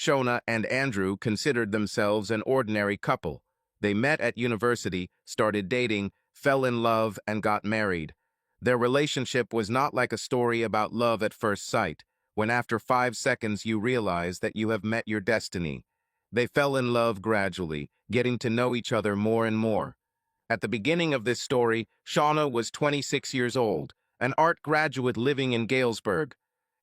Shona and Andrew considered themselves an ordinary couple. They met at university, started dating, fell in love, and got married. Their relationship was not like a story about love at first sight, when after 5 seconds you realize that you have met your destiny. They fell in love gradually, getting to know each other more and more. At the beginning of this story, Shauna was 26 years old, an art graduate living in Galesburg.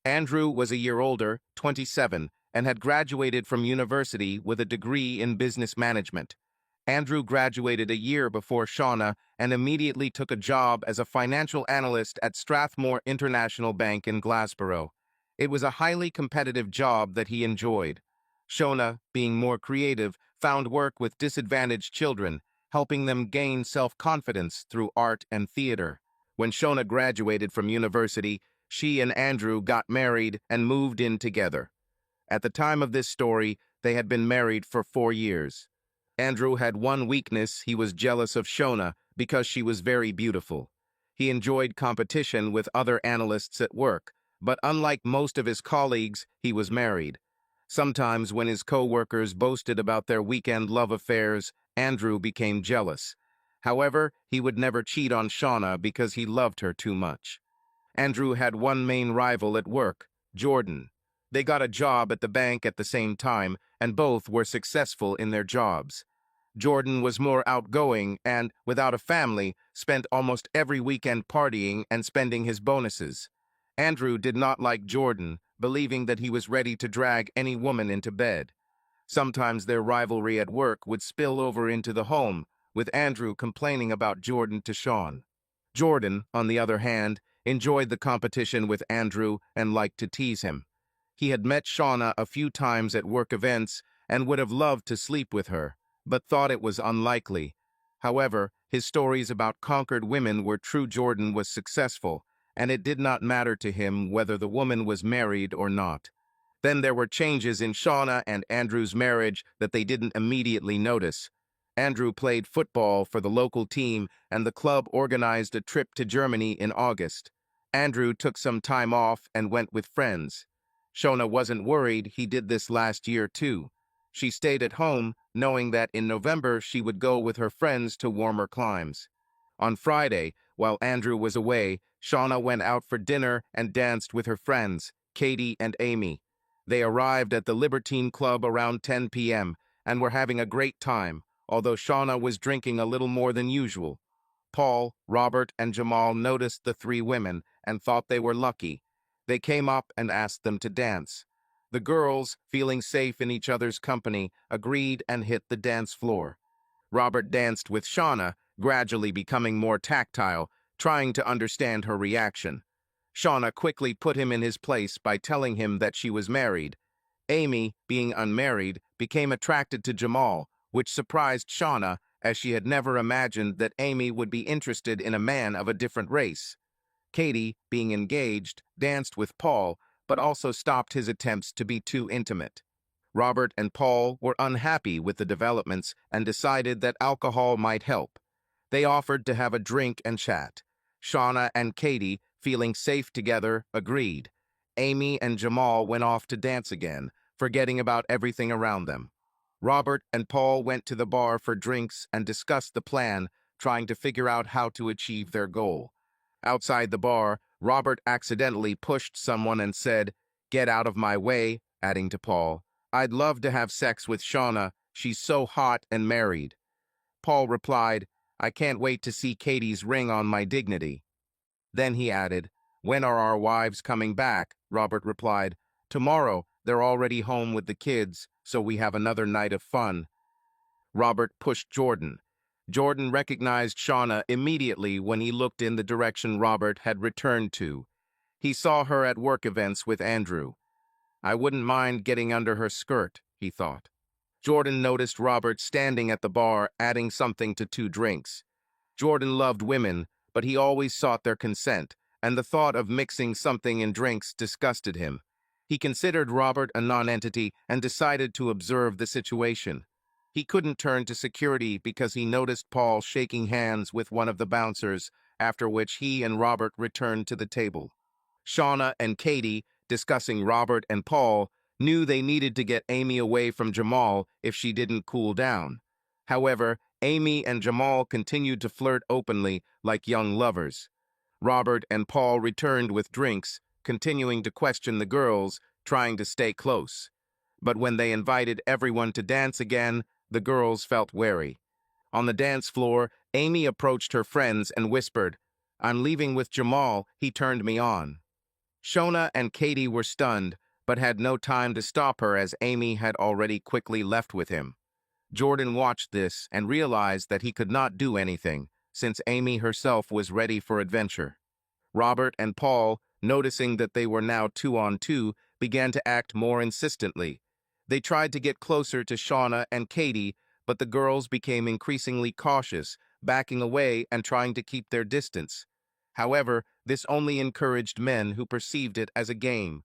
Andrew was a year older, 27, and had graduated from university with a degree in business management. Andrew graduated a year before Shauna and immediately took a job as a financial analyst at Strathmore International Bank in Glassboro. It was a highly competitive job that he enjoyed. Shauna, being more creative, found work with disadvantaged children, helping them gain self-confidence through art and theater. When Shauna graduated from university, she and Andrew got married and moved in together. At the time of this story, they had been married for 4 years. Andrew had one weakness: he was jealous of Shauna because she was very beautiful. He enjoyed competition with other analysts at work, but unlike most of his colleagues, he was married. Sometimes when his co-workers boasted about their weekend love affairs, Andrew became jealous. However, he would never cheat on Shauna because he loved her too much. Andrew had one main rival at work, Jordan. They got a job at the bank at the same time, and both were successful in their jobs. Jordan was more outgoing and, without a family, spent almost every weekend partying and spending his bonuses. Andrew did not like Jordan, believing that he was ready to drag any woman into bed. Sometimes their rivalry at work would spill over into the home, with Andrew complaining about Jordan to Sean. Jordan, on the other hand, enjoyed the competition with Andrew and liked to tease him. He had met Shauna a few times at work events and would have loved to sleep with her, but thought it was unlikely. However, his stories about conquered women were true. Jordan was successful, and it did not matter to him whether the woman was married or not. Then there were changes in Shauna and Andrew's marriage that they didn't immediately notice. Andrew played football for the local team, and the club organized a trip to Germany in August. Andrew took some time off and went with friends. Shauna wasn't worried. He did this last year too. She stayed at home, knowing that in November she would go with her friends to warmer climes. On Friday, while Andrew was away, Shauna went out for dinner and danced with her friends, Katie and Amy. They arrived at the Libertine Club around 10 p.m. and were having a great time, although Shauna was drinking a little more than usual. Paul, Robert, and Jamal noticed the 3 women and thought they were lucky. They came up and asked them to dance. The girls, feeling safe in each other's company, agreed and hit the dance floor. Robert danced with Shauna, gradually becoming more tactile, trying to understand her reaction. Shauna quickly put him in his place by telling him that she was married. Amy, being unmarried, became attracted to Jamal, which surprised Shauna, as she had never imagined that Amy would be interested in a man of a different race. Katie, being engaged, danced with Paul, but also stopped his attempts to be too intimate. Robert and Paul were unhappy with the developments and decided that alcohol might help. They offered to have a drink and chat. Shauna and Katie, feeling safe together, agreed. Amy and Jamal went off to dance again, forgetting about everything around them. Robert and Paul went to the bar for drinks and discussed the plan, trying to figure out how to achieve their goal. Outside the bar, Robert accidentally pushed someone and said, "Get out of my way," adding to Paul, "I'd love to have sex with Shauna. She's so hot and married." Paul replied, "I can't wait to see Katie's ring on my dignity." Then he added, "When are our wives coming back?" Robert replied, "Tomorrow. They're already home with the kids, so we have another night of fun." Robert pushed Jordan. Jordan recognized Shauna immediately when he looked in the direction Robert had returned to. He saw her at work events with Andrew. "I wouldn't mind getting under her skirt," he thought. Jordan noticed Robert standing at the bar, adding something to 2 drinks. Jordan loved women, but he always sought their consent, and the thought of mixing something in drinks disgusted him. He considered Robert a non-entity and decided to observe the situation. He couldn't turn to security because he noticed Paul shaking hands with one of the bouncers, after which he and Robert returned to the table. Shauna and Katie, discussing Robert and Paul, knew they needed to get Amy away from Jamal if she didn't cool down. However, Amy and Jamal continued to flirt openly like young lovers. Robert and Paul returned with drinks, continuing to question the girls, trying to stay close. But when they invited everyone to dance again, the girls felt wary. On the dance floor, Amy approached her friends and whispered, "I'm leaving with Jamal, he turned me on." Shona and Katie were stunned, but had no time to stop her as Amy had already quickly left with him. Jordan watched this and realized that he could not do anything, since Amy herself was ready for adventure. Robert and Paul, noticing that they were now 2-on-2, began to act more insistently. They tried to get closer to Shauna and Katie, but the girls became increasingly cautious, backing away and trying to keep their distance. However, this only encouraged men who perceived it as a game.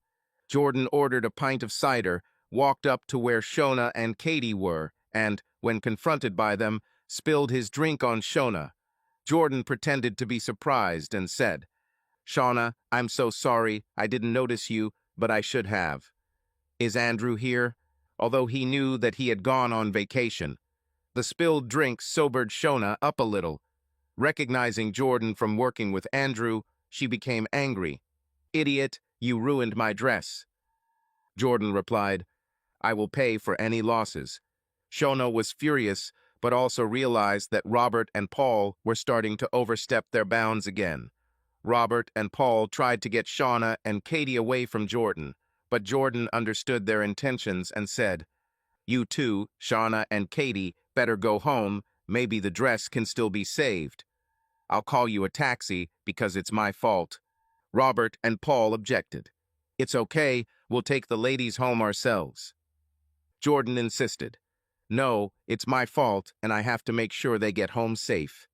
Jordan ordered a pint of cider, walked up to where Shona and Katie were, and, when confronted by them, spilled his drink on Shona. Jordan pretended to be surprised and said, "Shauna, I'm so sorry, I didn't notice you, but I should have. Is Andrew here?" Although he knew that he had gone on vacation. The spilled drink sobered Shona up a little. Recognizing Jordan from working with Andrew, she became angry. "Idiot, you ruined my dress." Jordan replied, "I will pay for any losses." Shona was furious, but also realized that Robert and Paul were starting to overstep their bounds again. Robert and Paul tried to get Shauna and Katie away from Jordan, but Jordan understood their intentions and said, "You two, Shauna and Katie, better go home. Maybe the dress can still be saved. I'll call you a taxi because it's my fault." Robert and Paul objected. "It's okay, we'll take the ladies home ourselves." Jordan insisted. "No, it's my fault and I have to make sure they get home safe."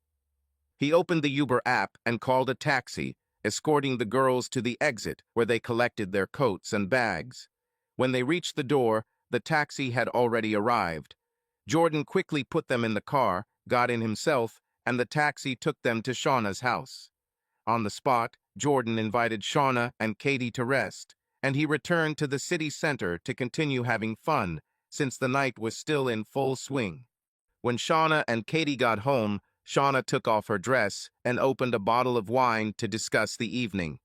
He opened the Uber app and called a taxi, escorting the girls to the exit where they collected their coats and bags. When they reached the door, the taxi had already arrived. Jordan quickly put them in the car, got in himself, and the taxi took them to Shauna's house. On the spot, Jordan invited Shauna and Katie to rest, and he returned to the city center to continue having fun, since the night was still in full swing. When Shauna and Katie got home, Shauna took off her dress and opened a bottle of wine to discuss the evening.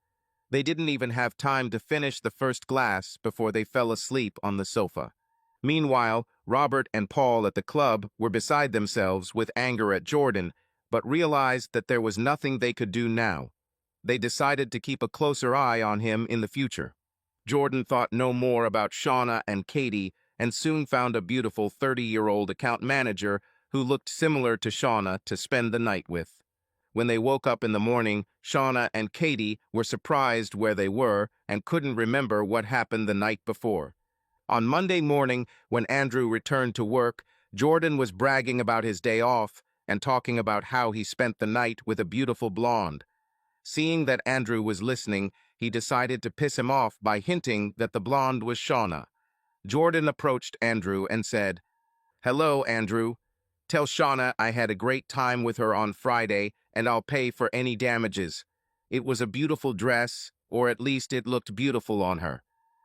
They didn't even have time to finish the first glass before they fell asleep on the sofa. Meanwhile, Robert and Paul at the club were beside themselves with anger at Jordan, but realized that there was nothing they could do now. They decided to keep a closer eye on him in the future. Jordan thought no more about Shauna and Katie and soon found a beautiful 30-year-old account manager who looked similar to Shauna to spend the night with. When they woke up in the morning, Shauna and Katie were surprised where they were and couldn't remember what happened the night before. On Monday morning, when Andrew returned to work, Jordan was bragging about his day off and talking about how he spent the night with a beautiful blonde. Seeing that Andrew was listening, he decided to piss him off by hinting that the blonde was Shauna. Jordan approached Andrew and said, "Hello, Andrew. Tell Shauna I had a great time with her on Friday and I'll pay for any damages. It was a beautiful dress, or at least it looked beautiful on her."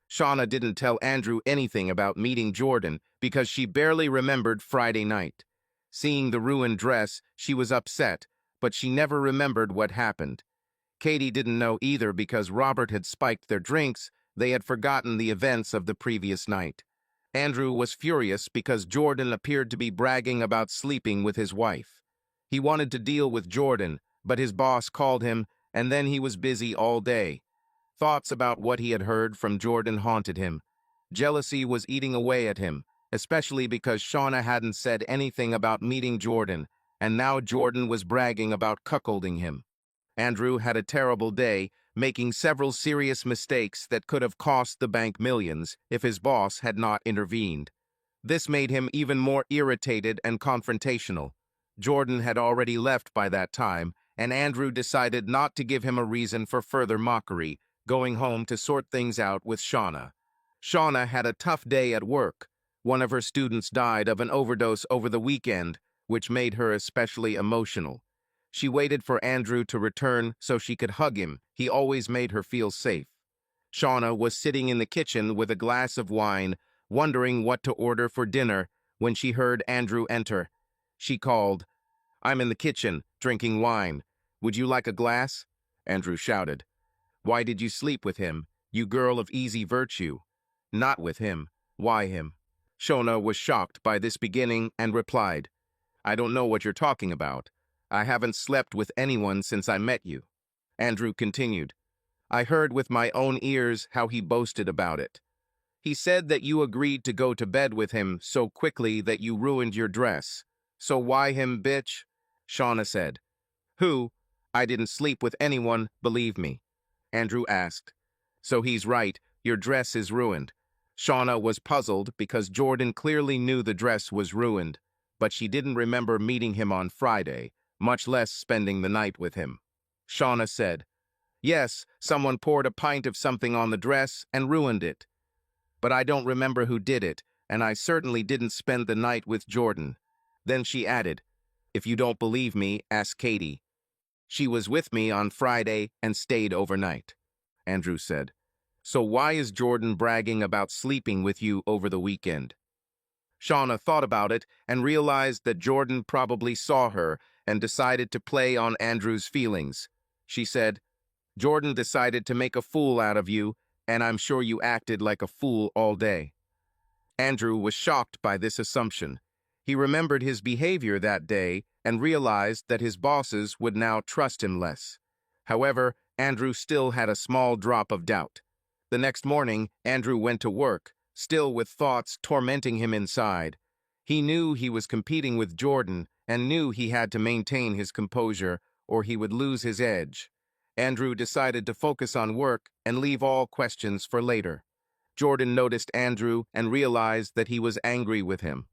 Shauna didn't tell Andrew anything about meeting Jordan because she barely remembered Friday night. Seeing the ruined dress, she was upset, but she never remembered what happened. Katie didn't know either because Robert had spiked their drinks. They had forgotten the events of the previous night. Andrew was furious because Jordan appeared to be bragging about sleeping with his wife. He wanted to deal with Jordan, but his boss called him, and then he was busy all day. Thoughts about what he had heard from Jordan haunted him. Jealousy was eating away at him, especially because Shauna hadn't said anything about meeting Jordan, and now Jordan was bragging about cuckolding him. Andrew had a terrible day, making several serious mistakes that could have cost the bank millions if his boss had not intervened. This made him even more irritated and confrontational. Jordan had already left by that time, and Andrew decided not to give him a reason for further mockery, going home to sort things out with Shauna. Shauna had a tough day at work. One of her students died of an overdose over the weekend, which made her especially emotional. She waited for Andrew to return so she could hug him. He always made her feel safe. Shauna was sitting in the kitchen with a glass of wine, wondering what to order for dinner, when she heard Andrew enter. She called, "I'm in the kitchen, drinking wine. Would you like a glass?" Andrew shouted. "Why did you sleep with him, you girl of easy virtue?" "Not with him. Why him?" Shauna was shocked by this beginning and replied, "I don't know what you're talking about. I haven't slept with anyone since I met you." Andrew continued, "I heard with my own ears how he boasted about it. He said that you agreed to go to bed with him so quickly that you ruined your dress. So why him, bitch?" Shauna said. "Who? I didn't sleep with anyone, believe me." Andrew asked. "So he's right, your dress is ruined." Shauna was puzzled because Jordan clearly knew the dress was ruined, but she didn't remember meeting him on Friday, much less spending the night with him. Shauna said, "Yes, someone poured a pint of something on the dress and ruined it. But I don't remember who did it, and I certainly didn't spend the night with Jordan." Then she added, "If you don't believe me, ask Katie. She was with me on Friday and stayed overnight." Andrew said, "So why is Jordan bragging about sleeping with you over the weekend?" Shauna thought about it and realized that Jordan probably saw her and decided to play on Andrew's feelings. She said, "Jordan decided to make a fool out of you, and I'm sure you acted like a fool all day." Andrew was shocked by this assumption. He remembered his behavior that day and realized that his bosses would now trust him less. However, Andrew still had a small drop of doubt. The next morning, Andrew went to work, still with thoughts tormenting him inside. He knew he was competing with Jordan and knew he had to maintain his composure or he would lose his edge. Andrew decided to focus on work and leave all questions for later. Jordan noticed Andrew and realized that he was angry with him.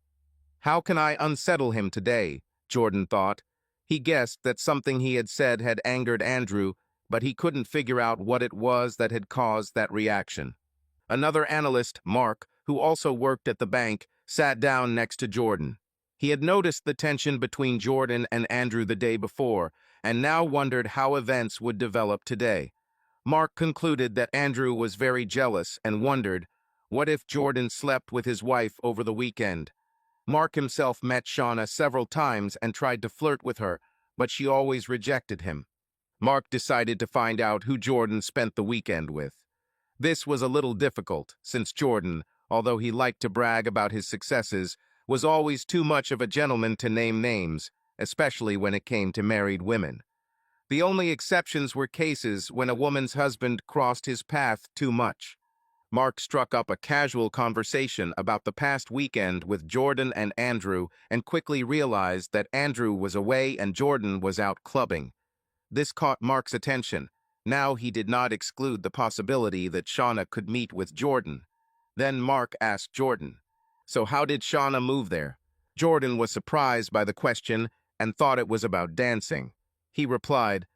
"How can I unsettle him today?" Jordan thought. He guessed that something he had said had angered Andrew, but he couldn't figure out what it was that had caused that reaction. Another analyst, Mark, who also worked at the bank, sat down next to Jordan. He had noticed the tension between Jordan and Andrew the day before, and now wondered how events would develop today. Mark concluded that Andrew was very jealous and wondered, what if Jordan slept with his wife over the weekend? Mark himself met Shauna several times and tried to flirt with her, but she always rejected him. Mark decided to find out who Jordan spent the weekend with. This was a little difficult, since Jordan, although he liked to brag about his successes, was always too much of a gentleman to name names, especially when it came to married women. The only exceptions were cases when a woman's husband crossed his path too much. Mark struck up a casual conversation about the past weekend with Jordan and Andrew and quickly realized that Andrew was away and Jordan was out clubbing. This caught Mark's attention. Now he did not exclude the possibility that Shauna could meet with Jordan. Then Mark asked Jordan, "So how did Shauna move there?" Jordan was surprised by the question and thought it was about dancing. He replied,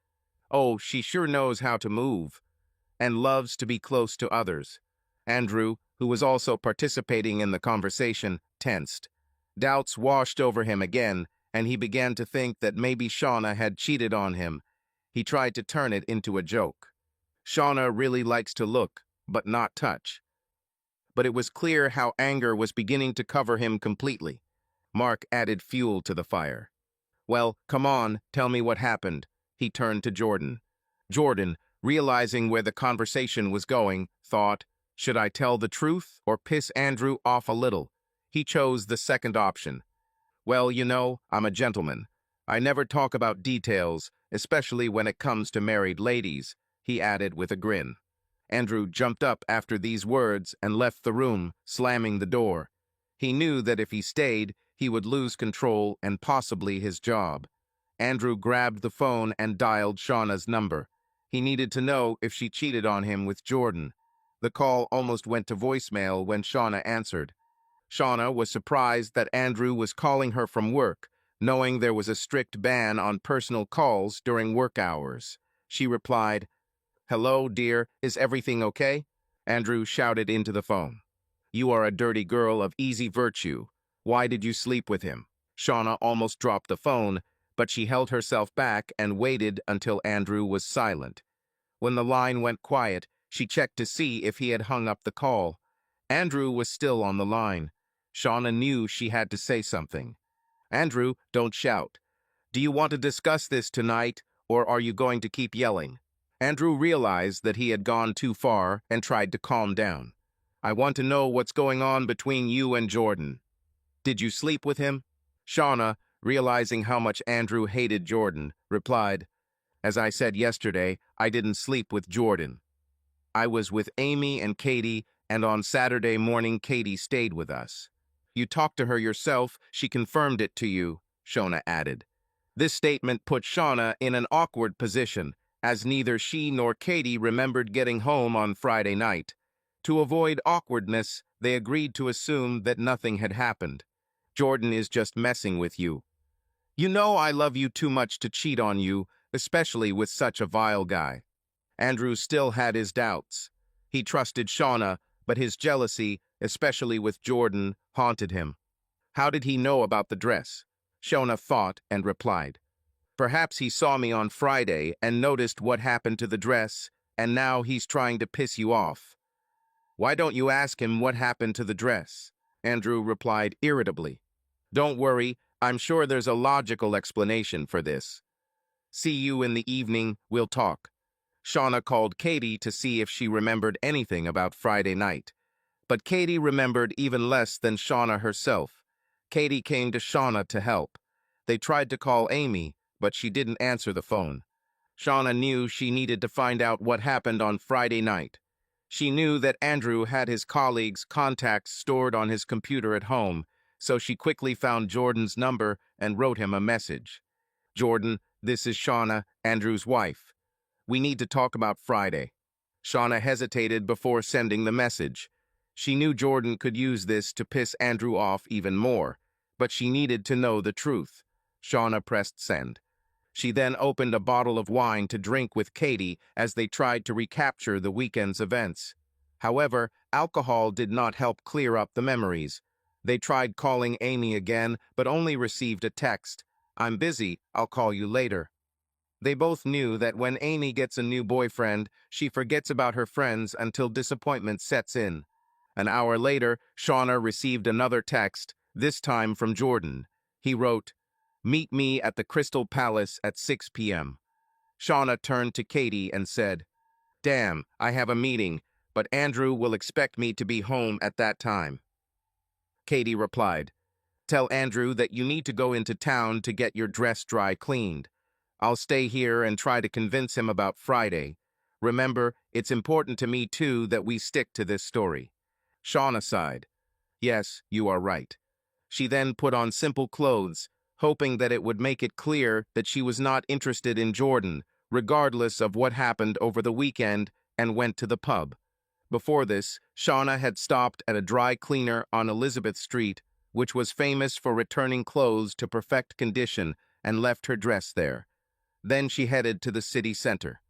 "Oh, she sure knows how to move and loves to be close to others." Andrew, who was also participating in the conversation, tensed. Doubts washed over him again, and he began to think that maybe Shauna had cheated on him. He tried to turn it into a joke. "Shauna really likes to look, but not touch." But it was clear how anger was beginning to cover him completely. Mark added fuel to the fire. "Well, come on, tell me what happened." He turned to Jordan. Jordan, realizing where the conversation was going, thought, should I tell the truth or piss Andrew off a little? He chose the second option. "Well, you know, I'm a gentleman. I never talk about details, especially when it comes to married ladies," he added with a grin. Andrew jumped up after these words and left the room, slamming the door. He knew that if he stayed, he would lose control and possibly his job. Andrew grabbed the phone and dialed Shauna's number. He needed to know if she cheated on him with Jordan. The call almost went to voicemail when Shauna answered. Shauna was surprised that Andrew was calling her from work, knowing there was a strict ban on personal calls during work hours. She replied, "Hello, dear, is everything okay?" Andrew shouted into the phone. "You are a dirty girl of easy virtue. Why did you sleep with him?" Shauna almost dropped the phone, but she held herself back and waited until Andrew was silent. When the line went quiet, She checked to see if he had hung up the call. Andrew was still on the line. Shauna knew she had to say something. "Andrew, don't shout. Do you want to discuss this tonight, or are you going to keep yelling?" Andrew realized that he had gone too far and tried to calm down. "I want to know what's going on between you and Jordan. Did you sleep with him?" Shauna, realizing how much Andrew hated Jordan, replied, "As I said yesterday, I didn't sleep with Jordan. I was with Amy and Katie, and on Saturday morning Katie stayed with us." "You talked to her yourself, she confirmed it to you," Shauna added. This statement put Shauna in an awkward position, as neither she nor Katie remembered getting home on Friday night. To avoid awkwardness, they agreed to assume that nothing had happened. "Jordan is just messing with you. You know I love you too much to cheat on you, especially with such a vile guy." Andrew still had his doubts. He trusted Shauna, but his jealousy, especially with Jordan, haunted him. "How did he know about the dress?" Shauna thought and replied, "Perhaps he saw me on Friday and noticed what happened to the dress, and now he's trying to piss you off." "Why don't you ask him what happened to the dress?" Andrew replied irritably. "Don't worry, I'm sure there's a logical explanation for this. See you in the evening, we'll talk." Shauna called Katie to see if she remembered anything about Friday night. But Katie remembered even less than Shauna herself. Katie came to Shauna to help. They tried to call Amy, but she didn't answer the phone. Shauna knew she needed to find out what happened on Friday night. She knew that Andrew had his colleagues' contacts stored on his computer at home, so she quickly found Jordan's number and wrote him a message. "Jordan, this is Shauna, Andrew's wife. We need to talk about Friday." Shauna hesitated before sending the message. She knew Jordan could use this to piss Andrew off even more, but she needed to know the truth. Shauna pressed send. She then opened a bottle of wine to drink with Katie as they tried to recapture the weekend's events. However, alcohol did not help clear up the memories. They tried calling Amy again, but only received a text. "I'm busy, I'll call you later." They both knew that when Amy gets a new boyfriend, she forgets about her friends until disappointment sets in. An hour later, Shauna received another text, this time from Jordan. He wrote, "Meet me at the Crystal Palace at 6 p.m. Shauna turned to Katie and said, "Damn, I have a meeting, but Andrew will expect me to be home at that time." Katie replied, "Tell Andrew that you need to go into town to get your dress dry cleaned. I'll stay here and try to convince him about Friday. Remember, it's important to me too that we stick to this story." Shauna sighed. "Yes, you are right." She then put on simple clothes, hoping that it would make it clear that she was not interested in Jordan, regardless of what happened over the weekend, and went to the pub. Before this, Shauna had stopped at a dry cleaner on Elizabeth Street, which was famous for returning clothes to perfect condition, and left her dress there. Then she headed to the city center.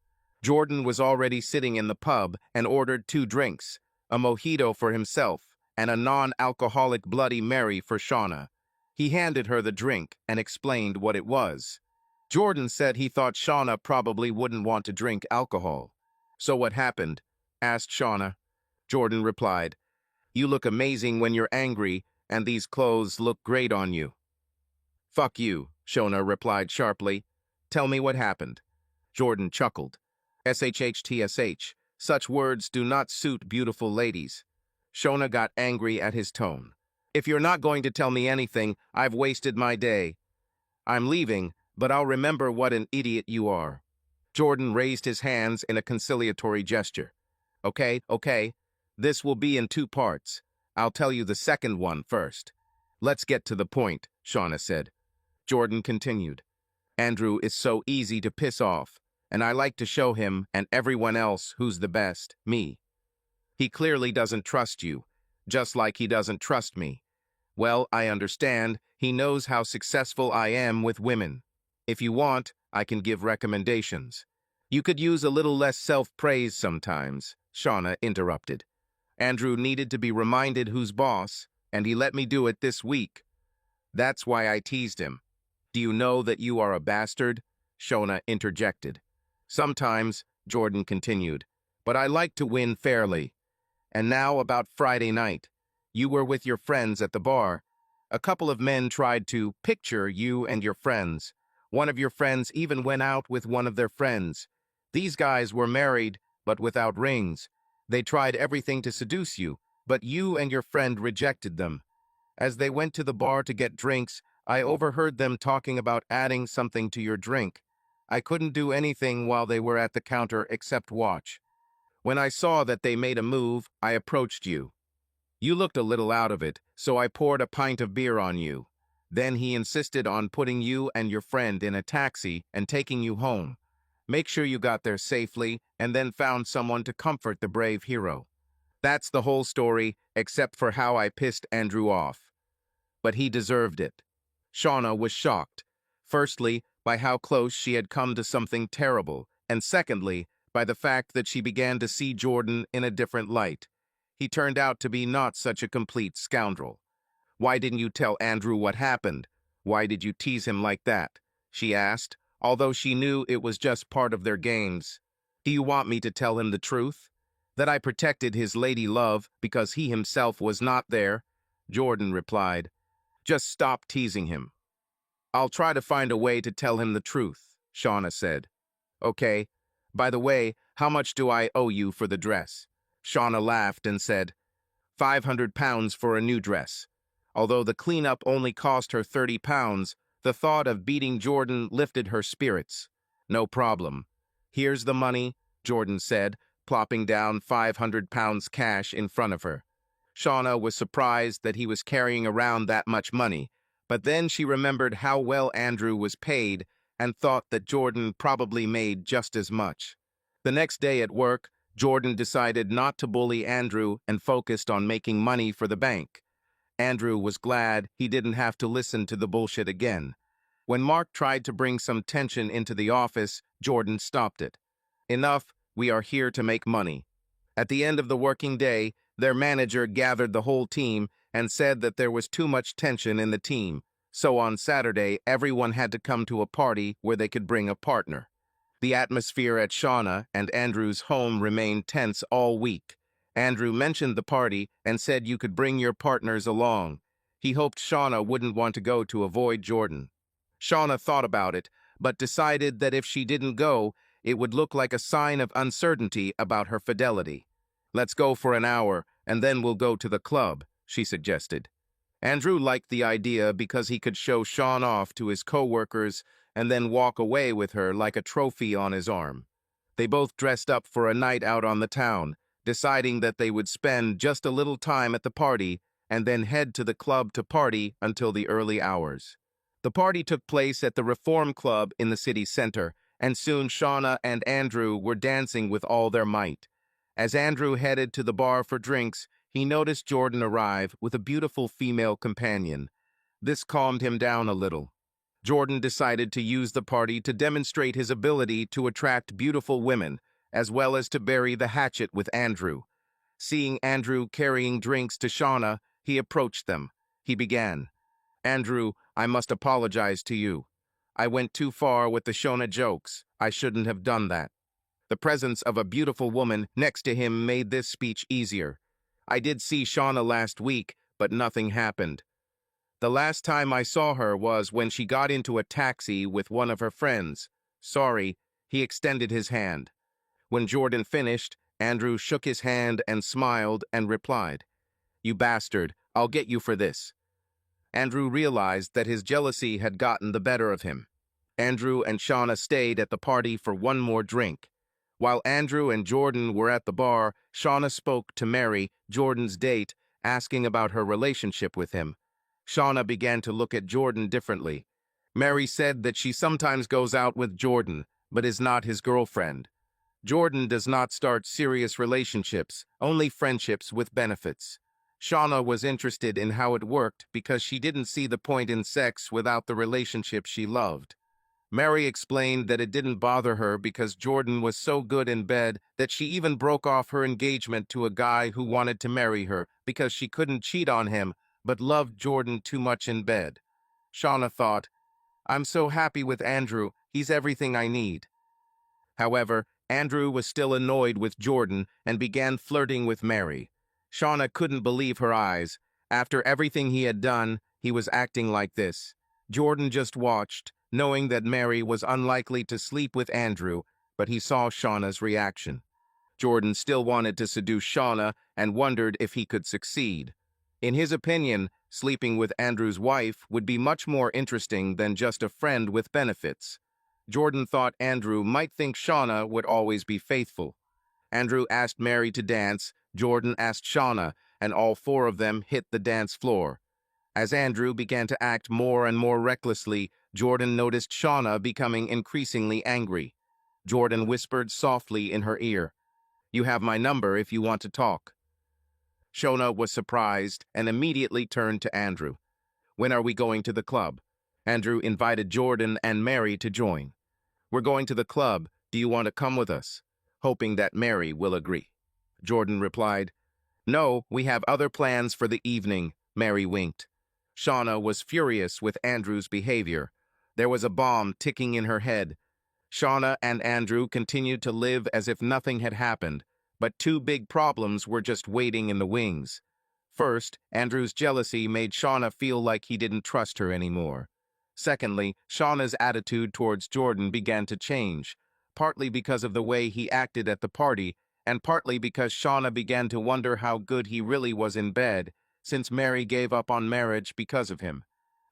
Jordan was already sitting in the pub and ordered 2 drinks, a mojito for himself and a non-alcoholic Bloody Mary for Shauna. He handed her the drink and explained what it was. Jordan said he thought Shauna probably wouldn't want to drink alcohol. "So what happened?" asked Shauna. Jordan replied, "You look amazing when you're angry, and these clothes look great on you." "Fuck you," Shauna replied sharply. "Tell me what happened." Jordan chuckled. "SHHTSH, such words do not suit beautiful ladies." Shauna got angry at his tone. "If you're not going to tell me anything, I've wasted my day. I'm leaving, but I'll remember what an idiot you are." Jordan raised his hands in a conciliatory gesture. Okay. This will be in 2 parts. I'll tell you the second one first." "Let's get to the point," Shauna said. Jordan continued. "Andrew is so easy to piss off, and I like to show him and everyone else who's the best, me. He clearly doesn't trust you, just like he doesn't trust me. Well, I understand. He knows how successful I am with women. If you want, I can give recommendations." "You could use a little less self-praise sometimes," Shauna interrupted. "Andrew needed to be reminded who's boss, and he let me do it this week. That's why I teased him." "Do you know that you are a bastard?" Shauna interjected. "Sometimes," Jordan continued, but I like to win fairly. And now about Friday night. You were with your friends at the bar. A couple of men tried to picture you and your friends. One of your friends even went out with one of their friends. These guys were married, but without rings. They tried everything to seduce you, but you and your friend rejected them. As they went to the bar to get drinks, I overheard them talking about adding something to your drink. I couldn't do anything while they were at the counter except watch. When I saw that they made a move, I approached you. You looked a little out of it, so I poured a pint of beer on you. Then he insisted on putting you and your friend in a taxi and taking you home. Make sure you got there safely, and then found someone to comfort the brave hero. That's the whole story, except for how I pissed Andrew off. But he deserved it. Shauna was shocked. Firstly, by how close she had come to something terrible, and secondly, by the fact that she began to see Jordan in a different light. He turned out to be not such a complete scoundrel. Why didn't you tell Andrew what happened? Why did you tease him like that? She asked, although she knew it was just part of their games. Do you want me to tell him the truth? That I protected his lady love because he himself was not there? Jordan replied. Just stop teasing him. I'll try to find a way to tell him the truth, Shauna said. Okay. By the way, how much do I owe you for the dress? Shauna laughed and said, £500 for a new dress. Although the cleanup only cost her £30, the thought of beating Jordan lifted her spirits. No problem. Here's the money, Jordan said, plopping down £500 cash in front of her. Shauna was surprised that he was carrying around that much money, but then she remembered how well Andrew was paid and thought that Jordan probably made just as much. The next day at work, Jordan decided not to bully Andrew and focused on making money for the bank. Andrew was glad he didn't have to listen to the bullshit again. When Mark tried to bring some tension into the office, Jordan stopped it. Enough, we are here to make money. At the end of the working day, their manager gathered the whole team and said that there was too much tension in the team. So on Saturday, everyone had to come to a party where they could bring a partner. The atmosphere at Shauna and Andrew's home remained tense all week. Andrew mentioned the party and said you could bring your partners along. He hoped Shauna wouldn't want to go to avoid Jordan. Shauna thought about it, but decided that if she didn't go, it would look like a sign of uncertainty about her fidelity. Let's go for an hour, and then we'll go to the club, she suggested. Andrew liked the idea because he could show Shaun off to his co-workers and then walk away with her like a trophy on his arm. They both dressed up for a night out on the town, deciding that they would spend just a little time at the party and then head to the club to party until the early hours. The party took place at the Reform Club in the city center, and soon Shauna and Andrew were dancing with all their might. As Andrew headed to the bar for drinks, he noticed Jordan arrive with a beautiful female companion. This calmed him down a little. Jordan decided to use the party to demonstrate his ability to attract beautiful women, as well as to bury the hatchet with Andrew. Seeing Andrew carrying drinks to Shauna, he approached them. He began, Andrew, I must apologize to you. I went too far with the Shauna jokes. I shouldn't have done that. The presence of a beautiful woman next to him made this speech easier. I did see Shauna last week, but nothing happened. The last time I saw her was when she got into a taxi with one of her friends. Sorry, he extended his hand. When Jordan finished, Andrew shook his hand and smiled and replied, You bastard, I'll get you for this. Andrew realized that his jealousy had gotten the better of him. Andrew and Shauna stayed at the party for one more drink. While Andrew and Jordan were at the bar, Shauna spoke to Mary, Jordan's date, asking about her relationship with him. Shauna began to look at Jordan differently. Mary said that she sometimes goes out with Jordan, but is not his girlfriend. Jordan does not start serious relationships, only friendships with benefits. Shauna was interested in how it worked because she didn't see the point in sex without the relationship she loved. Mary explained that it didn't bother her because Jordan was so good in bed that she even broke off her engagement to a guy who wanted to marry her because she couldn't cheat on him but loved Jordan too much in bed. Shauna thought, I'm so happy with Andrew, he's everything I need. However, Andrew was still annoyed with Jordan and began flirting with Mary. Shauna couldn't believe her eyes. After everything he had done, he was acting like this. Jordan just watched, knowing that Mary was unlikely to sleep with Andrew, but he saw Shauna's reaction. Jordan still wanted to seduce Shauna and wondered if he could succeed. In his opinion, sleeping with Andrew's wife would be much more interesting than just a friend with benefits. Jordan thought Andrew might think Shauna would always be faithful. Andrew asked Mary to dance, Jordan asked Shauna, and all four of them hit the dance floor. As Andrew began to act more and more recklessly, Jordan noticed Shauna becoming increasingly angry. Jordan whispered softly in her ear, "You have my number if you want to talk." Shauna was surprised and immediately turned to Andrew. "When are we going to the club?" Andrew invited Jordan and Mary to join. "We're going to the club. Do you want to come with us?" Hoping that Mary will agree. Jordan replied, "No, we have other plans for the evening." Mary winked. Shauna was furious with Andrew's behavior. There was a bomb ticking in her head. Shauna and Andrew continued to live as if nothing had happened, but two big problems were just waiting in the wings. First, Andrew's jealousy made Shauna feel like he didn't trust her anymore. Secondly, Shauna's attitude towards Jordan began to change, partly because of the way he acted at the party, and partly because Shauna began to wonder how good he really was in bed, since Mary gave up on marriage because of him.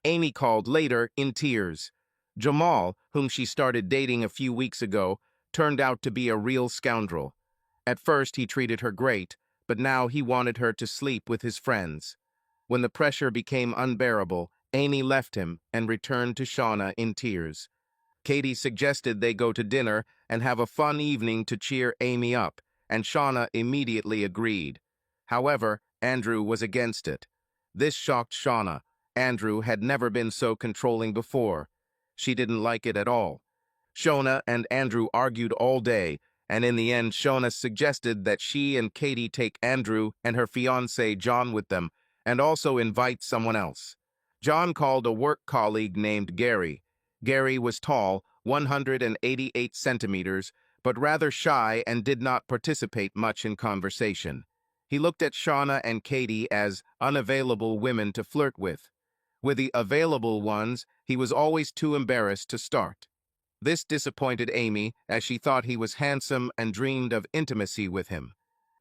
Amy called later in tears. Jamal, whom she started dating a few weeks ago, turned out to be a real scoundrel. At first he treated her great, but now he wanted her to sleep with his friends. When the pressure became unbearable, Amy left him and returned to Shauna in tears. Katie suggested they go to dinner and have a fun evening to cheer Amy up, and Shauna immediately agreed. However, Andrew was against it. This shocked Shauna. Andrew had never been so controlling before. She didn't like it at all. Shauna and Andrew argued all day, and in the end Shauna suggested that she and Katie take Andrew and her fiancé John with them, and also invite someone else. John called a work colleague named Gary. Gary was tall, 188 centimeters, but rather shy and did not participate much in conversation. He looked at Shauna and Katie as unavailable women to flirt with. With the available ones, he was always too embarrassed to start. This disappointed Amy, as she thought he was handsome and dreamed of intimacy with him.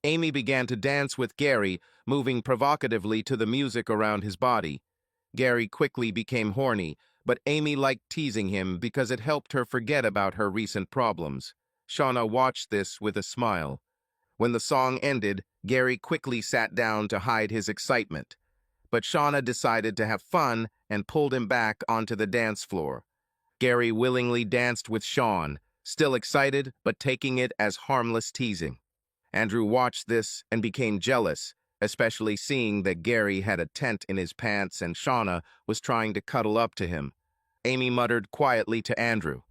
Amy began to dance with Gary, moving provocatively to the music around his body. Gary quickly became horny, but Amy liked teasing him because it helped her forget about her recent problems. Shauna watched this with a smile. When the song ended, Gary quickly sat down to hide his excitement. But Shauna decided to have fun and pulled him back onto the dance floor. Gary willingly danced with Shaun, still excited but taking it as harmless teasing. Andrew watched this and became jealous, especially seeing that Gary had a tent in his pants and Shauna was trying to cuddle up to him. Amy muttered quietly to Andrew,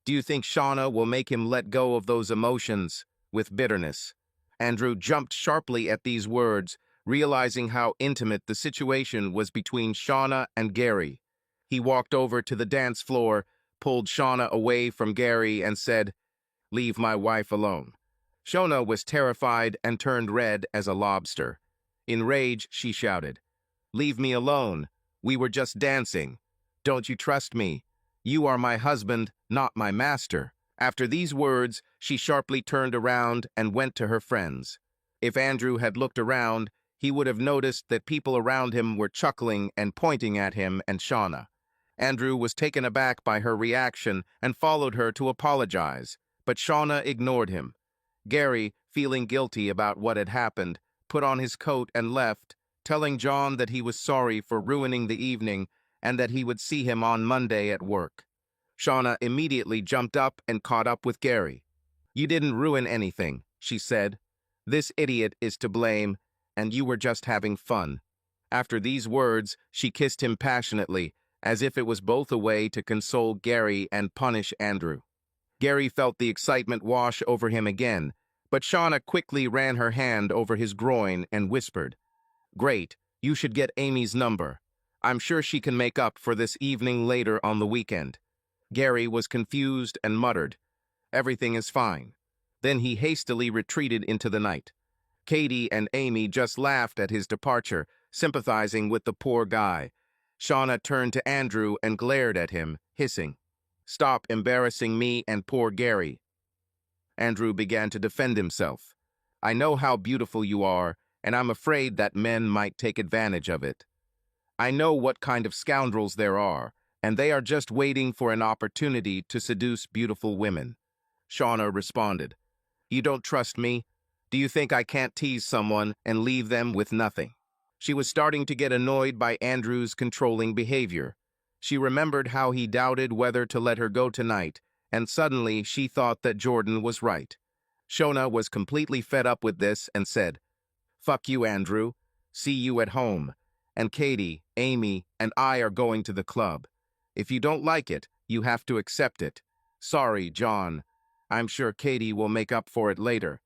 "Do you think Shauna will make him let go of those emotions?" with bitterness. Andrew jumped sharply at these words, realizing how intimate the situation was between Shauna and Gary. He walked over to the dance floor, pulled Shauna away from Gary, and said, "Leave my wife alone." Shauna was terrified and turned red as a lobster. In rage, she shouted, "Leave me alone. We were just dancing. Don't you trust me? You are my husband, not my master." After these words, she sharply turned around and went to her friends. If Andrew had looked around, he would have noticed that people around him were chuckling and pointing at him and Shauna. Andrew was taken aback by her reaction and followed her to apologize, but Shauna ignored him. Gary, feeling guilty about what had happened, put on his coat and left, telling John that he was sorry for ruining the evening and that he would see him on Monday at work. Shauna immediately jumped up and caught up with Gary. "You didn't ruin anything," she said. "This idiot is to blame, and you were just having fun." After these words, she kissed him passionately, as if it was both a way to console Gary and punish Andrew. Gary felt the excitement wash over him again, but Shauna quickly ran her hand over his groin and whispered, "Great, you should get Amy's number. I'm sure she can make up for this evening later on the weekend." Gary was confused and muttered, "Everything is fine." Then he hastily retreated into the night. Katie and Amy just laughed at his departure, sympathizing with the poor guy. Shauna turned to Andrew and glared at him, hissing, "Stop embarrassing me and poor Gary." Andrew began to defend himself. "I know how beautiful you are, and I'm afraid that men might take advantage of it. I know what kind of scoundrels there are, and they are just waiting for an opportunity to seduce beautiful women." Shauna responded, "You don't trust me? Do you think I can't tease someone and leave them with nothing?" She was starting to get annoyed by Andrew's controlling behavior. She remembered how he doubted whether to let her go tonight, and suddenly she thought that Jordan was right. Shona was completely fed up with this and said, "Fuck you, Andrew. See you at home. And Katie, Amy, and I are going to the club. If you don't like it, you have to accept it. Sorry, John. I'm sure Katie will make up for it later."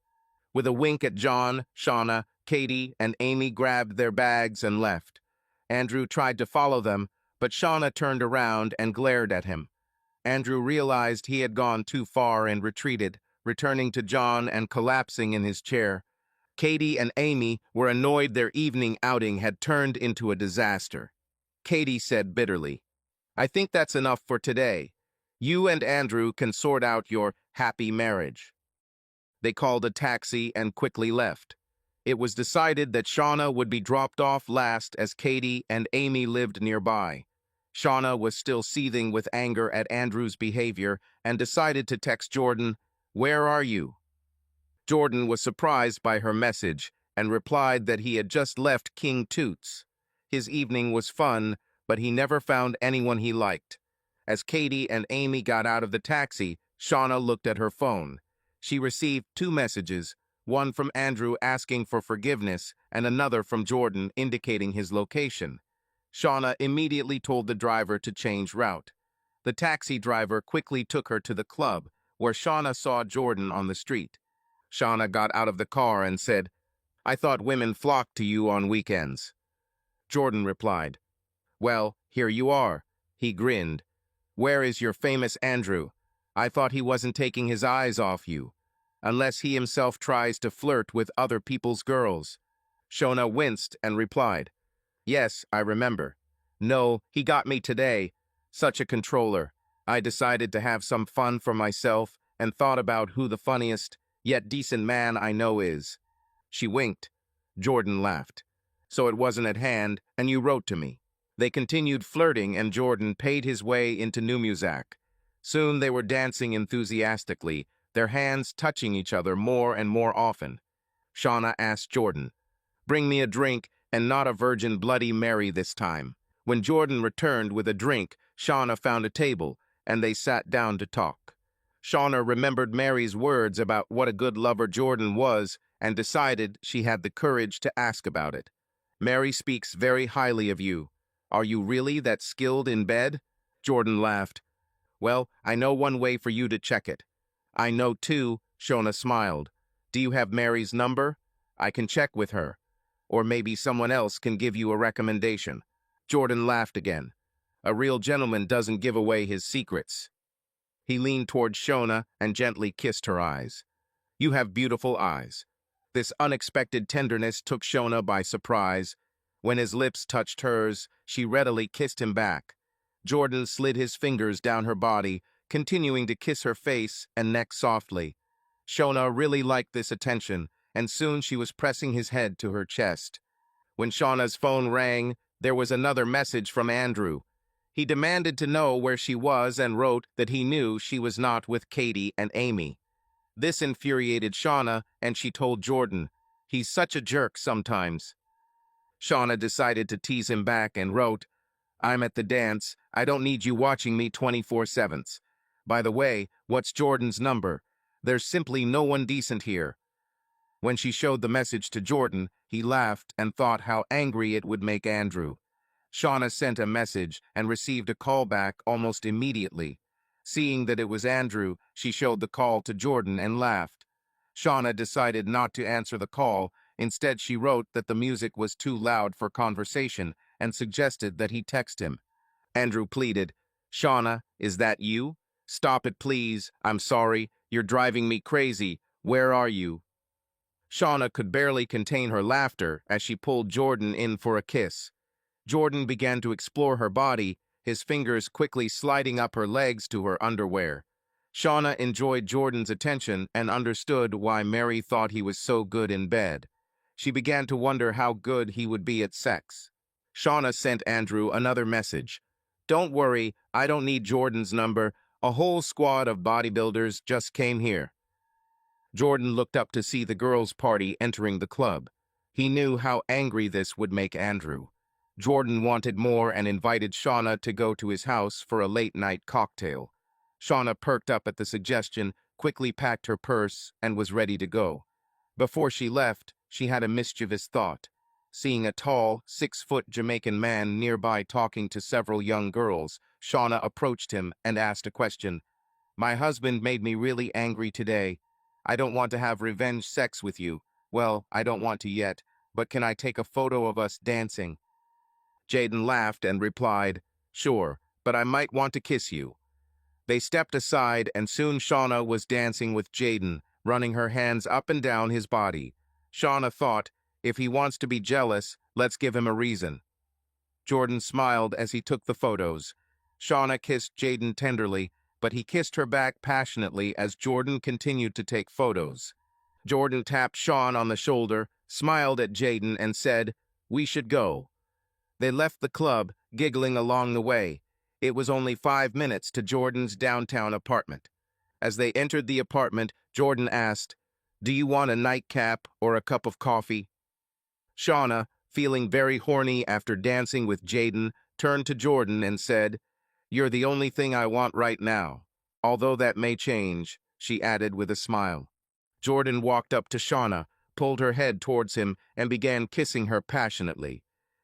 With a wink at John, Shauna, Katie, and Amy grabbed their bags and left. Andrew tried to follow them, but Shauna turned around and glared at him. Andrew realized he had gone too far and retreated, returning to John and collapsing in his chair. Katie and Amy were annoyed their evening outing had turned into a disaster. Katie said bitterly, "I think that's enough for today. You and Andrew can sort out your happy marriage." They called a taxi and quickly left. It was decided that Shauna would be dropped off last as Katie and Amy lived nearby. Shauna was still seething with anger at Andrew's behavior and decided to text Jordan, "Where are you?" Jordan was surprised by her message and replied that he had just left King Toots. His evening was fun, but he never found anyone he liked. As Katie and Amy got out of the taxi, Shauna looked at her phone. She received 2 messages, one from Andrew asking for forgiveness and another from Jordan indicating his location. Shauna immediately told the driver to change route. The taxi driver quickly took her to the club, where Shauna saw Jordan on the street. Shauna got out of the car and said, "I thought women flocked to you on weekends." Jordan replied, "Well, here you are." He grinned. "Where is your famous Andrew? I thought he wasn't taking his eyes off you, unless he himself tries to flirt with other people's girls." Shona winced and replied, "Yes, I remember. No, he got me today. Such a controller. I decided to have some fun for myself and thought about who the funniest, yet decent man I know is." She winked. Jordan laughed. "So it wasn't at hand, and you wrote to me." They continued flirting, and Jordan paid his way into New Muzak. Soon they were dancing enthusiastically, their hands touching each other more and more often. Shauna asked Jordan, "Bring me a drink, and not a Virgin Bloody Mary this time." When Jordan returned with a drink, Shauna found a table, and they sat down to talk. Shauna remembered Mary's words about what a good lover Jordan was and decided she had the courage to ask about it. "Mary speaks very highly of you. Are you really that skilled in bed?" Jordan laughed. "Well, I know one way for you to check it." "I know too," Shona smiled. "Do you have Mary's number? I can check with her. Or maybe someone else can give you a recommendation." Jordan laughed again. "A real gentleman doesn't give away his secrets." He leaned toward Shona and gently kissed her eyes. "You have beautiful eyes." This unexpected tenderness took Shona by surprise. When his lips touched hers, she readily kissed him back. Jordan slid his fingers down her body, continuing to kiss her face and neck softly. Shona really liked this attention, and soon she was pressing his head to her chest. When Shauna's phone rang, there was another message from Andrew. He demanded to know where she was and wrote that he knew she was not with Katie and Amy. This infuriated Shauna, and she told Jordan, "He's such a jerk sometimes." Shauna decided to tease him back and wrote, "I'm at the dance. I don't need you watching me 24/7. By the way, what's Jordan's number? There's simply no one decent here." When she showed the message to Jordan, he laughed and thought how angry it would make Andrew. Shauna sent a message and received a call back almost immediately. Seeing that it was Andrew, she showed the call to Jordan and laughed. Shauna decided not to answer the call. Instead, she wrote that the music was too loud for conversation and suggested that he text him. Andrew pleaded, "Shauna, is that you? Stop it, please. I'm sorry. You're driving me crazy. Where are you?" Shauna could barely contain her laughter as she pulled Jordan in for a kiss. Jordan began to explore her body, his fingers quickly sliding up her legs to her underwear. Shauna enjoyed Jordan's attention and understood why Mary thought he was so good in bed. She began to wonder how good he would be at sex. Shauna sent Andrew another message. "Don't worry, I don't need Jordan's number. A whole squad of bodybuilders just came here." Jordan looked up to see the girls' party entering the club. He knew how angry this would make Andrew. Jordan wanted more and invited Shauna to go to his house for a late-night cocktail. Shauna perked up at the suggestion, quickly packed her purse, and was ready to go. Before she left, she had a mischievous thought. Seeing a tall, 6-foot Jamaican man nearby talking to several young girls, Shauna approached him and asked a question. "My husband made me really angry today. I don't want to have revenge sex with you. Well, I don't want to yet, but can I take a photo of us dancing?" Jaden laughed and replied, "Sure, but I might want to kiss you." They stepped aside, and soon Shauna was dancing with Jaden, running her hands up and down his body. Shauna thought, if he wants to be jealous, let's give him a reason. Jordan smiled as he took the photos. Shauna kissed Jaden tenderly, but he kissed her back passionately as Jordan continued to take photos. Jordan tapped Sean on the shoulder, smiled at Jaden, and said, "We should go." They left the club, giggling along the way. It was only 5 minutes to Jordan's downtown apartment. As they entered the apartment, Jordan asked, "Do you want a nightcap or a cup of coffee?" Shauna, feeling very horny after dancing with Jaden, turned to Jordan and said, "You're the only thing I want right now. Although that may change," she added with a smile. Jordan walked up to Shauna, pulled her head towards him, and began kissing her passionately.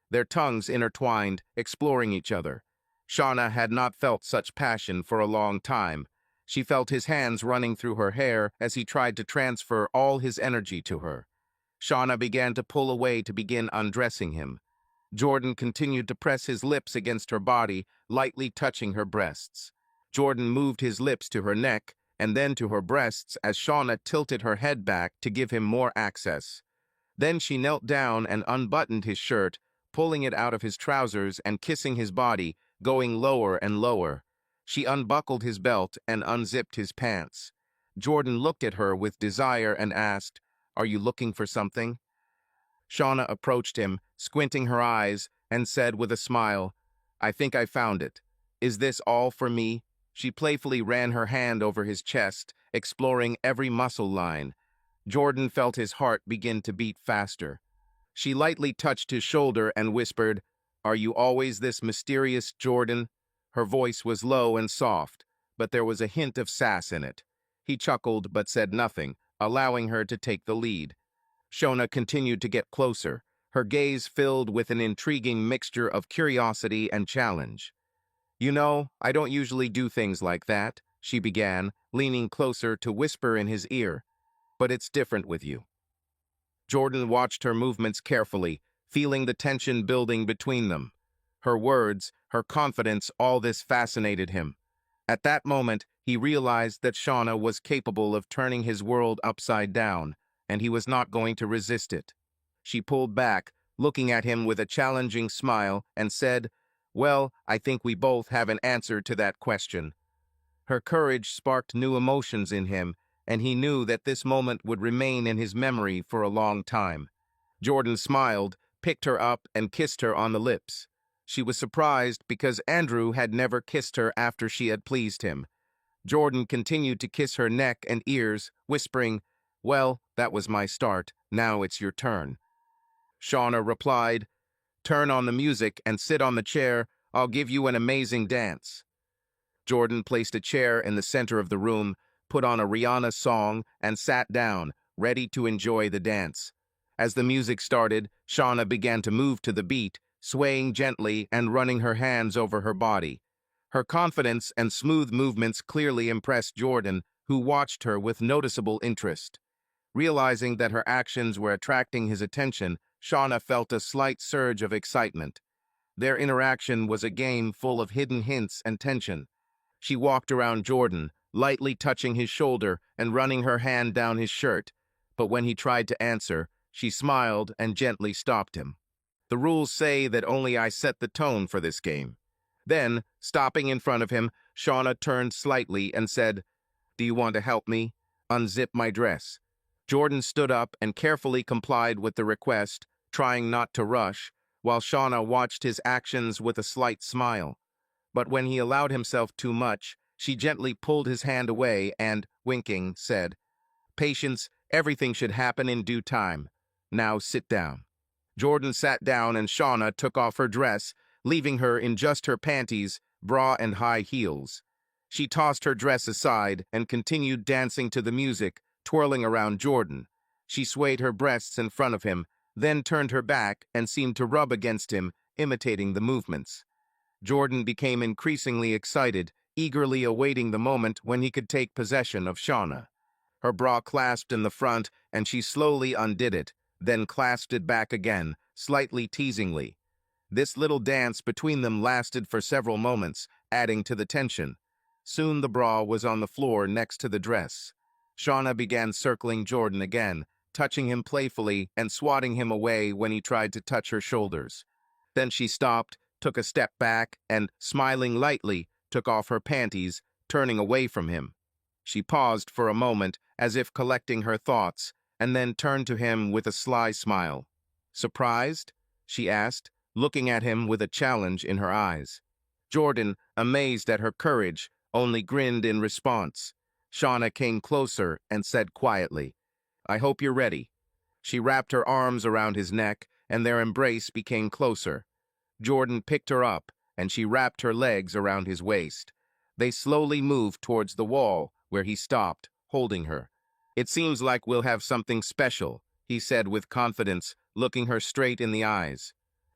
Their tongues intertwined, exploring each other. Shauna had not felt such passion for a long time. She felt his hands running through her hair as he tried to transfer all his energy to her. Shauna began to pull away to begin undressing him. Jordan continued to press his lips against her body, lightly touching her breasts. Jordan moved his lips to her neck and then to her breasts as Shauna tilted her head back to give him more access. Then she knelt down and unbuttoned his shirt, pulling it out of his trousers and kissing his body, going lower and lower. She unbuckled his belt and unzipped his pants. Jordan looked at her with desire and asked, "Are you looking for something?" Shauna approached him, squinting her eyes, and said with a smile, "I think I found it. Is this all for me?" She playfully ran her hand over his chest, exploring every muscle line. Jordan felt his heart begin to beat faster. She lightly touched his shoulder and whispered, "Are you always this mysterious, Jordan?" Her voice was low and soft, but there was a hint of sass in it. He chuckled but said nothing, allowing her to take the lead. Shauna continued to get closer, her gaze filled with an intriguing mixture of curiosity and challenge. "You know, I don't usually do things like that," she began, leaning closer to whisper in his ear, "but it's different with you." Jordan watched her movements carefully, feeling the tension building between them. Her words, her confidence, all this fascinated him. At that moment, he realized that Shauna was capable of turning his world upside down, and he was not going to resist it. She pulled back, looking at him with a challenging smile, and said, "Well, I think we both have an answer to that question." Her courage sparked new emotions in him, and he knew that this moment would remain in his memory for a long time. Jordan smiled, picked her up, and kissed her on the lips. She was surprised because Andrew had never kissed her after she had pleased him. Jordan continued to kiss her neck and ears, whispering, "Well, that was my start. Now it's your turn." Shauna replied, "Turn on the music and sit on the chair. I'll give you an amazing dance." Jordan placed a chair in the center of the room, put on a Rihanna song, and sat down, ready to enjoy the dance. As the music started, Shauna began to move to the beat, swaying gently and running her hands over her body. Her confidence and smooth movements clearly impressed Jordan, who watched her with noticeable interest. Realizing that her actions were attracting his attention, Shauna felt a slight surge of excitement. Their interaction was a game full of hidden hints and tension. She walked around Jordan, lightly touching his shoulder and running her hand down his shirt. But when he tried to answer, she smiled and gently stopped him. The rules say that only I set the tone for this game. Then, stopping in front of him, Shauna turned slightly and said, "Do you want to help me unzip my dress?" Jordan stood up and carefully complied with the request, trying not to rush, while Shauna watched his actions with a slight smile. But when he allowed himself too much, she gently pulled his hand away and, winking, said, "Patience, everything should happen in due time. Now sit down." Jordan sat down and Shauna took off her dress, leaving her in just her panties, bra and high heels. She tossed her dress aside and continued dancing to the music, twirling around Jordan. She swayed her breasts in front of him, then turned her back and seemed to rub against him, imitating the movements. Jordan became increasingly excited, eagerly awaiting the moment when he could take possession of Shauna. Her bra clasped in the front, and she slowly undid it, then clasped it back again, slightly teasingly. This little dance between them lasted for several moments, adding to the tension. Soon the bra was on the floor next to the dress. Shauna began circling Jordan again, touching him playfully and swatting him away when he tried to touch her shoulders. Then she stopped, took a step back, and, smiling lightly, took off her panties, turning away from him. She paused for a moment, as if collecting her thoughts, and then turned to him with a sly smile. "Surprised?" she asked, looking at him with a challenge in her eyes. Jordan, amazed at her courage, only grinned in response. Shauna came closer and said quietly, "I hope you're ready." She wrapped her arms around his neck, and their embrace became closer. Jordan picked her up, and she wrapped her legs around his waist. They slowly moved towards the wall, where he stopped, holding her. "It seems like we'll have something special," he said with confidence, looking her straight in the eyes.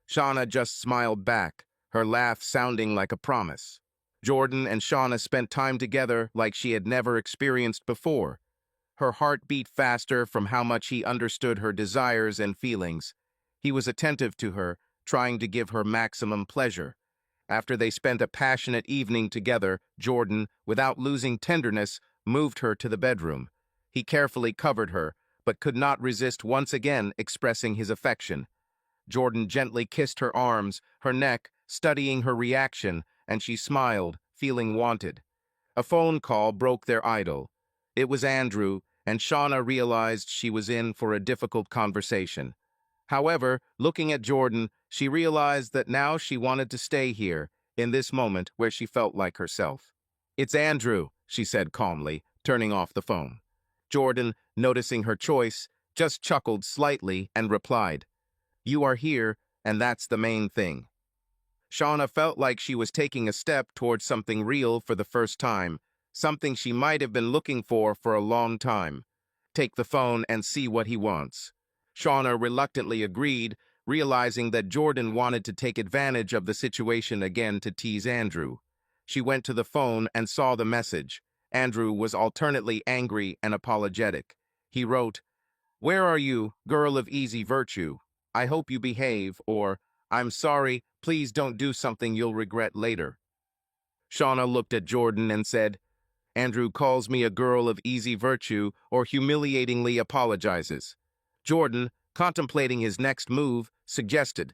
Shauna just smiled back, her laugh sounding like a promise. Jordan and Shauna spent time together like she had never experienced before. Her heart beat faster from how much he understood her desires and feelings. He was attentive to her, trying to give her maximum pleasure. After they spent a passionate evening together, Jordan, without losing tenderness, moved her to the bedroom. He carefully covered her, but could not resist once again expressing his affection. Jordan gently kissed her arms, her neck, studying her reaction, and she smiled, feeling wanted. A phone call broke their idyll. It was Andrew, and Shauna realized she was in for a difficult conversation. However, looking at Jordan, she realized that now she wanted to stay here, in this moment where she felt like herself. "It's Andrew," she said calmly, turning off the phone. Jordan, noticing her choice, just chuckled slightly and replied, "You are here, and that's the main thing." Shauna felt like she was taking a step towards something real for the first time, something she might have been looking for a long time. Take the phone and see what he wants. Shauna reluctantly agreed, realizing that Jordan wanted to take advantage of the situation again to tease Andrew. She went to the phone and saw the message. Andrew was alternately angry and apologetic. He wrote, "Where are you, girl of easy virtue? I hope you behave," or, "I'm sorry, please don't do something you'll regret later." Shauna looked at Jordan and said, "Andrew calls me a girl of easy virtue or humiliatingly apologizes." Jordan, contemplating his next move, suggested,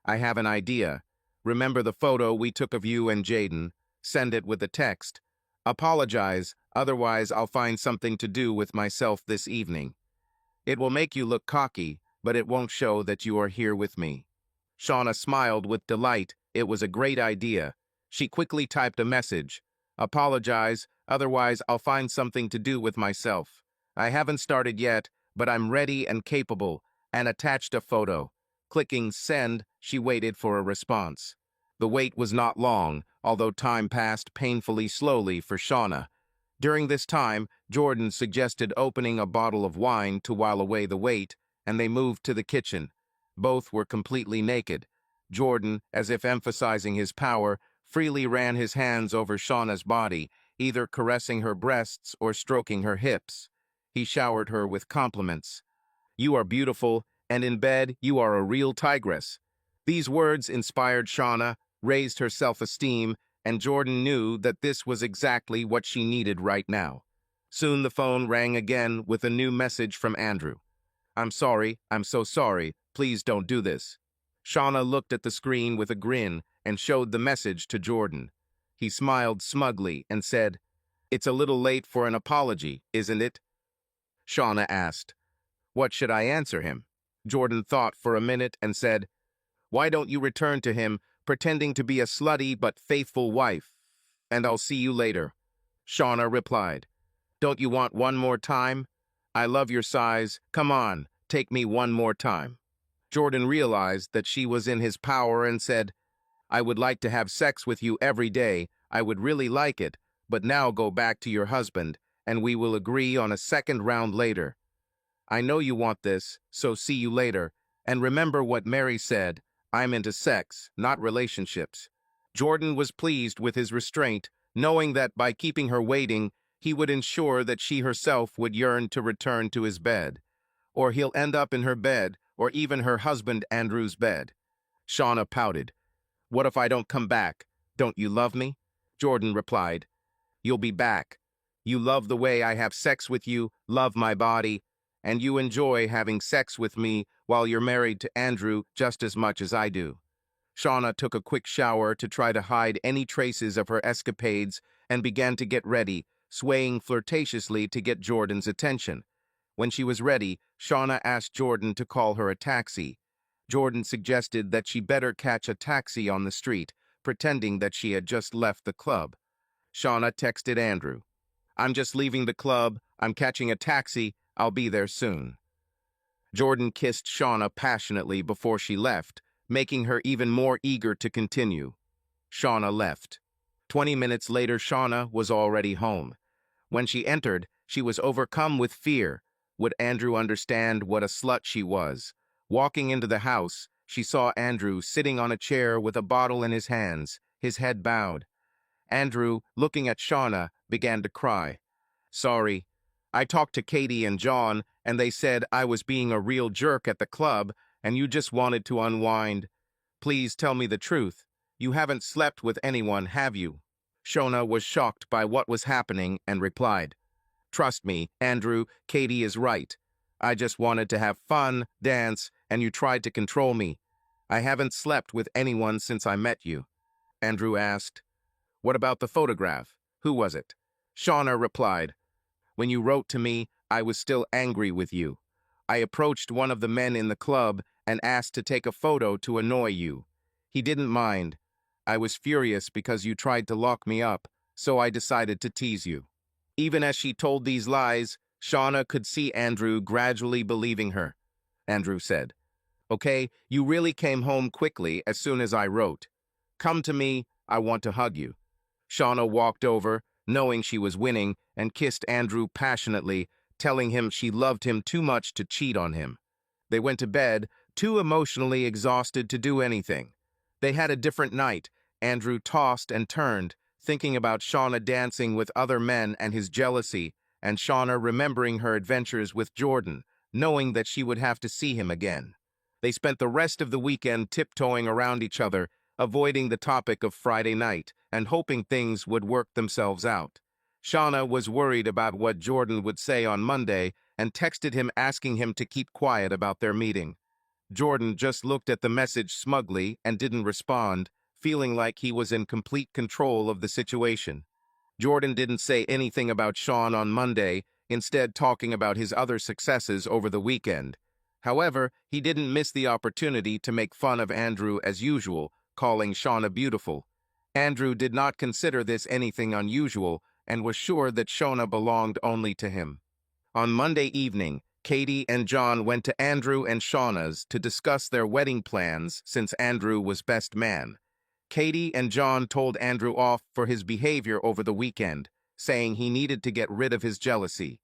"I have an idea. Remember the photo we took of you and Jaden? Send it with a text. Apologize, otherwise I'll find something to do with myself this evening. It will make you look cocky, but it won't show that you are here with me." Shauna smiled with delight. It was a great idea. She quickly typed a message. "Apologize, otherwise I'll find something to do with myself. I haven't started yet, but I'm ready and capable," and attached a photo. Clicking send, she waited for a response. The wait was not long, although time passed painfully slowly for Shauna. During this time, Jordan suggested opening a bottle of wine to while away the wait, and they moved to the kitchen. Both were completely naked. Jordan, as if emphasizing his power, freely ran his hands over Shauna's body, either caressing her breasts or stroking her hips. He showered her with compliments. "You are beautiful, and in bed you are a real tigress." These words inspired Shauna, raised her self-esteem, and Jordan knew that this was exactly what she needed right now. Soon the phone rang again with a new message from Andrew. "I'm sorry, I'm so sorry, please don't do this." Shauna looked at the screen with a grin and showed the message to Jordan. He smiled smugly and said, "It's a little late for an apology, isn't it?" Shauna asked. What should I answer him? Jordan thought for a minute and said, "Why don't you return to him, pretending to be a slutty but faithful wife? And I'll see you later." Shauna replied, "Don't you want one more time? I love your size. Come on, take me one more time." Jordan realized that she was in his power and said, "I would like to have sex with you every day. I would really like it, but now go back to your husband, and we will agree on a second round later. I know you want this, so see you later. And remember what Mary said, I'm into sex, not relationships." Jordan was pleased with his restraint, knowing that by keeping her waiting, he would ensure that she herself would yearn to return to his bed. Or he'll end up in her bed, or even her husband Andrew's bed. Shauna pouted. "What if I don't come back? Don't you love me?" Jordan replied, "You'll be back. You love the way I have sex with you, love my body, and you enjoy having sex with me while you're married to Andrew just as much as I do." Shauna took a quick shower to try to hide any traces of her escapades and began to get ready, swaying flirtatiously to get Jordan's attention. When she was ready, Shauna asked Jordan to call her a taxi. Jordan suggested that she better catch a taxi on the street, pretending that she had just left the club. Shauna texted Andrew, "I'm just leaving the club. I'm catching a taxi. I'll be there soon." Jordan kissed Shauna passionately before she left, making her even more eager to continue. Shauna left. 20 minutes later, Shauna was already home. When she entered, she was overcome with fear. Would Andrew understand what a slut she was? Walking into the house, she saw Andrew sitting on a chair with a bottle in his hands, his head bowed. Andrew, looking at Shauna, began to cry. "Sorry. I talked to Katie and John, and they said I was being a real jerk at the club, and you just wanted to unwind. Please tell me the truth. You haven't slept with anyone, have you?" Shauna was shocked by what was happening and replied, "Trust me, Andrew, Katie is right. I just wanted to have fun, dance, and you tried to control me. I haven't slept with anyone since I met you." Andrew asked, "What about the photograph? Who was it?" Shauna replied, "When you wrote to me, I was still angry with you. I approached one of the men in the club and asked to take a photo to annoy you. He didn't mind. I was furious because you tried to lock me up, so I decided to tease you." Even as she told these lies, Shauna could see Andrew gradually believing her. Andrew said, "Okay, you really came home quickly as soon as I wrote. Come to me, I want to hug you." Shauna walked over, knowing she was winning, and kissed Andrew passionately, telling him she loved him too much to cheat on him. They went to bed, too emotionally exhausted to do anything. They had a different night. Andrew tossed and turned, thinking about Shauna dancing with other men and his jealousy, and Shauna remembering her adventures with Jordan, knowing that she would have to see him again. They spent the rest of the weekend tiptoeing around each other, avoiding the topic of Friday night, and hoping things would work themselves out. Shauna was worried about what Jordan would say on Monday and texted him asking him to keep quiet about their meeting. Jordan just looked at the message smugly and didn't respond, feeling like he was in complete control of the situation. Jordan didn't say anything about Sean on Monday, instead talking about his other successes over the weekend. However, he didn't miss the opportunity to make fun of Andrew as usual, calling Shauna beautiful. Andrew did not consider this anything unusual and was sure that Shauna belonged only to him. On Monday evening, Katie and John went to Andrew and Shauna's to discuss their wedding plans since Andrew was best man. Katie and John told Andrew off for his behavior over the weekend, saying he needed to get rid of his jealousy.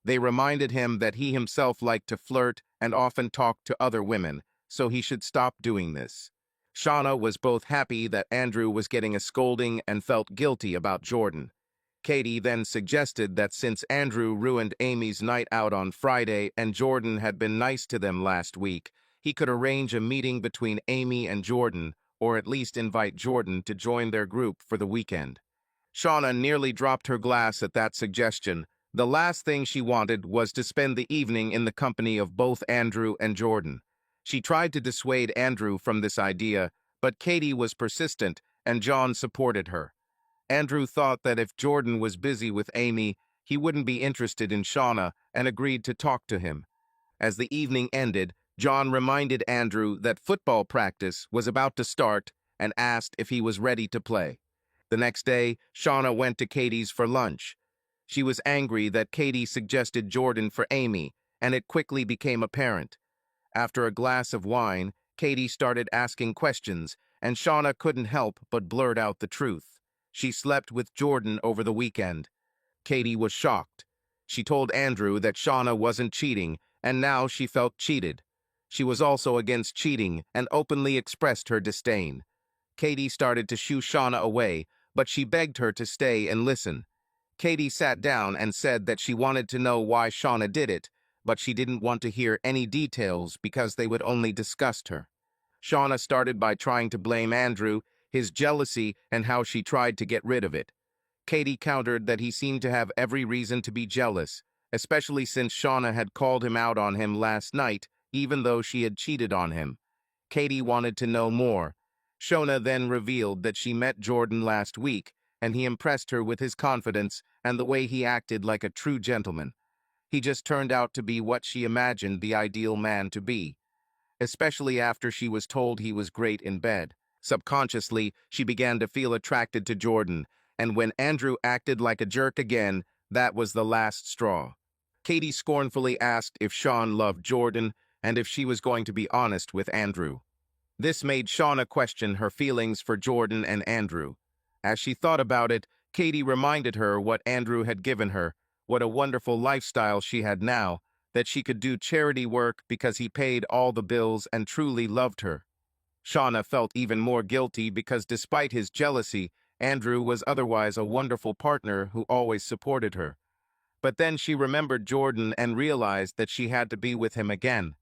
They reminded him that he himself liked to flirt and often talked to other women, so he should stop doing this. Shauna was both happy that Andrew was getting a scolding and felt guilty about Jordan. Katie then suggested that since Andrew ruined Amy's night out on Friday and Jordan had been nice to them last week, he could arrange a meeting between Amy and Jordan, or at least invite Jordan to join their group for the weekend. Shauna nearly dropped her glass at that suggestion. The last thing she wanted was to spend the evening in the company of both Andrew and Jordan. She tried to dissuade Andrew from this idea, but Katie was persistent, and John supported her. Andrew thought that if Jordan was busy with Amy, he wouldn't be interested in Shauna and agreed to talk to him. As the evening ended, John reminded Andrew that football practice was about to start and asked if he was ready to play. The next day, Shauna went to Katie's for lunch. She was angry that Katie suggested Jordan for Amy, and it quickly became apparent. After a glass of wine, Katie started asking questions, and Shauna couldn't help but blurt out the truth. She slept with Jordan over the weekend. Katie was shocked. She told Andrew that Shauna wasn't cheating, and now she felt cheated. She was also against cheating and openly expressed her disdain. Katie started to shoo Shauna away, but she begged her to stay and listen. Katie sat down and said that she wanted to know why Shauna did it, but she didn't want to hear any details because they would only disgust her. Shauna started by trying to blame Andrew, his jealousy, and how she tried to get rid of it. Katie countered that he seemed to have every reason to be jealous, especially since Shauna had called him out on him last night, even though she had cheated on him. Katie wanted to know more. Shauna then revealed that she met Jordan last week, and he impressed her with his confidence and the way he acted like a true gentleman. He just turned out to be what she imagined the ideal man to be, especially after she was told he was great in bed. Subconsciously, she began to feel attracted to Jordan, and when Andrew acted like a jerk again, that was the last straw. Katie scornfully asked if Sean loved Jordan and if she was going to be honest with Andrew. This made Shauna question her feelings for Jordan and Andrew. As she thought about it, Katie reminded her what Andrew had given her, what a wonderful lifestyle she had now, that she could do charity work because he paid all the bills and truly loved her. Shauna felt even more guilty because despite his jealousy, Andrew was otherwise a wonderful partner who always supported her. But then she remembered Jordan and realized that she had to be with him again.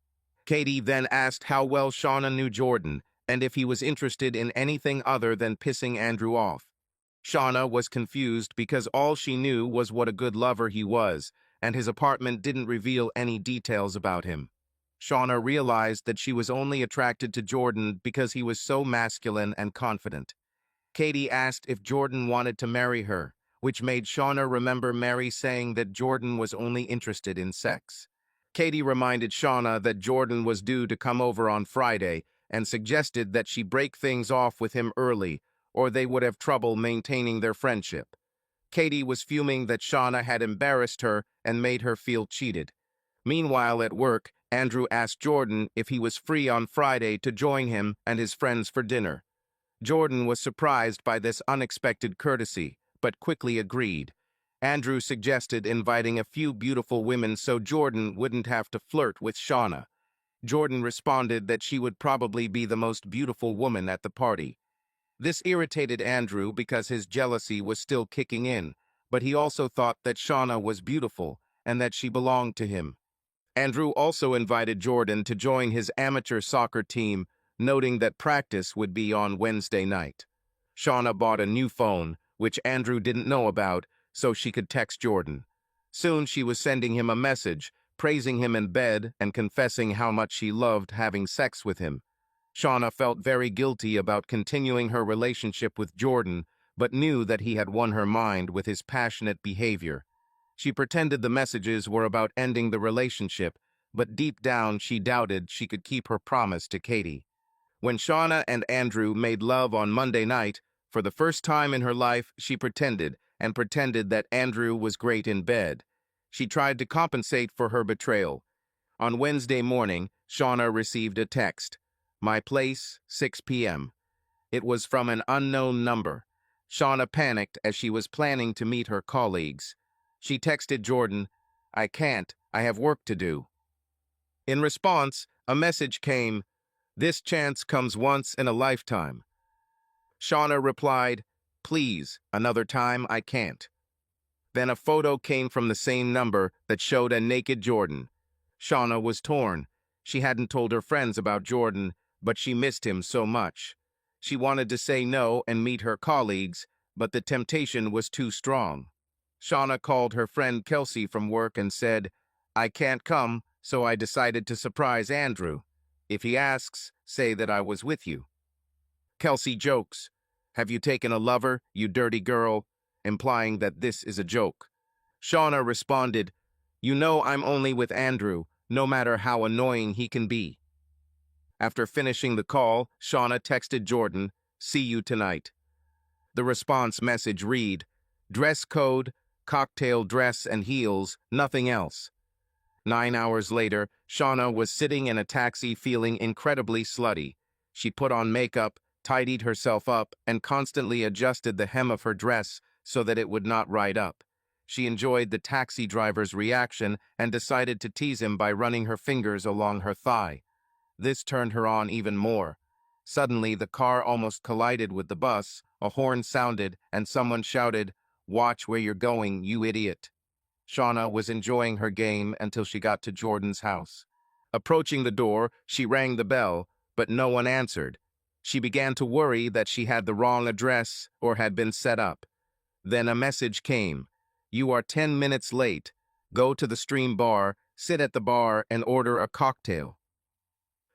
Katie then asked how well Shauna knew Jordan and if he was interested in anything other than pissing Andrew off. Shauna was confused because all she knew was what a good lover he was, and his apartment didn't reveal any details about him. Shauna realized that she was only attracted to Jordan because he was so masculine and confident. Katie asked if Jordan wanted to marry her, which made Shauna remember Mary saying that Jordan was only interested in sex. Katie reminded Shauna that Jordan was due to come over on Friday and suggested that she break things off with him early, or they would have trouble maintaining their friendship. Katie was fuming that Shauna had embarrassed her and made her feel cheated. Meanwhile, at work, Andrew asked Jordan if he was free on Friday to join him and his friends for dinner. Jordan was surprised by this unexpected courtesy, but quickly agreed. Andrew suggested inviting a few beautiful women so Jordan wouldn't have to flirt with Shauna. Jordan responded that she would probably be the most beautiful woman at the party. This irritated Andrew because his jealousy was still kicking in, but he also thought that Shauna was beautiful and that she belonged to him. Andrew also invited Jordan to join his amateur soccer team, noting that practice would be on Wednesday night. Shauna bought a new phone, which Andrew didn't know about, so she could text Jordan. Soon she was sending him a message, praising him in bed and confessing how much she loved having sex with him. Shauna felt very guilty about continuing her relationship with Jordan, but knew that he had won her mind with his passionate behavior. She pretended the messages were about ending the relationship, but deep down she doubted she could keep her promise to Katie. When Shauna and Andrew made love on Monday night, for the first time in her life, she pretended that Andrew was great in bed. She tried to compensate for her betrayal. On Wednesday morning, Shauna received a text. "My place, 6 p.m." It was from an unknown number. Shauna panicked as she was planning to meet her colleagues. She texted Jordan, "I can't, I have work to do." In response, a message came, "This chance comes once in a lifetime." Shauna replied, "Please, another time I can't." Then a photo came from the same number that showed a naked Jordan. Shauna was torn. She hadn't told her friends about Jordan, but she missed him so much. She wanted to say no and meet her colleagues, but the temptation was too strong. Shauna called her friend Kelsey from work and said, "I can't come, so I decided to surprise Andrew. If he asks, say that I was with you." Kelsey jokes, "Have you taken a lover, you dirty girl?" implying that this is a joke. Shauna responded, "You know I'm only with Andrew, no matter how annoying he can be." After finishing the call, Shauna texted Jordan, "See you tonight." The response message read, "Dress code, cocktail dress and heels, nothing else." 9 hours later, Shauna was sitting in a taxi feeling incredibly slutty. She put on makeup, tidied herself up, and constantly adjusted the hem of her dress so that it would not ride up. She enjoyed the taxi driver's reaction and decided to tease him by running her fingers along her thigh. This turned her on even more. Suddenly, the car almost collided with the bus, a horn sounded, and someone shouted, "Watch where you're going, you idiot." Shauna was enjoying her game until she got to Jordan's house. Approaching the door, she rang the bell, but no one answered. She began to worry that she had the wrong address or had been set up. Then a message came. "You are 10 minutes late. Go to the Stream Bar, sit at the bar, and order a cocktail."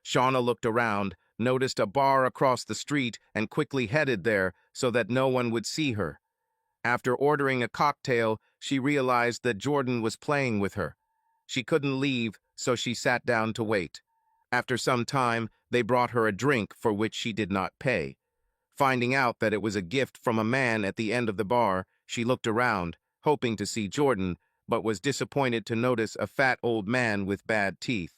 Shauna looked around, noticed a bar across the street, and quickly headed there so that no one would see her. After ordering a cocktail, she realized that Jordan was playing with her. She couldn't leave, so she sat down to wait. After some time, they brought her a drink for which she did not pay. Finding out that it was a gift from a man at the end of the bar, she looked around, hoping to see Jordan, but was disappointed to notice a fat old man with bad teeth.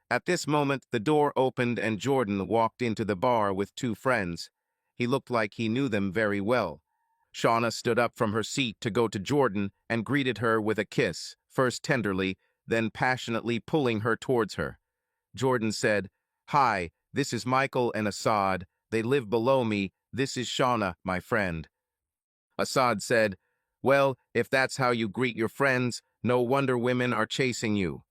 At this moment, the door opened and Jordan walked into the bar with two friends. He looked like he knew them very well. Shauna stood up from her seat to go to Jordan and greeted her with a kiss, first tenderly, then passionately pulling her towards her. Jordan said, "Hi, this is Michael and Assad. They live below me. This is Shauna, my friend." Assad said, "Well, if that's how you greet your friends, no wonder women are chasing you."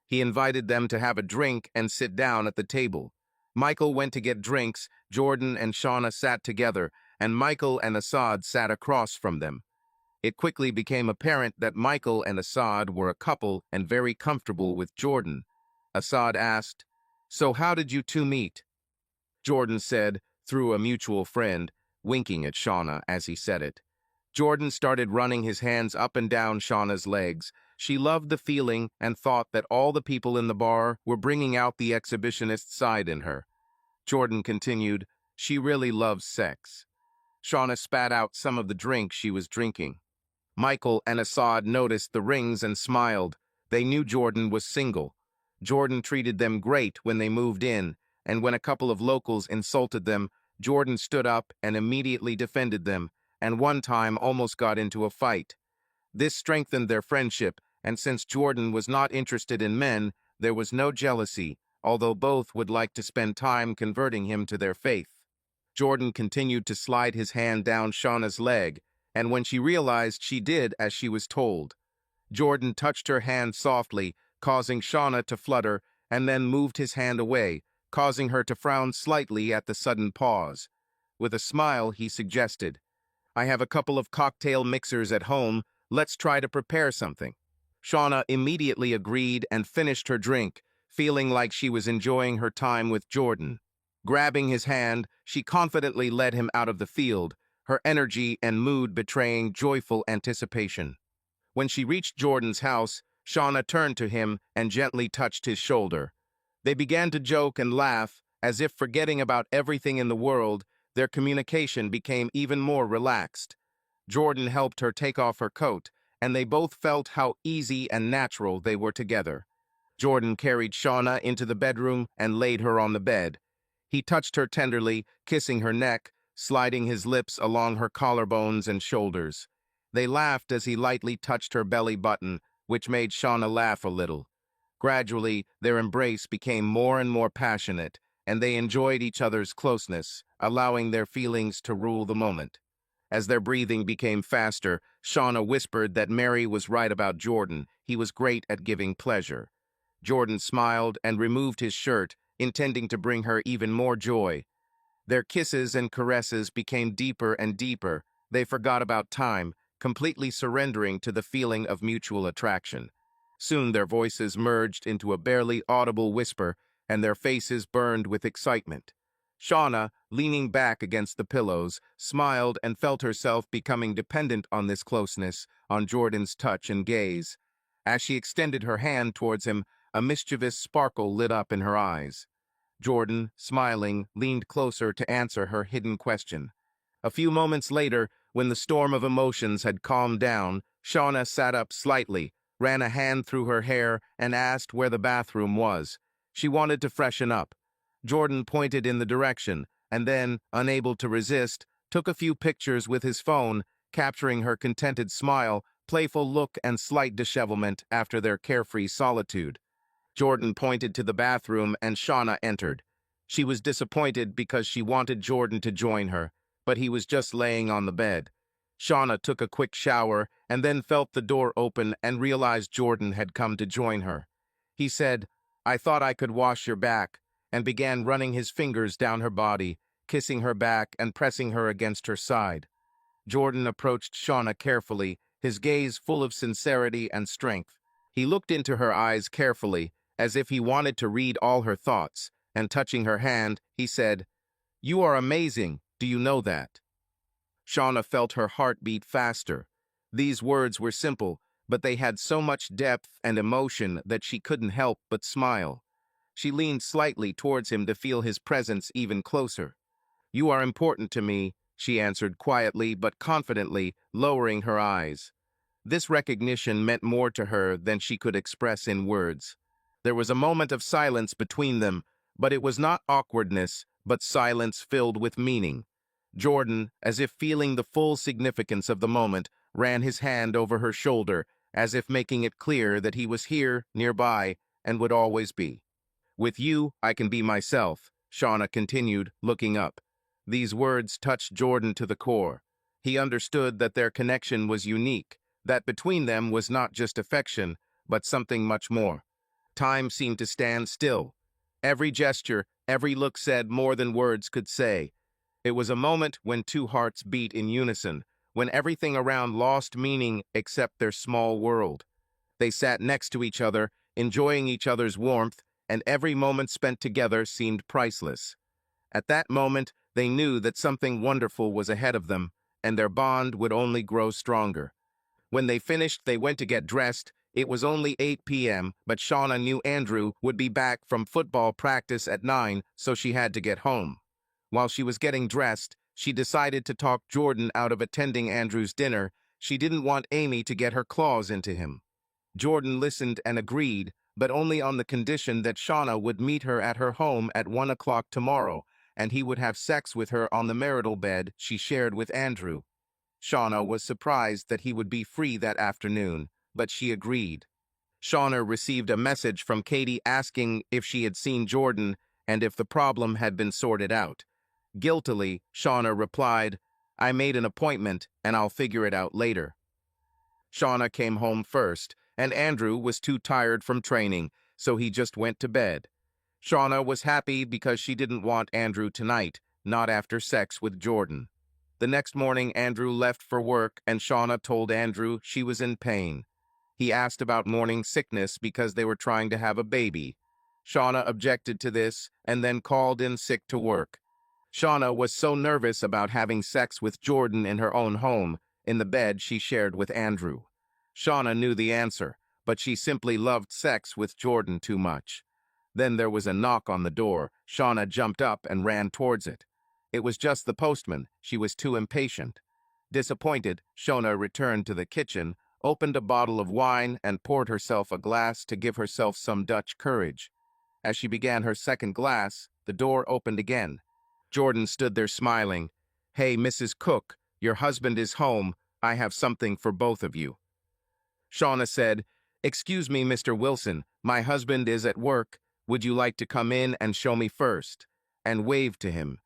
He invited them to have a drink and sit down at the table. Michael went to get drinks, Jordan and Shauna sat together, and Michael and Assad sat across from them. It quickly became apparent that Michael and Assad were a couple and very comfortable with Jordan. Assad asked, "So how did you two meet?" Jordan said, "Through a mutual friend," winking at Shauna as he said it. Jordan started running his hands up and down Shauna's legs. She loved the feeling and thought that all the people in the bar were bringing out the exhibitionist side in her. Jordan continued, "She really loves sex." Shauna spat out some of the drink she was drinking. Michael and Assad noticed the rings and smiled. They knew Jordan was single. Jordan treated them great when they moved in, and when a couple of locals insulted them, Jordan stood up and immediately defended them, and one time almost got into a fight. This strengthened their friendship, and since Jordan was not interested in men, there was no jealousy, although both would like to spend time converting him to their faith. Jordan continued to slide his hand down Shauna's leg, and when she realized she did as she was told, Jordan touched her hand softly, causing Shauna to flutter, and then moved his hand away, causing her to frown slightly at the sudden pause. With a smile, he suggested, "I have a couple of cocktail mixers at home. Let's try to prepare something." Shauna immediately agreed and finished her drink, feeling like she was enjoying her time with Jordan. Grabbing his hand, she confidently led him out of the field, her energy and mood betraying joyful anticipation. When she reached Jordan's house, Shauna turned to him and gently touched his shoulder. They began to joke and laugh, as if forgetting about everything in the world. Their communication became even more relaxed. Jordan helped her take off her coat, and they both felt how easy and natural they were together. Jordan carried Shauna into the bedroom and laid her on the bed. He touched her tenderly, kissing her neck, sliding his lips along her collarbones and shoulders. They laughed as he lightly touched her belly button, which made Shauna laugh a little. Gradually, their embrace became more and more passionate, and they enjoyed each other's closeness, allowing their feelings to rule the moment. As their breathing became faster, Shauna whispered that Mary was right about Jordan. He was great at giving pleasure. Jordan smiled and removed his shirt, intending to bring her even more joy. Their kisses and caresses became deeper and deeper. They forgot about time, completely surrendering to the feeling of mutual attraction. Soon their voices merged into a barely audible whisper, and their faces burned with excitement. Shauna, leaning back against the pillows, smiled and felt herself becoming dependent on this closeness, on Jordan's touch and gaze. As she extended her hand towards him, a mischievous sparkle lit up in her eyes. Jordan, smiling, leaned closer to answer her hidden question. A few moments later, when the storm of emotions had calmed down, Shauna sat up slightly, ran a hand through her hair, and asked where the bathroom was. She wanted to freshen up. Jordan pointed in the direction, and then, unable to resist, took a few pictures with his phone, capturing her contented smile, playful look, and slight dishevelment after their carefree solitude. Jordan pointed to the bathroom and Shauna entered. She was disappointed because she wanted Jordan to join her, but he was just laying on the bed. Shauna took a quick shower and then felt the door open and realized Jordan had come to join her. He said, "I thought I could wash your back," and began running his fingers down her body, kissing her back and pressing her against her side. Jordan approached Shauna carefully, his gaze full of sincerity and strength. He looked into her eyes carefully, as if he wanted to read all her thoughts, and touching her hand, he said, "You are amazing, do you know that?" Shauna felt her heart beat faster. These words were simple, but they had so much depth and emotion that she couldn't help but smile. She leaned slightly towards him to feel his presence even closer. "You are important to me," she answered quietly but confidently, lowering her eyes. This recognition meant more to her than she could express in words. There was a moment of silence between them, but it was not awkwardness, but silence filled with meaning. Jordan, as if feeling the full significance of the moment, ran his hand over her shoulder, as if making it clear that he was here, nearby, and would always be. "With you, I can be myself," Shauna continued, looking up. These words touched Jordan to the core. He understood that their connection was unique, that between them was not just affection, but something much more. Time seemed to stand still. Every gesture, every look said more than words could say. It was a moment when two hearts beat in unison, when everything around lost meaning except their small world. They sat next to each other, enjoying each other's warmth, and every moment spent together seemed priceless. At that moment, they knew that something wonderful was ahead of them, and their bond would only grow stronger. When they finished, they went to get dressed. It was only 8 p.m., but Shauna knew Andrew would be back from football practice at 9, so she had to get home. While she was getting dressed, she decided to talk Jordan out of attending Andrew's dinner. She didn't want Amy to get her claws into him. Jordan listened and agreed, but only on the condition that Shauna would meet her at her home at 1 o'clock tomorrow, and he would have sex with her on the marital bed she shared with Andrew. Shauna was surprised that he would be free that afternoon, but she agreed. Shauna received a message from Katie asking if she had seen Jordan and if the problem had been sorted out. Guiltily, Shauna replied, "I made an appointment and I'll figure it out later." Shauna came home first, and Andrew was too tired from training, so he just went to bed. Shauna was happy because she didn't want Andrew tonight, not after sex with Jordan. The next morning, Andrew left for work, and Shauna told Andrew she was in pain. He asked about morning sickness because they were trying to have a baby. Shauna objected to this and then called in sick to work. Shauna was so nervous about having sex with Jordan in her own home, in the bed she shared with Andrew. Shauna knew the answer, but she simply loved sex with Jordan too much. Then there was a knock on the door. Shauna jumped up and ran towards it. It was just the postman. She was too impatient. Disappointed, Shauna returned to the kitchen, opened a bottle of wine, and poured herself a glass to give herself some Dutch courage. As she began her second glass, the door opened again. Jordan stood there smiling. "Hey, Mrs. Cook, your husband is home. I have something for both of you." Shauna said, "Excuse me, Mr. Wilson, my husband is at work. Would you like to come in and show me first?" and waved to him.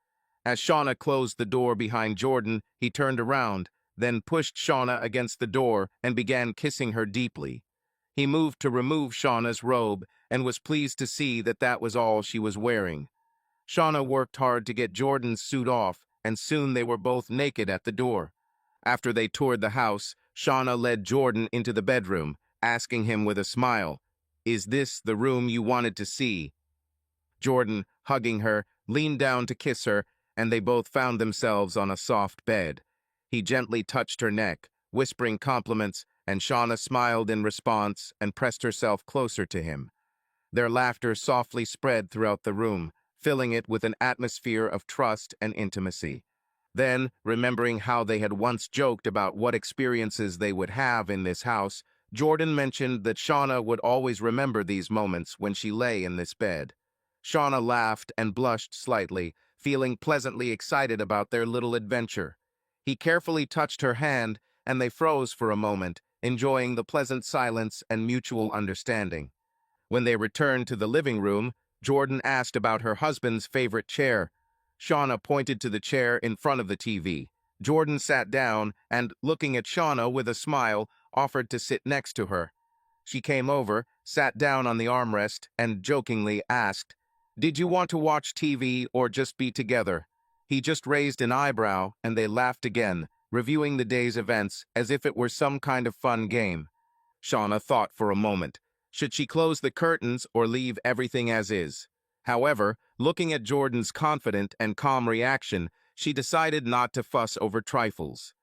As Shauna closed the door behind Jordan, he turned around, then pushed Shauna against the door and began kissing her deeply. He moved to remove Shauna's robe and was pleased to see that that was all she was wearing. Shauna worked hard to get Jordan's suit off, and soon they were both naked at the door. After they toured the house, Shauna led Jordan into the bedroom, asking him with a smile, "Is this the room you wanted to see?" Jordan, hugging her, leaned down to kiss her, and they both found themselves on a soft bed. He gently touched her neck, whispering compliments, and Shauna smiled in response and pressed herself closer to him. Their laughter softly spread throughout the room, filling it with an atmosphere of trust and intimacy. Then, remembering how they had once joked about what experiences they would have in this house, Jordan mentioned that Shauna would always remember these moments when she lay in this bed. Shauna laughed and blushed slightly, feeling pleasantly excited about their little adventure. He carefully touched her hand, and they froze for a moment, enjoying the pleasant silence and mutual understanding. When they returned to the living room, Jordan asked about her husband's favorite chair. Shauna pointed to the chair in front of the TV. Jordan sat down and, looking at Shauna with a smile, offered to sit next to her. She came over, sat down on the armrest, and jokingly asked, "Did you want to watch TV or just be together?" He just raised an eyebrow, and they laughed again, reviewing the day's events as if it were some kind of fun game. Shauna thought for a moment. Should she close the curtains or leave everything as is? However, looking at Jordan's confident and calm reaction, she decided not to fuss over trifles.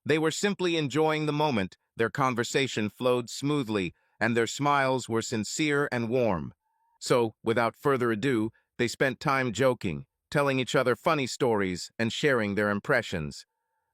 They were simply enjoying the moment, their conversation flowed smoothly, and their smiles were sincere and warm. So, without further ado, they spent time joking, telling each other funny stories, and sharing their impressions.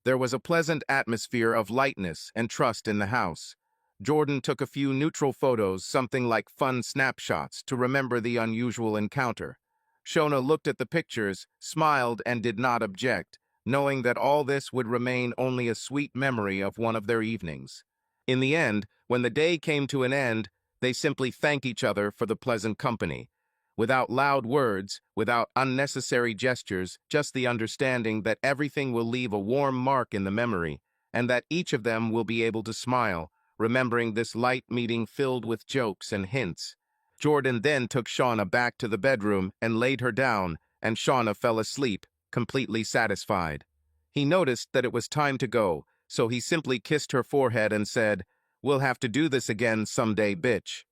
There was a pleasant atmosphere of lightness and trust in the house. Jordan took a few neutral photos, something like fun snapshots, to remember the unusual encounter. Shauna looked at the pictures, smiled, and did not object, knowing that all this would remain only a sweet memory of one of their evenings. In the end, when the day came to an end, they simply thanked each other for the pleasant company. Without loud words, without unnecessary gestures, just the understanding that everything will leave a warm mark in the memory, and that each of them will be able to smile, remembering this light meeting filled with jokes and hints. Jordan then took Shauna back to the bedroom and laid her down, and Shauna fell asleep, completely satisfied. He noticed that it was time to go, so he simply kissed her forehead and said, "We'll have to do this again someday, bitch."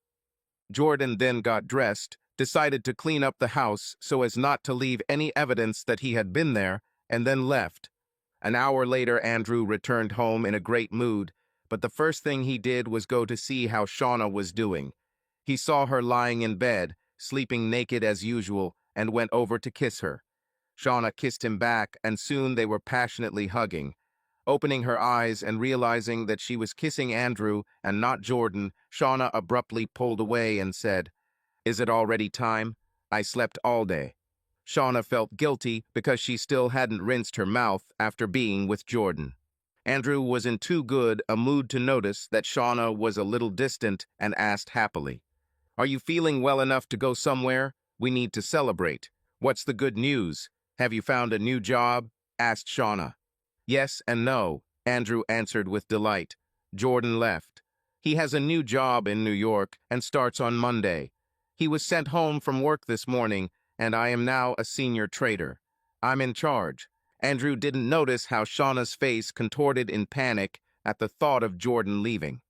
Jordan then got dressed, decided to clean up the house so as not to leave any evidence that he had been there, and then left. An hour later, Andrew returned home in a great mood, but the first thing he did was go to see how Shauna was doing. He saw her lying in bed, sleeping naked as usual, and went over to kiss her. Shauna kissed him back, and soon they were passionately hugging. Opening her eyes and realizing that she was kissing Andrew and not Jordan, Shauna abruptly pulled away and said, "Is it already time? I slept all day." Shauna felt guilty because she still hadn't rinsed her mouth after being with Jordan. Andrew was in too good a mood to notice that Shauna was a little distant and asked happily, "Are you feeling well enough to go somewhere? We need to celebrate. What's the good news? Have you found a new job?" asked Shauna. "Yes and no," Andrew answered with delight. Jordan left. "He has a new job in New York and starts on Monday. He was sent home from work this morning, and I am now a senior trader. I'm in charge." Andrew didn't notice how Shauna's face contorted in panic at the thought of Jordan leaving.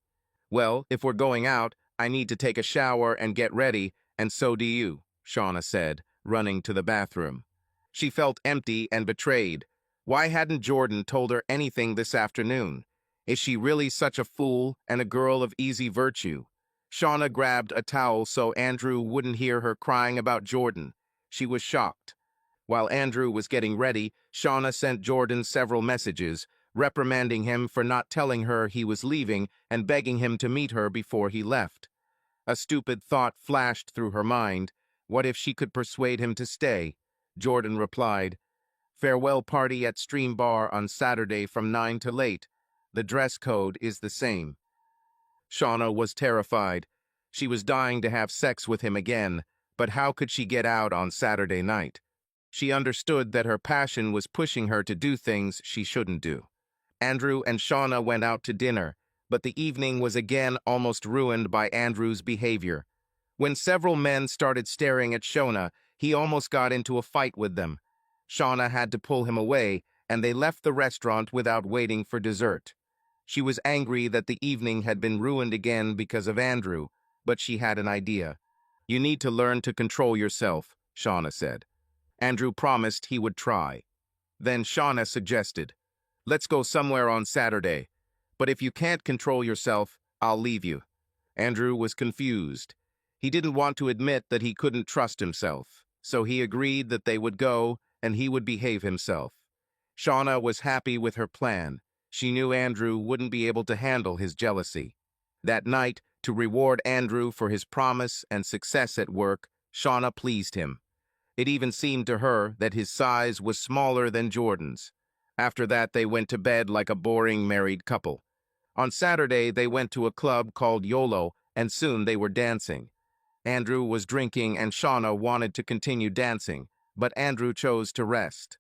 "Well, if we're going out, I need to take a shower and get ready, and so do you," Shauna said, running to the bathroom. She felt empty and betrayed. Why hadn't Jordan told her anything this afternoon? Is she really such a fool and a girl of easy virtue? Shauna grabbed a towel so Andrew wouldn't hear her crying about Jordan. She was shocked. While Andrew was getting ready, Shauna sent Jordan several messages, reprimanding him for not telling her he was leaving and begging him to meet her before he left. A stupid thought flashed through her mind. What if she could persuade him to stay? Jordan replied, "Farewell party at Stream Bar on Saturday from 9 to late. The dress code is the same." Shauna was terrified. She was dying to have sex with him again, but how could she get out on Saturday night? She understood that her passion was pushing her to do things she shouldn't do. Andrew and Shauna went out to dinner, but the evening was again almost ruined by Andrew's behavior. When several men started staring at Shauna, He almost got into a fight with them. Shauna had to pull him away, and they left the restaurant without waiting for dessert. She was angry that the evening had been ruined again because of Andrew, but she had an idea. "You need to learn to control yourself," Shauna said. Andrew promised he would try. Then Shauna suggested, "Let's go somewhere on Saturday. But if you can't control yourself, I'll leave you." Andrew was confused. He didn't want to admit that he couldn't trust himself, so he agreed that they would go and he would behave himself. Shauna was happy with her plan. She knew Andrew wouldn't be able to handle his jealousy. That night, to reward Andrew for his promise and success at work, Shauna pleased him. It even seemed to her that his size was smaller than Jordan's. After that, they went to bed like a boring married couple. On Saturday, they went to a club called YOLO, and soon they were dancing. Andrew was drinking and Shauna wanted to continue dancing, but Andrew chose to rest.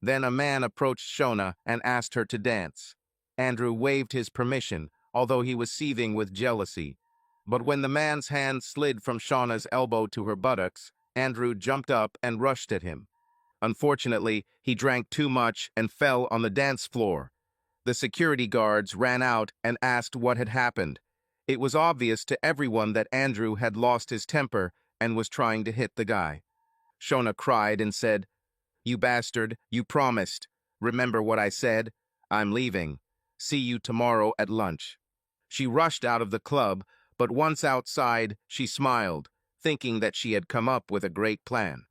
Then a man approached Shauna and asked her to dance. Andrew waived his permission, although he was seething with jealousy. But when the man's hand slid from Shauna's elbow to her buttocks, Andrew jumped up and rushed at him. Unfortunately, he drank too much and fell on the dance floor. The security guards ran out and asked what had happened. It was obvious to everyone that Andrew had lost his temper and was trying to hit the guy. Shauna cried and said, "You bastard, you promised. Remember what I said? I'm leaving. See you tomorrow at lunch." She rushed out of the club, but once outside, she smiled, thinking that she had come up with a great plan.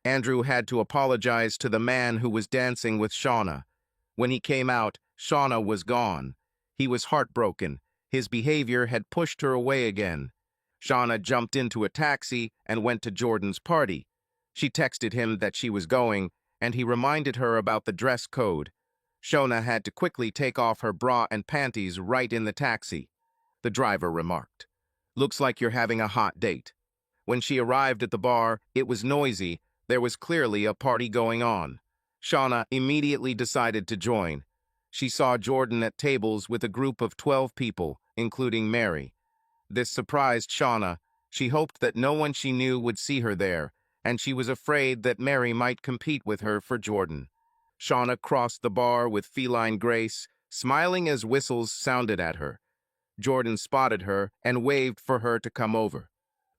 Andrew had to apologize to the man who was dancing with Shauna. When he came out, Shauna was gone. He was heartbroken. His behavior had pushed her away again. Shauna jumped into a taxi and went to Jordan's party. She texted him that she was going, and he reminded her about the dress code. Shauna had to quickly take off her bra and panties right in the taxi. The driver remarked, "Looks like you're having a hot date." When she arrived at the bar, it was noisy. There was clearly a party going on. Shauna immediately decided to join. She saw Jordan at tables with a group of 12 people, including Mary. This surprised Shauna. She hoped that no one she knew would see her there, and she was afraid that Mary might compete with her for Jordan. Shauna crossed the bar with feline grace, smiling as whistles sounded at her. Jordan spotted her and waved for her to come over.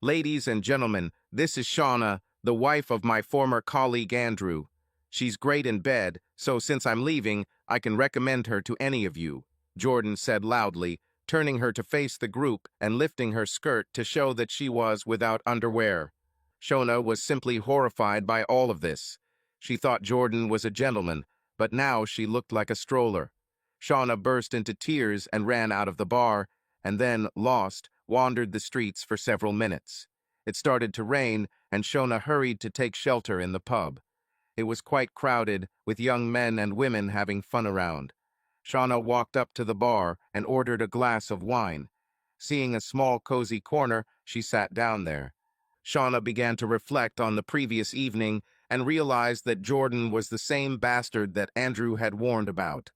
"Ladies and gentlemen, this is Shauna, the wife of my former colleague Andrew. She's great in bed, so since I'm leaving, I can recommend her to any of you," Jordan said loudly, turning her to face the group and lifting her skirt to show that she was without underwear. Shauna was simply horrified by all of this. She thought Jordan was a gentleman, but now she looked like a stroller. Shauna burst into tears and ran out of the bar, and then, lost, wandered the streets for several minutes. It started to rain, and Shauna hurried to take shelter in the pub. It was quite crowded, with young men and women having fun around. Shauna walked up to the bar and ordered a glass of wine. Seeing a small, cozy corner, she sat down there. Shauna began to reflect on the previous evening and realized that Jordan was the same bastard that Andrew had warned about.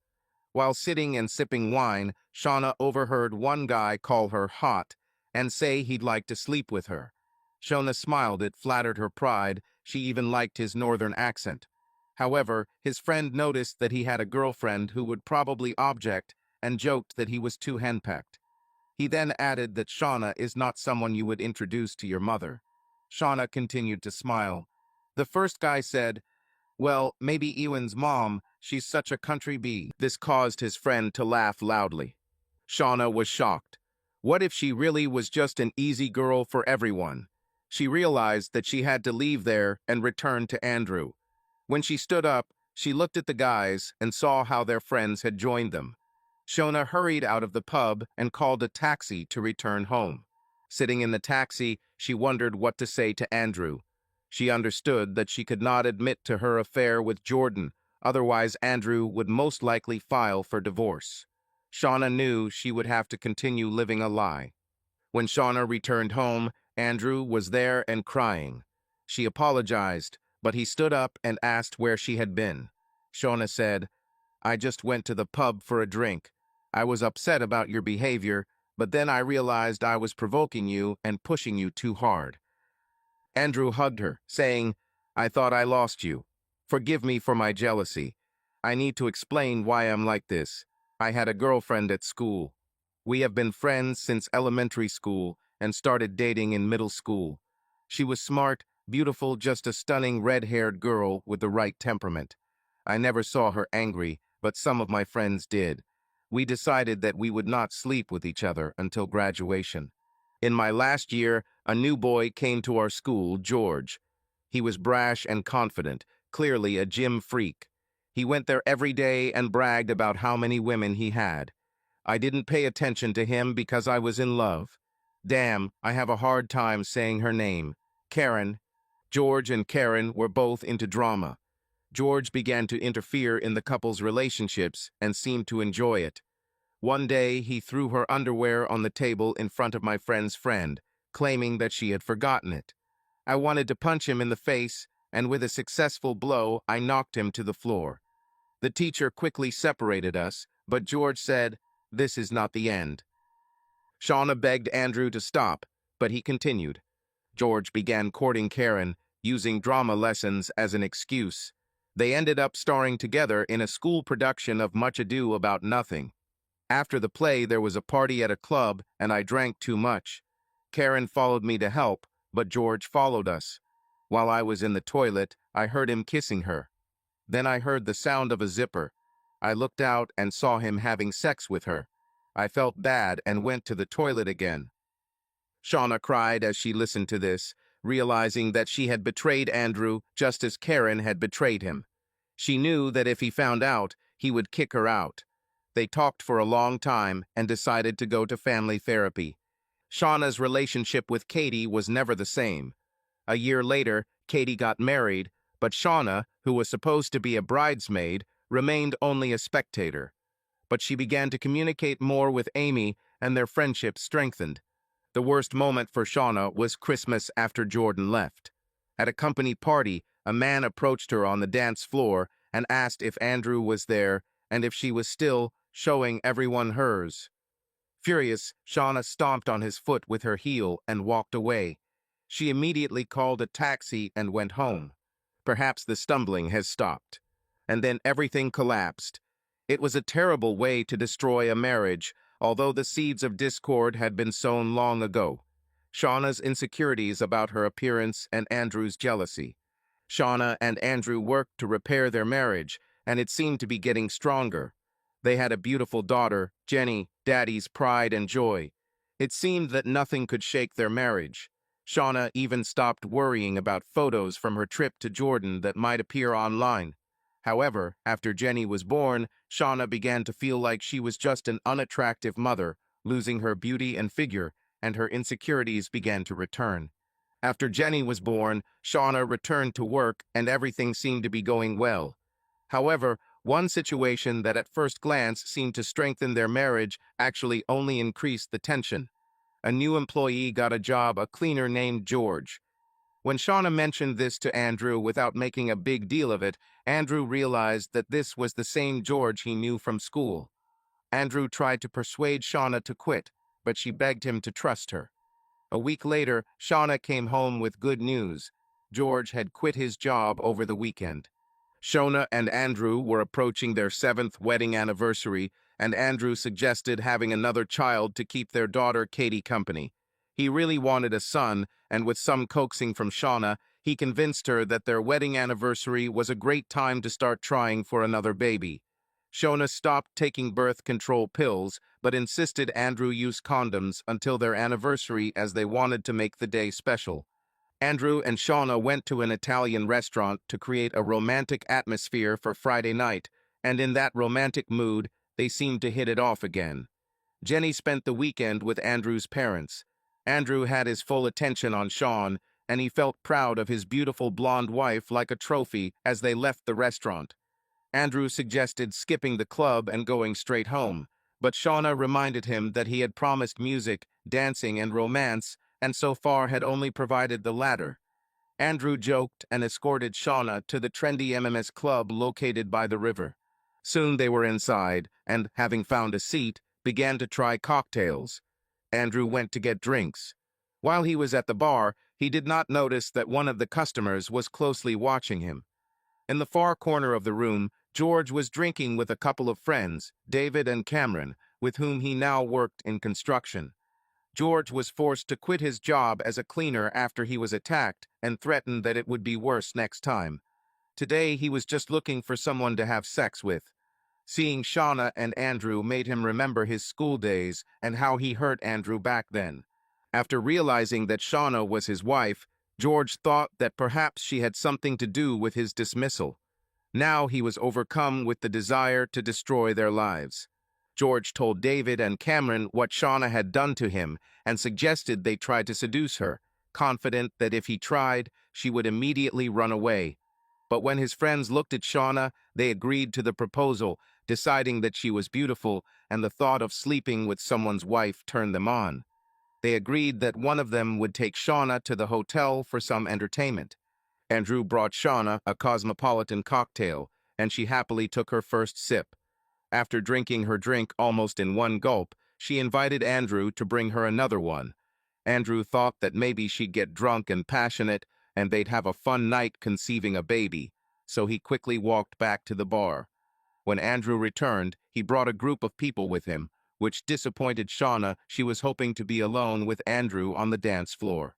While sitting and sipping wine, Shauna overheard one guy call her hot and say he'd like to sleep with her. Shauna smiled. It flattered her pride. She even liked his northern accent. However, his friend noticed that he had a girlfriend who would probably object and joked that he was too henpecked. He then added that Shauna is not someone you would introduce to your mother. Shauna continued to smile. The first guy said, "Well, maybe Ewan's mom, she's such a country bee." This caused his friend to laugh loudly. Shauna was shocked. What if she really was just an easy girl for everyone? She realized that she had to leave there and return to Andrew. When she stood up, she looked at the guys and saw how their friends had joined them. Shauna hurried out of the pub and called a taxi to return home. Sitting in the taxi, she wondered what to say to Andrew. She understood that she could not admit to her affair with Jordan, otherwise Andrew would most likely file for divorce. Shauna knew she would have to continue living a lie. When Shauna returned home, Andrew was there and crying. She apologized, but he stood up and asked where she had been. Shauna said, "I just went to the pub for a drink. I was upset about your behavior, but then I realized I was provoking you and pushing you too hard." Andrew hugged her, saying, I thought I lost you. Forgive me for my jealousy. I need to explain why I'm like this. I had a girlfriend at school. We have been friends since elementary school and started dating in middle school. She was smart, beautiful, just a stunning red-haired girl with the right temperament. I never saw her angry, but some of my friends did. We decided that we would not sleep with each other until graduation. In my last year, a new boy came to our school, George. He was brash and confident, clearly a gym freak. He went there every day and bragged about how many women he had. I didn't pay attention to him because I was in love. Damn, I have a hard time saying her name. Karen. George and Karen were both into drama. George began to interfere in the couple's relationships and seemed to enjoy it. One day, he threw her underwear on the table in front of my friend's friend, claiming that she had forgotten it. I wanted to punch him in the face, and with a successful blow, I knocked him to the floor. The teacher quickly separated us, but George said, "This is not the end." Shauna begged Andrew to stop, but he continued. George began courting Karen, using drama lessons as an excuse. They ended up starring together in a school production of Much Ado About Nothing. After the play, there was a party at a club, and I drank too much. Karen followed me to help, but George followed us. While I was in the toilet, I heard him kissing her. Then I heard the sound of a zipper. I looked out and saw him having sex with her. I felt bad and went to the toilet again. Shauna cried as she listened to this, realizing that she had betrayed Andrew just as Karen had betrayed him. She knew that if he found out, he would kick her out. They talked for a long time and decided to go to family therapy. Shauna's relationship with Katie was never the same. A year later, Katie got married, but Shauna, who was supposed to be a bridesmaid, remained only a spectator. But she began to communicate more with Amy, and their friendship strengthened. The worst moment for Shauna was Christmas after Jordan left. At a company party, a man approached her on the dance floor and asked if Andrew was there and if she was still showing everyone hers. Furious, Shauna stomped on his foot with her heel and walked away. She immediately called a taxi and went home. Perhaps the stumbling has stopped. And then everything collapsed. It was a terrible way to destroy a marriage, although the seeds of discord had been sown long ago. Shauna's insecurities about her appearance and Andrew's jealousy. Shauna and Andrew worked to repair their marriage, and it seemed to be getting stronger. They had a beautiful daughter, Jenny, Daddy's pride and joy. It seemed that nothing could shake their marriage. Shauna even stopped worrying about photos from her trip to Jordan that might appear online. However, after Jenny was born, Shauna began to feel like she was just an unattractive mother, losing her beauty and figure, and her insecurities began to return. After Jenny was born, Shauna returned to work and everything seemed to be going well. However, one situation that at first glance seemed to strengthen their marriage actually only increased the tension. A new employee got a job, a cleaner named George. When Shauna mentioned this to Andrew without making a big deal of it, Andrew realized that this was the same George he knew from school. Andrew tried to persuade Shauna to quit, but she begged him to trust her. A week later, Shauna came home with good news. George had quit his job over the weekend. Shauna and Andrew were approaching their 7th wedding anniversary, and Andrew suggested having another child to keep their daughter Katie company. He really wanted a son, and with some coaxing from Shauna, he convinced her that their wedding anniversary was a great time to start trying for another baby. Shauna stopped taking birth control pills, but insisted Andrew use condoms until their anniversary as they wanted to make the day special. Andrew and Shauna went to an Italian restaurant to create a romantic atmosphere for Friday night, and in that romantic mood, they seemed to hit it off again. Jenny spent the weekend with Andrew's parents. Andrew had his full attention on Sean, and he felt proud of his beautiful blonde wife like a trophy as they left the restaurant. Andrew suggested skipping the club and going straight home, but Shauna reminded him that he had promised music, dancing, and romance, and so far had only provided the latter. Andrew joked and escorted Shauna to the trendy MMS club located by the river. Soon they were inside, and, having found a seat, began to try cocktails. Andrew went to get drinks. While he was at the bar, He did not notice that one of the customers was closely watching him. In the far corner of the room, George was drinking with a couple of friends, David and Cameron, with whom he now worked in construction. George was forced to quit his job as a cleaner after he was attacked and threatened that it would be worse next time. Today, he was just looking for someone to have sex with. Seeing Shauna and Andrew made him remember his school days and how he hurt Andrew back then. After realizing that Shauna was his wife, George thought that perhaps she had something to do with his dismissal. Now he was overcome with the desire to destroy their lives. George told David and Cameron what Shauna had done to him and suggested they try to seduce her, confident that if he tried, she would immediately run away. But when his friends looked at Shauna, they agreed to the proposal, deciding that she was beautiful, and the thought of sleeping with someone's wife turned them on. They agreed that one of them would take Shauna to the hotel for some entertainment. Andrew brought Shauna a cosmopolitan cocktail, and she happily took her first sip. After drinking her drink almost in one gulp, she invited Andrew to bring her another one. Andrew thought that maybe she'd get drunk and passionate, and they'd have a fun night conceiving a baby, so he quickly walked back to the bar. When Andrew returned, he brought a group of people with him, which disappointed Shauna. She was hoping to be alone with Andrew on the dance floor.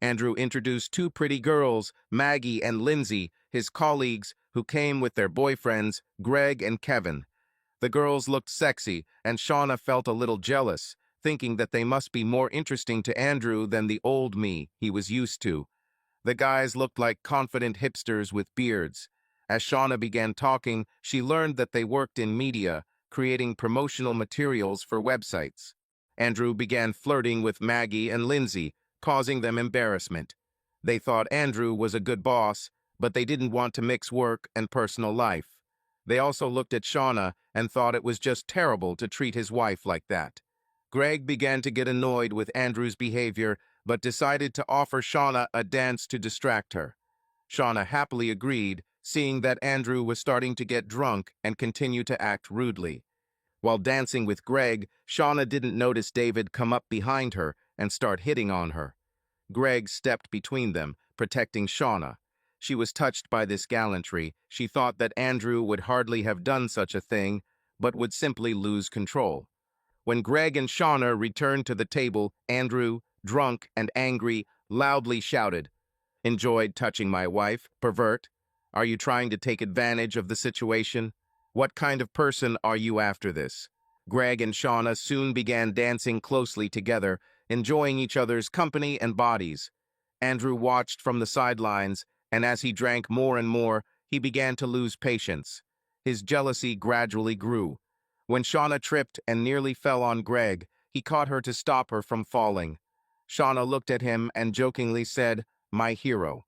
Andrew introduced two pretty girls, Maggie and Lindsay, his colleagues, who came with their boyfriends, Greg and Kevin. The girls looked sexy, and Shauna felt a little jealous, thinking that they must be more interesting to Andrew than the old me he was used to. The guys looked like confident hipsters with beards. As Shauna began talking, she learned that they worked in media, creating promotional materials for websites. Andrew began flirting with Maggie and Lindsay, causing them embarrassment. They thought Andrew was a good boss, but they didn't want to mix work and personal life. They also looked at Shauna and thought it was just terrible to treat his wife like that. Greg began to get annoyed with Andrew's behavior, but decided to offer Shauna a dance to distract her. Shauna happily agreed, seeing that Andrew was starting to get drunk and continue to act rudely. While dancing with Greg, Shauna didn't notice David come up behind her and start hitting on her. Greg stepped between them, protecting Shauna. She was touched by this gallantry. She thought that Andrew would hardly have done such a thing, but would simply lose control. When Greg and Shauna returned to the table, Andrew, drunk and angry, loudly shouted, "Enjoyed touching my wife, pervert? Are you trying to take advantage of the situation? What kind of person are you after this?" Greg and Shauna soon began dancing closely together, enjoying each other's company and bodies. Andrew watched from the sidelines, and as he drank more and more, he began to lose patience. His jealousy gradually grew. When Shauna tripped and nearly fell on Greg, he caught her to stop her from falling. Shauna looked at him and jokingly said, "My hero."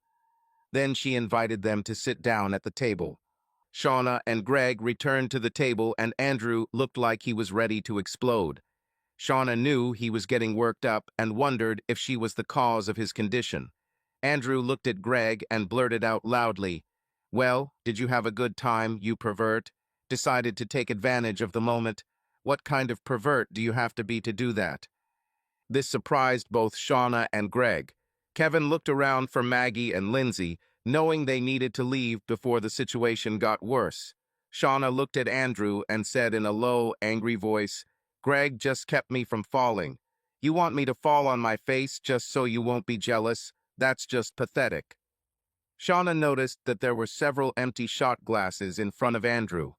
Then she invited them to sit down at the table. Shauna and Greg returned to the table, and Andrew looked like he was ready to explode. Shauna knew he was getting worked up and wondered if she was the cause of his condition. Andrew looked at Greg and blurted out loudly, "Well, did you have a good time, you pervert? Decided to take advantage of the moment? What kind of pervert do you have to be to do that?" This surprised both Shauna and Greg. Kevin looked around for Maggie and Lindsay, knowing they needed to leave before the situation got worse. Shauna looked at Andrew and said in a low, angry voice, "Greg just kept me from falling. You want me to fall on my face just so you won't be jealous? That's just pathetic." Shauna noticed that there were several empty shot glasses in front of Andrew.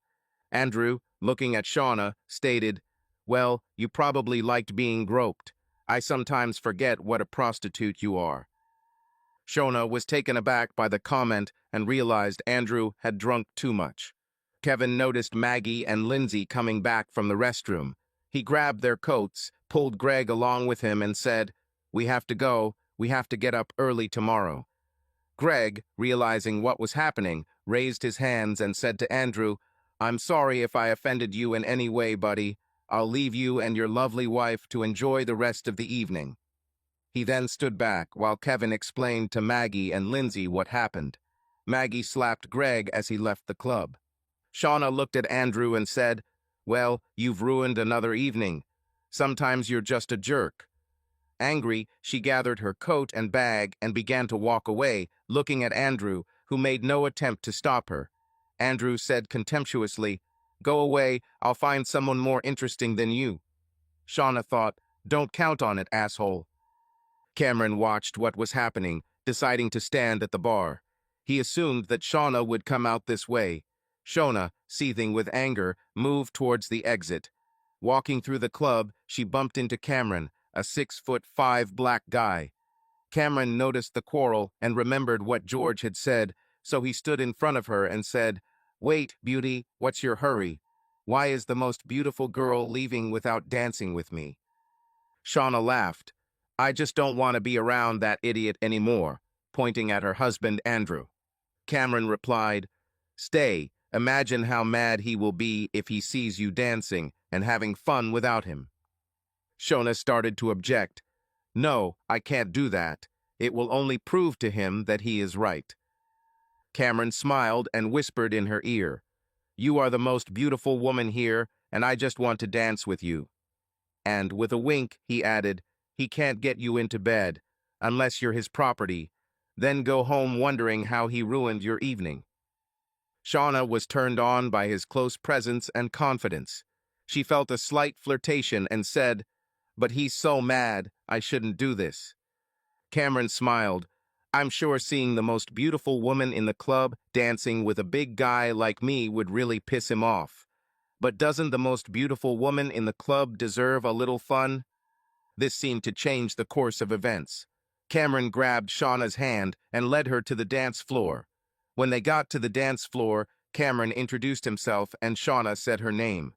Andrew, looking at Shauna, stated, "Well, you probably liked being groped. I sometimes forget what a prostitute you are." Shauna was taken aback by the comment and realized Andrew had drunk too much. Kevin noticed Maggie and Lindsay coming back from the restroom. He grabbed their coats, pulled Greg along with him, and said, "We have to go. We have to get up early tomorrow." Greg, realizing what was happening, raised his hands and said to Andrew, "I'm sorry if I offended you in any way, buddy. I'll leave you and your lovely wife to enjoy the rest of the evening." He then stood back while Kevin explained to Maggie and Lindsay what happened. Maggie slapped Greg as he left the club. Shauna looked at Andrew and said, "Well, you've ruined another evening. Sometimes you're just a jerk." Angry, she gathered her coat and bag and began to walk away, looking at Andrew, who made no attempt to stop her. Andrew said contemptuously, "Go away, I'll find someone more interesting than you." Shauna thought, "Don't count on it, asshole." Cameron watched what was happening, deciding to stand at the bar. He assumed that Shauna would come out this way. Shauna, seething with anger, moved towards the exit. Walking through the club, she bumped into Cameron, a 6'5" black guy. Cameron noticed the quarrel and remembered what George had said, so he stood in front of her and said, "Wait, beauty, what's your hurry? Why is the most beautiful girl leaving without dancing with me?" Shauna laughed. "I just don't want to be around that idiot anymore," pointing at her husband, Andrew. Cameron replied, "Stay. Imagine how mad he will be if he sees you dancing and having fun without him." Shauna started to object. "No, I can't do that. It will only prove to him that he is right." Cameron smiled and whispered in her ear, "You are the most beautiful woman here, and I just want to dance with you." And with a wink, he added, "He can't get you into bed, unless you're his property. Then go home wondering how he ruined your evening." Shauna was turned on by his close presence and confidence. She felt a slight flirtation and said, "But he's so mad, I shouldn't do this." Cameron smiled. "I'm sure seeing the most beautiful woman in the club dancing with a big guy like me would really piss him off. But doesn't the most beautiful woman in the club deserve a little fun?" This seemed to change the course of events. Cameron grabbed Shauna's hand and led her to the dance floor. When they got to the dance floor, Cameron introduced himself and Shauna said her name.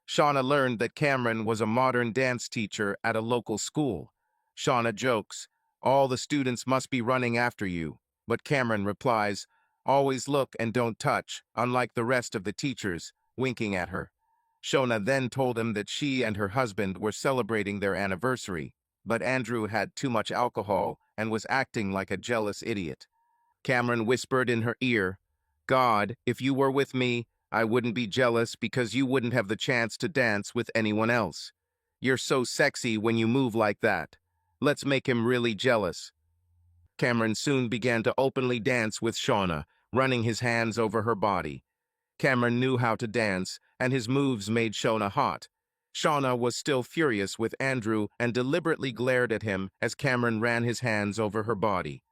Shauna learned that Cameron was a modern dance teacher at a local school. Shauna jokes, "All the students must be running after you," but Cameron replies, "Always look and don't touch, unlike the rest of the teachers," winking at her. Shauna then told him that she and her husband were celebrating their anniversary, but Andrew had too much alcohol and was acting like a jealous idiot. Cameron whispered in her ear, "God, if you were with me, I wouldn't be jealous because you wouldn't have the chance to dance with anyone else. You're so sexy when you move like that. Let's make him really jealous." Cameron soon began to openly dance with Shauna, running his hands over her body. Cameron knew how to dance, and his moves made Shauna hot. Shauna was still furious with Andrew and deliberately glared at him as Cameron ran his hands over her body.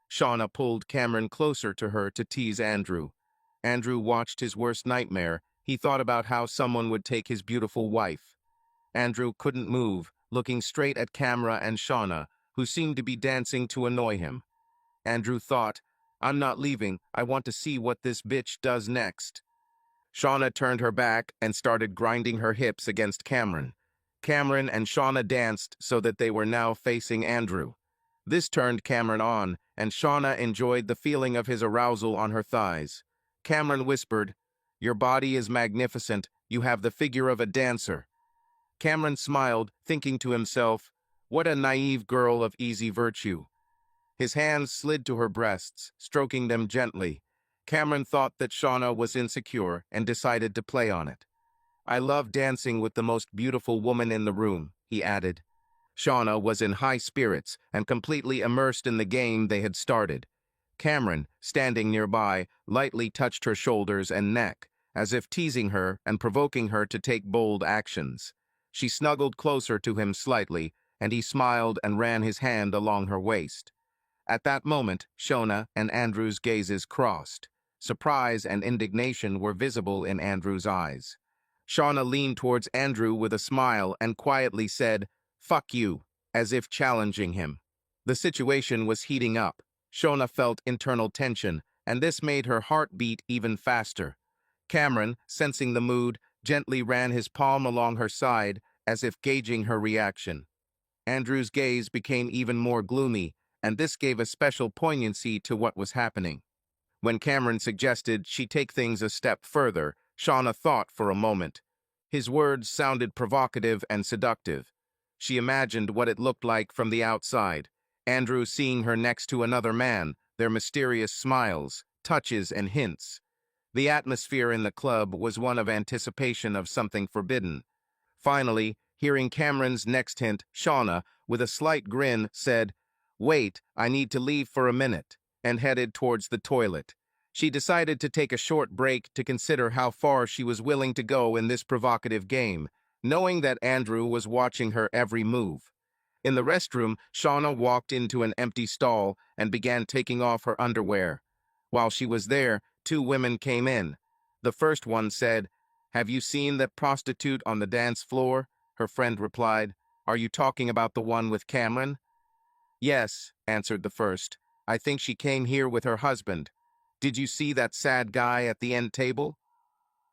Shauna pulled Cameron closer to her to tease Andrew. Andrew watched his worst nightmare. He thought about how someone would take his beautiful wife. Andrew couldn't move, looking straight at camera and Shauna, who seemed to be dancing to annoy him. Andrew thought, "I'm not leaving. I want to see what this bitch does next." Shauna turned her back and started grinding her hips against Cameron. Cameron and Shauna danced so that they were now facing Andrew. This turned Cameron on, and Shauna enjoyed the feeling of his arousal on her thighs. Cameron whispered, "Your body is magnificent. You have the figure of a dancer." Cameron smiled, thinking to himself, "What a naive girl of easy virtue." His hands slid to her breasts, stroking them gently. Cameron thought that Shauna was insecure and decided to play on it. "I love dancing with the most beautiful woman in the room," he added. Shauna was in high spirits and completely immersed in the game they had started. Cameron, standing nearby, lightly touched her shoulders and neck, as if teasing her and provoking her to take bold actions. She snuggled closer to him slightly, and he smiled and ran his hand along her waist. At that moment, Shauna and Andrew's gazes crossed. Surprise and indignation were visible in Andrew's eyes. Shauna leaned towards Andrew with a smile and quietly said, "Fuck you," as if challenging him. The situation was heating up. Shauna felt internal tension, and this made her heart beat even faster. Cameron, sensing the mood, gently ran his palm along her side, as if gauging her reaction. Andrew's gaze became even more gloomy, and this gave a special poignancy to what was happening. When Cameron suggested she take things a step further, Shauna thought for a moment. His words sounded provocative and seductive. She imagined what it looked like from the outside. Andrew seeing her next to another man, their mysterious smiles, touches, and hints. The atmosphere in the club was one of anticipation of something forbidden. Finally, Hearing Cameron's next hint, Shauna, with a slight grin, said, "Wait, I need to leave for a minute," and headed towards the toilet. She decided to take a short break to consider how far she was willing to go in this provocative game, knowing that Andrew was watching her every move. In the restroom, Shauna walked into an empty stall and began taking off her underwear. While she was there, two women came in. The first one said, "Have you seen that prostitute on the dance floor?" Her friend replied, "Are you talking about the one with Cameron?" "Yes," answered the first. "I think she came here with her husband. Did you see that sad guy at the end table?"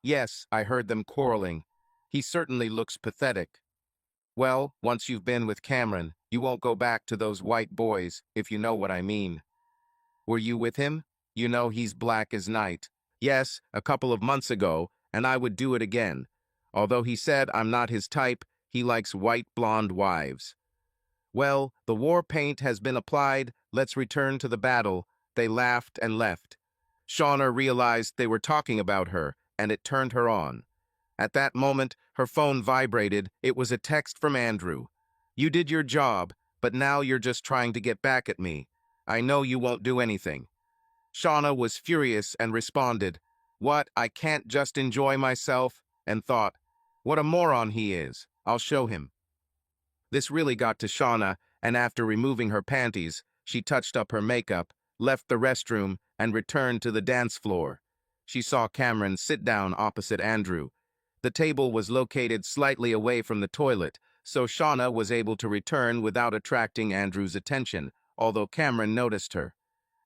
"Yes, I heard them quarreling. He certainly looks pathetic." "Well, once you've been with Cameron, you won't go back to those white boys, if you know what I mean." "Were you with him? You know he's black as night." "Yes, a couple of months ago, and I would do it again. Although he said I'm not his type, he likes white blonde wives." "Well, the war paint has been applied. Let's return to the battle." They laughed and left. Shauna realized they were talking about her, and it turned her on. At that moment, her phone vibrated. It was a text from Andrew. "You did your job, but now you're just trying to get back at me. I know you won't do anything." Shauna was furious and responded, "What, I can't just enjoy myself?" and thought, "What a moron he is. I'll show him." This really got to Shauna, and after removing her panties, she touched up her makeup, left the restroom, and returned to the dance floor. She saw Cameron sit down opposite Andrew. The table was located slightly away from the toilet, so Shauna was able to return without attracting Andrew's attention, although Cameron noticed her.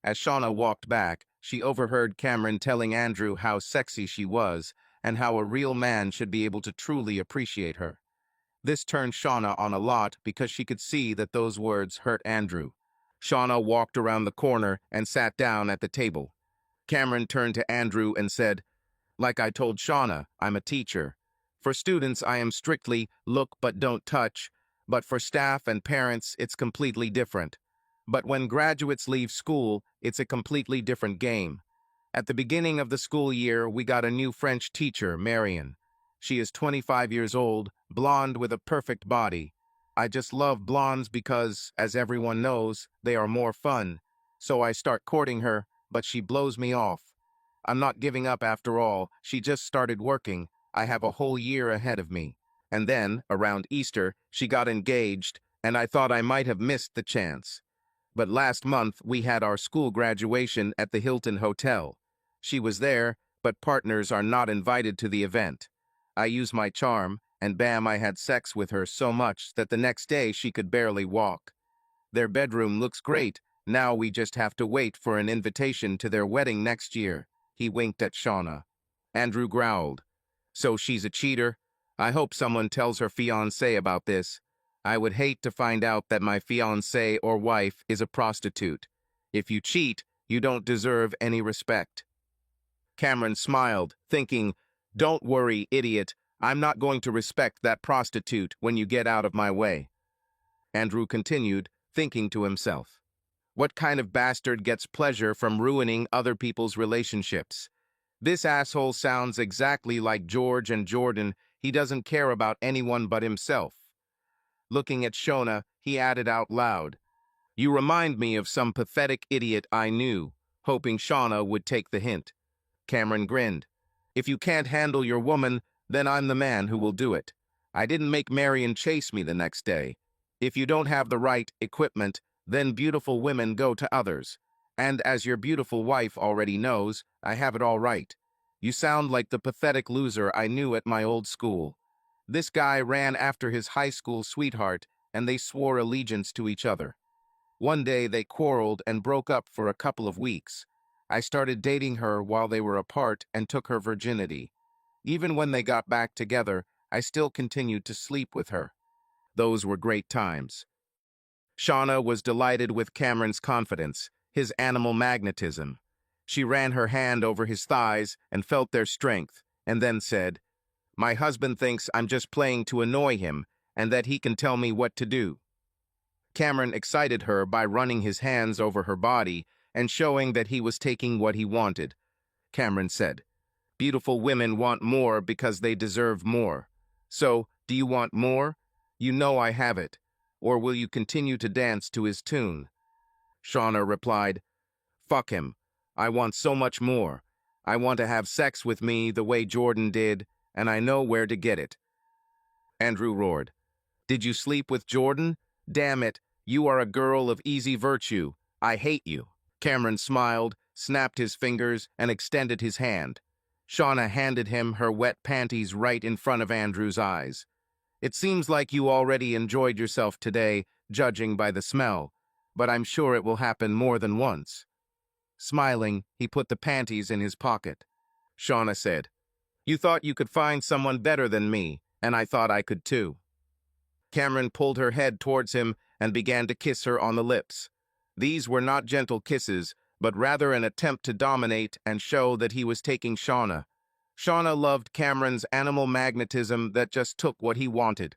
As Shauna walked back, she overheard Cameron telling Andrew how sexy she was and how a real man should be able to truly appreciate her. This turned Shauna on a lot because she could see that those words hurt Andrew. Shauna walked around the corner and sat down at the table. Cameron turned to Andrew and said, "Like I told Shauna, I'm a teacher. For students, I am strictly look but don't touch, but for staff and parents, it's completely different. But when graduates leave school, it's a completely different game. At the beginning of the school year, we got a new French teacher, Marion. She is 25 years old, blonde with a perfect body. I just love blondes because, as everyone knows, they are more fun. So I start courting her, but she blows me off. I'm not giving up after all. She just started working. I have a whole year ahead of me." And then, around Easter, she got engaged, and I thought I might have missed the chance. But last month, we had our school graduation at the Hilton Hotel. She was there, but partners are not invited to the event. I used my charm, and bam, I had sex with her so much that the next day she could barely walk. Their bedroom looks great. Now we just have to wait for an invitation to their wedding next year. He winked at Shauna. Andrew growled. "So she's a cheater? I hope someone tells her fiancé about this. I would hate to find out that my fiancé or wife is a prostitute. If you cheat, you don't deserve any respect." Cameron smiled, thinking, "Don't worry, idiot. I'm not going to respect that prostitute when you get out of my way." Andrew continued, thinking to himself, "What kind of bastard gets pleasure from ruining other people's relationships? This asshole sounds exactly like George and Jordan. He doesn't care about anyone but himself." Looking at Shona, he added out loud, "You remind me of some pathetic idiot I knew," hoping Shauna would take the hint. Cameron grinned. "If you can't handle your woman, then I'm the man who will do it. I didn't make Marion chase me the next day. If you don't have the right equipment, then beautiful women go to others. And as your beautiful wife already knows, I have it all right. You sound like the pathetic loser I knew at my old school. This guy ran after his high school sweetheart, and they swore allegiance to each other. One day they quarreled and broke up for a couple of weeks. I started dating her while they were apart and took her virginity. Even when they got back together, I still continued to sleep with her. Those were great times." Shauna was delighted with Cameron's confidence, his animal magnetism. She ran her hand over his thighs and felt their strength, and then said, "My husband thinks I'm just playing to annoy him and that he can tell me what to do." Cameron excited her by running his hands over her body and showing that he was taking what he wanted. Cameron said, "Beautiful women want more because they deserve more. So, do you want more? You know I have it. Or will you continue to dance to his tune? Shauna replied, Fuck him. I want so much more. I want to have sex with me the way Jordan did, and I know where to get it. Andrew roared, Did you sleep with Jordan? Damn it, you are a girl of easy virtue. I hate you. Cameron smiled, snapped his fingers, and extended his hand. Shauna handed him her wet panties right in front of Andrew's eyes. It seems like you already enjoyed yourself today, judging by the smell, but I'm sure it will happen more than once. Smiling, he put the panties in his pocket. Shauna said, You thought you could find someone better than me, and I thought I could too. Cameron pulled her head towards him and began to kiss her on the lips. These were not gentle kisses, but rather an attempt to dominate and show that he was taking Shauna. Shauna loved Cameron's animal magnetism that just took what he wanted.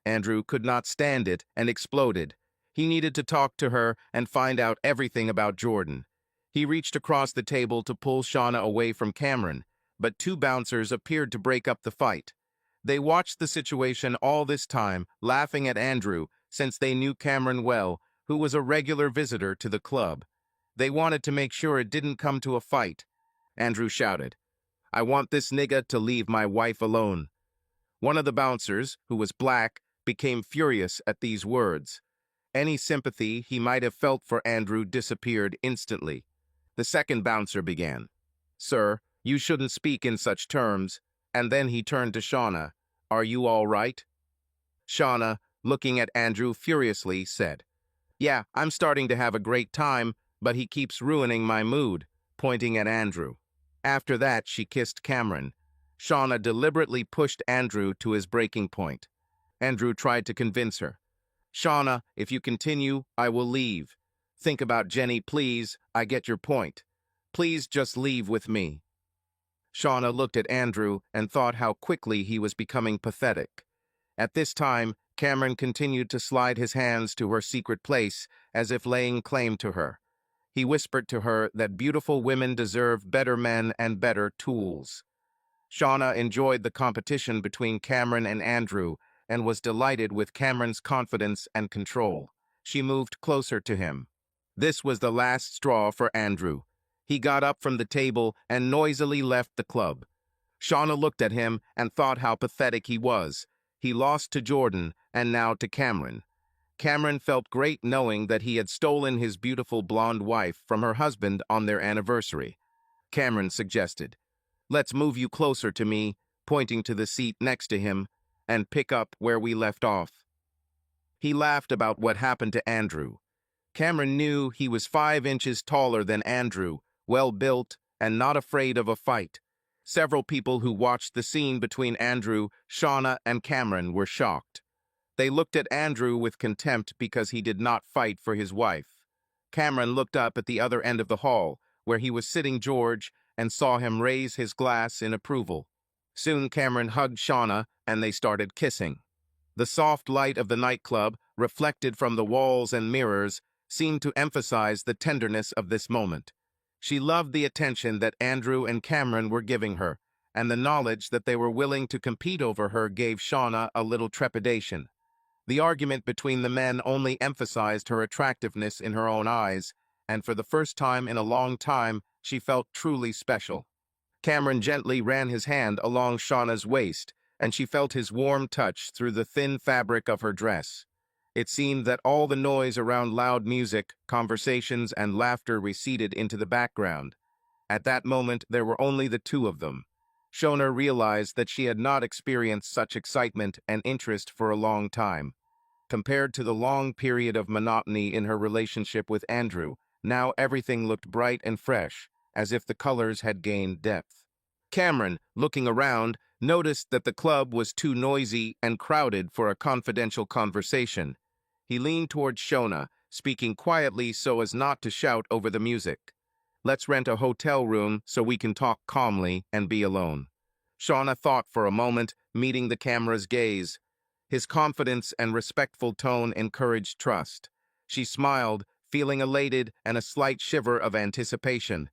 Andrew could not stand it and exploded. He needed to talk to her and find out everything about Jordan. He reached across the table to pull Shauna away from Cameron, but two bouncers appeared to break up the fight. They watched the situation all this time, laughing at Andrew, since they knew Cameron well, who was a regular visitor to the club. They wanted to make sure it didn't come to a fight. Andrew shouted, I want this nigga to leave my wife alone. One of the bouncers, who was black, became furious at these words. Any sympathy he might have felt for Andrew disappeared instantly. The second bouncer began, Sir, you shouldn't speak in such terms. And then he turned to Shauna. Are you all right? Shauna, looking at Andrew furiously, said, Yeah, I'm starting to have a great time, but he keeps ruining my mood, pointing at Andrew. After that, she kissed Cameron. Shauna deliberately pushed Andrew to his breaking point. Andrew tried to convince her. Shauna, if you continue, I will leave. Think about Jenny, please. I get your point. Please just leave with me. Shauna looked at Andrew and thought how quickly he was becoming pathetic. At this time, Cameron continued to slide his hands to her secret place as if laying claim to her. He whispered to her that beautiful women deserve better men and better tools. Shauna enjoyed the competition between Cameron and Andrew and was delighted with Cameron's confidence and control. She moved closer to him. This was the last straw for Andrew. He got up from the table and noisily left the club. Shauna looked at him and thought how pathetic he was. He lost to Jordan and now to Cameron. Cameron felt great knowing that he had stolen his beautiful blonde wife from her husband on their anniversary. Cameron suggested, Let's move you closer to me, pointing to the seat next to him, and pick up where we left off. He laughed about what happened to Andrew. Cameron knew he was 5 inches taller than Andrew, well-built, and not afraid of a fight. Several people who watched the scene between Andrew, Shauna, and Cameron were shocked. They looked at Andrew with contempt because he did not fight for his wife. Cameron looked up at the other end of the hall, where he was sitting George, and saw him raise his glass in approval. Soon Cameron hugged Shauna, and they started kissing. The soft light of the nightclub, reflected from the walls and mirrors, seemed to emphasize the tenderness of this moment. She loved the attention that Andrew and Cameron were giving her, and the knowledge that they were willing to compete over her gave Shauna a little trepidation. The argument between the men only emphasized her attractiveness in her own eyes, and for the first time in a long time, she felt truly special. Cameron gently ran his hand along Shauna's waist, and she felt his warm touch through the thin fabric of her dress. It seemed that all the noise around loud music, conversations, and laughter receded into the background. At that moment, there were only the two of them. Shauna realized that she had not experienced such excitement and interest for a long time. Compared to the long period of monotony in her relationship with Andrew, now everything looked bright and fresh, as if the colors had gained depth. Cameron, looking around, noticed that the club was too noisy and crowded for a confidential conversation. He leaned towards Shauna, speaking quietly so as not to shout over the music. Let's rent a hotel room so we can talk calmly and be alone. Shauna thought for a moment, meeting the camera's gaze. His confidence and respectful tone encouraged trust. She smiled, feeling elated and a slight shiver of anticipation.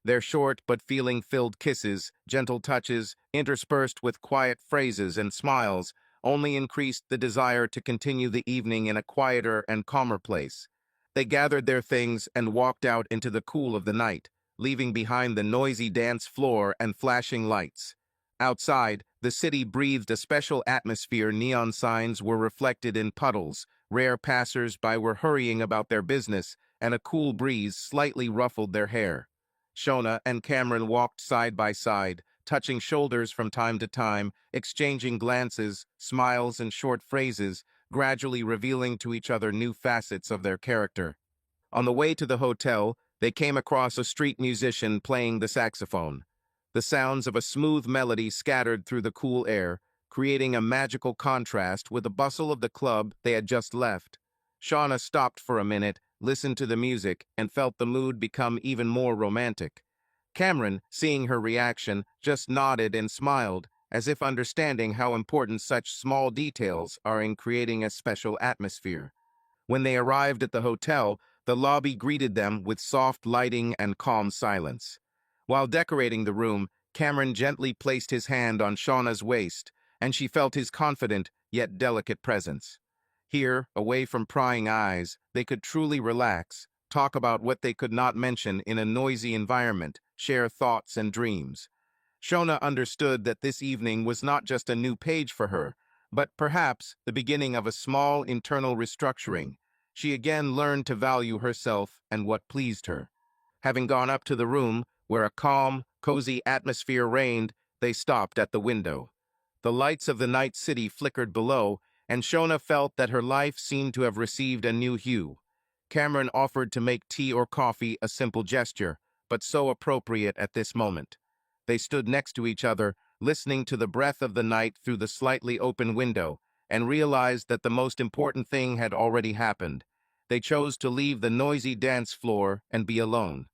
Their short but feeling-filled kisses, gentle touches, interspersed with quiet phrases and smiles, only increased the desire to continue the evening in a quieter and calmer place. They gathered their things and walked out into the cool of the night, leaving behind the noisy dance floor and flashing lights. Outside, the city breathed a special atmosphere. Neon signs were reflected in puddles, rare passers-by were hurrying about their business, and a cool breeze slightly ruffled their hair. Shona and Cameron walked side by side, touching shoulders from time to time, exchanging glances, smiles, and short phrases, gradually revealing to each other new facets of their character. On the way to the hotel, they came across a street musician playing the saxophone. The sounds of a smooth melody scattered through the cool air, creating a magical contrast with the bustle of the club they had just left. Shauna stopped for a minute, listened to the music, and felt the mood become even more romantic. Cameron, seeing her reaction, just nodded and smiled, as if understanding how important such small details are in creating a special atmosphere. When they arrived at the hotel, the lobby greeted them with soft lighting and calm silence. While decorating the room, Cameron gently placed his hand on Shauna's waist, and she felt his confident yet delicate presence. Here, away from prying eyes, they could truly relax, talk about what they could not mention in a noisy environment, share thoughts and dreams. Shona understood that this evening was not just a new page for her, but perhaps the beginning of a small internal restructuring. She again learned to value herself and what pleased her. Having gone up to the room, where a calm, cozy atmosphere reigned, they stopped at the window. The lights of the night city flickered below, and Shona felt that her life seemed to have received a new hue. Cameron offered to make tea or coffee, a simple gesture, but so appropriate at this moment. They stood next to each other, listening to the breath of the night through the slightly open window, and realized that the most important thing had already happened. They chose to leave the noisy dance floor and be alone.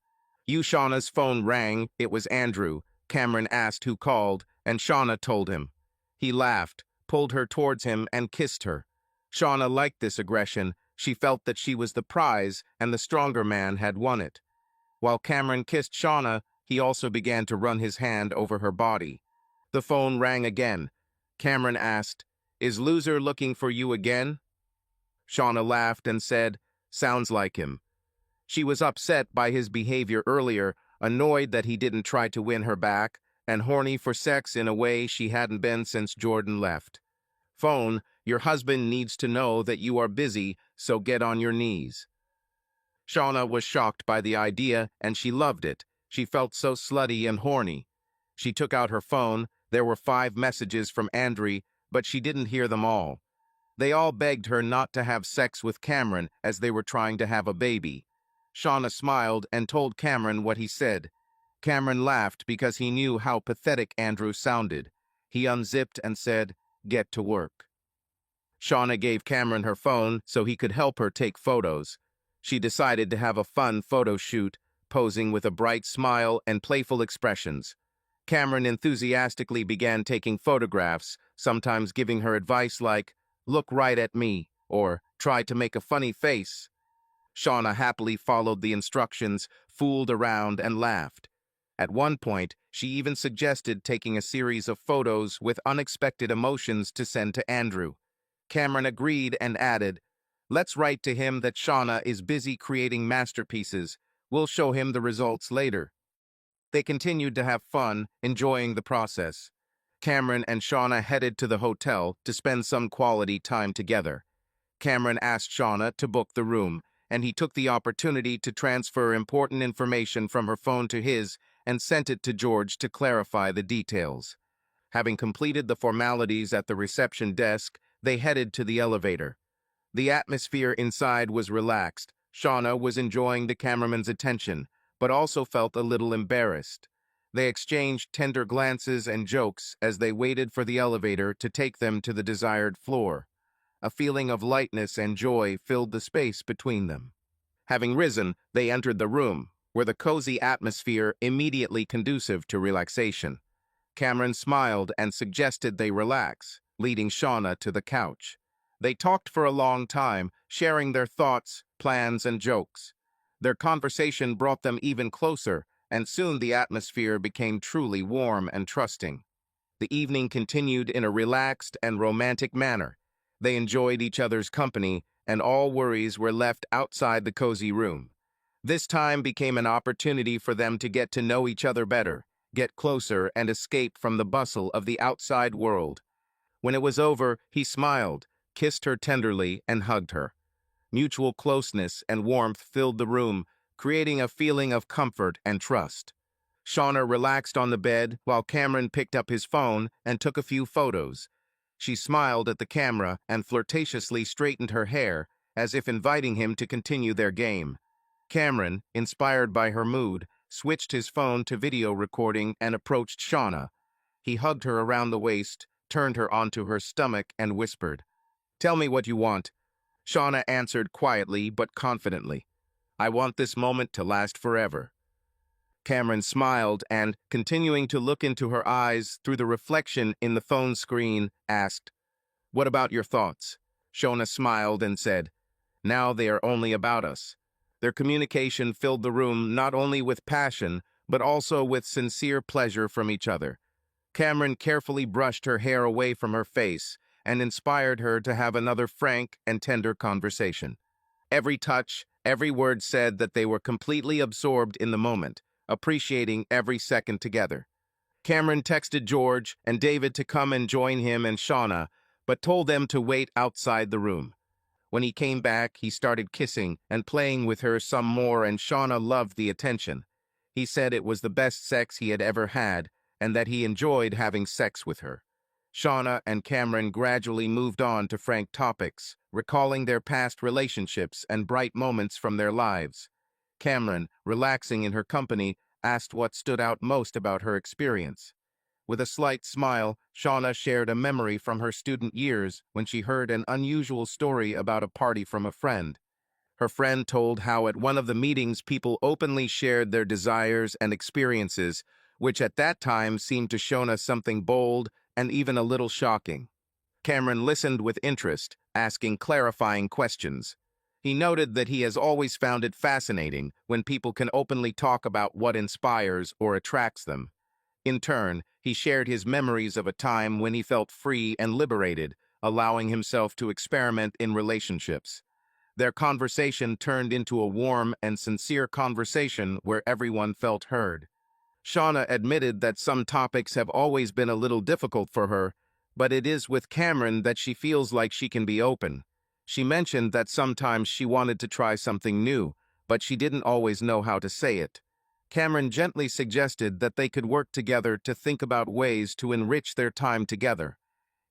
Shauna's phone rang. It was Andrew. Cameron asked who called, and Shauna told him. He laughed, pulled her towards him, and kissed her. Shauna liked this aggression. She felt that she was the prize, and the stronger man had won it. While Cameron kissed Shauna, he also began to run his hand over her body. The phone rang again. Cameron asked, "Is Loser looking for you again?" Shauna laughed and said, "Sounds like him." She was upset by his behavior earlier, annoyed that he didn't try to win her back, and horny for sex in a way she hadn't been since Jordan left. "Phone, your husband needs to know that you are busy, so get on your knees." Shauna was shocked by the idea, and she loved it. She felt so slutty and horny. She took out her phone. There were 5 messages from Andrew, but she didn't hear them all. They all begged her not to have sex with Cameron as they were trying to have a baby. Shauna smiled and told Cameron what he said. Cameron laughed because he knew how pathetic Andrew sounded. He unzipped and said, "Get to work." Shauna gave Cameron her phone so he could help her take photos. She decided to have a fun photo shoot, posing with a bright smile and playful expressions. Cameron enthusiastically began taking photographs, sometimes giving her advice like, "Look right at me," or "Try to make a funny face." Shauna happily followed the instructions, fooled around, and laughed. At one point, she even suggested taking a series of photos with unexpected emotions to send to Andrew. Cameron agreed and added, "Let's write to him that Shauna is busy creating masterpieces. We'll show him the results later." They continued to have fun, enjoying the process. Cameron and Shauna headed to the hotel to spend some quality time together. Cameron asked Shauna to book the room, and he took the opportunity to transfer important information from her phone to his and sent it to George to clarify the details. Having completed the formalities at the reception desk, they headed to the elevator. The atmosphere inside was relaxed. Shauna was enjoying the cameraman's attention, but also felt a little embarrassed. They exchanged tender glances and jokes as they waited for the elevator to take them to the desired floor. A feeling of lightness and joy filled the space between them. Having risen, they entered the room, where the cozy atmosphere immediately conducive to relaxation. Cameron smiled and suggested they relax, leading Shauna to the couch. They talked for a long time, sharing their thoughts, plans, and jokes. Their conversation brought them even closer, and soon the atmosphere became truly warm and trusting. The evening continued in a relaxed and romantic manner. They enjoyed each other's company, and all worries were left outside the cozy room. This time became an opportunity for them to get to know each other better, get closer, and escape from the bustle of the outside world. When it was over, he smiled, kissed her tenderly, and hugged her. Mutual closeness and warmth filled the room, creating a feeling of comfort and trust. Shauna relaxed on the bed while Cameron picked up his phone and took a few photos. She smiled at the camera and flirtatiously straightened her hair, as if inviting him to continue their game. Cameron, inspired by her mood, switched his phone to video recording and approached Shauna. He hugged her around the waist, turned her onto her stomach, and whispered, "Tell me what you want." Shauna answered quietly but confidently, "I want this moment to last forever." Cameron smiled and, continuing to look into her eyes through the reflection in the phone screen, asked, "What about your thoughts?" Shauna smiled and said, "Now they are only about us." Their communication filled the room not only with passion, but also with sincere pleasure from each other. Cameron carefully brushed her hair away from her face and inspired her to have another frank and tender conversation. Every touch, every word said that they were completely absorbed in the moment, appreciating every second together. Cameron texted George and David to come and join him and Shauna, but told them to wait outside the room. When he came back, he started kissing and playing with her some more, and Shauna loved the attention. He said it was the best sex he had ever had, and that he enjoyed having sex with her. Shauna and Cameron gradually moved on to frank topics, recalling their past relationships and bright moments from their lives. Cameron, relaxing in her company, asked what stood out most about her experience. With a slight smile, Shauna shared a memory from her student years when she heard an unusual story about a party from a friend. Her friend told how at one of the meetings people openly shared their desires and experiences, which at that time seemed to Shauna something bold and even a little shocking. Cameron listened with interest, asking clarifying questions. He noted that he has always found it fascinating when people can openly talk about what inspires or attracts them. In turn, he shared his memories of a time when he felt free and liberated, allowing himself to experiment in relationships. Their conversation turned into a warm and sincere conversation where everyone felt heard. Shauna admitted that some topics have always been a little difficult for her, but it is with Cameron that she feels like she can be open. She mentioned that sometimes she wanted to try something new, but she didn't always know how to say it. Cameron gently suggested that they could work together to think about ways to enrich their time together.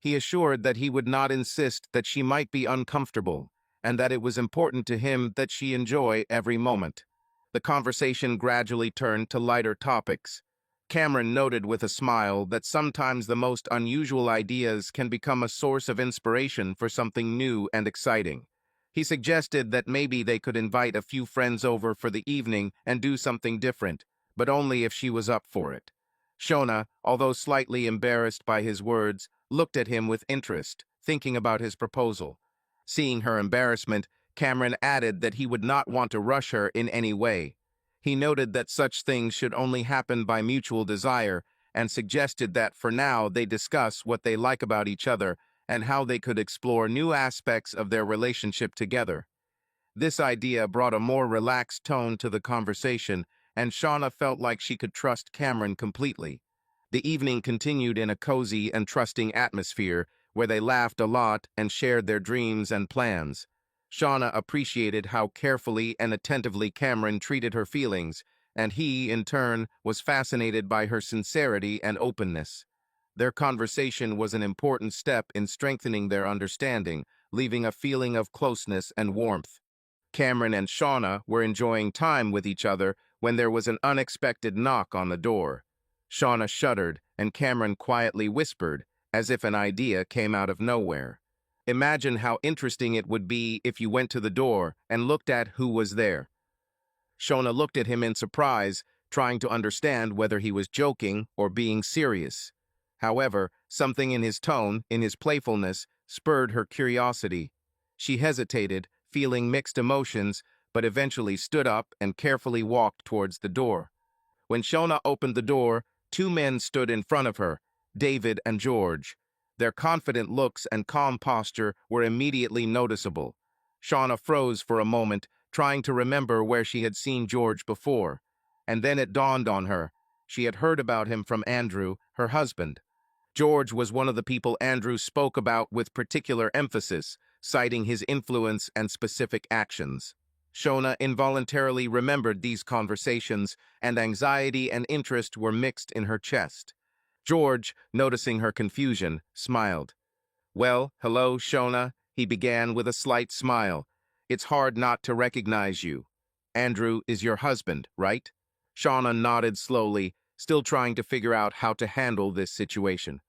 He assured that he would not insist that she might be uncomfortable, and that it was important to him that she enjoy every moment. The conversation gradually turned to lighter topics. Cameron noted with a smile that sometimes the most unusual ideas can become a source of inspiration for something new and exciting. He suggested that maybe they could invite a few friends over for the evening and do something different, but only if she was up for it. Shona, although slightly embarrassed by his words, looked at him with interest, thinking about his proposal. Seeing her embarrassment, Cameron added that he would not want to rush her in any way. He noted that such things should only happen by mutual desire and suggested that for now they discuss what they like about each other and how they could explore new aspects of their relationship together. This idea brought a more relaxed tone to the conversation, and Shauna felt like she could trust Cameron completely. The evening continued in a cozy and trusting atmosphere where they laughed a lot and shared their dreams and plans. Shauna appreciated how carefully and attentively Cameron treated her feelings, and he, in turn, was fascinated by her sincerity and openness. Their conversation was an important step in strengthening their understanding, leaving a feeling of closeness and warmth. Cameron and Shauna were enjoying time with each other when there was an unexpected knock on the door. Shauna shuddered, and Cameron quietly whispered, as if an idea came out of nowhere. "Imagine how interesting it would be if you went to the door and looked at who was there." Shauna looked at him in surprise, trying to understand whether he was joking or being serious. However, something in his tone, in his playfulness, spurred her curiosity. She hesitated, feeling mixed emotions, but eventually stood up and carefully walked towards the door. When Shona opened the door, two men stood in front of her. David and George. Their confident looks and calm posture were immediately noticeable. Shauna froze for a moment, trying to remember where she had seen George before. And then it dawned on her. She had heard about him from Andrew, her husband. George was one of the people Andrew spoke about with particular emphasis, citing his influence and specific actions. Shona involuntarily remembered these conversations, and anxiety and interest were mixed in her chest. George, noticing her confusion, smiled. "Well, hello, Shona," he began with a slight smile. "It's hard not to recognize you. Andrew is your husband, right?" Shauna nodded slowly, still trying to figure out how to handle this situation.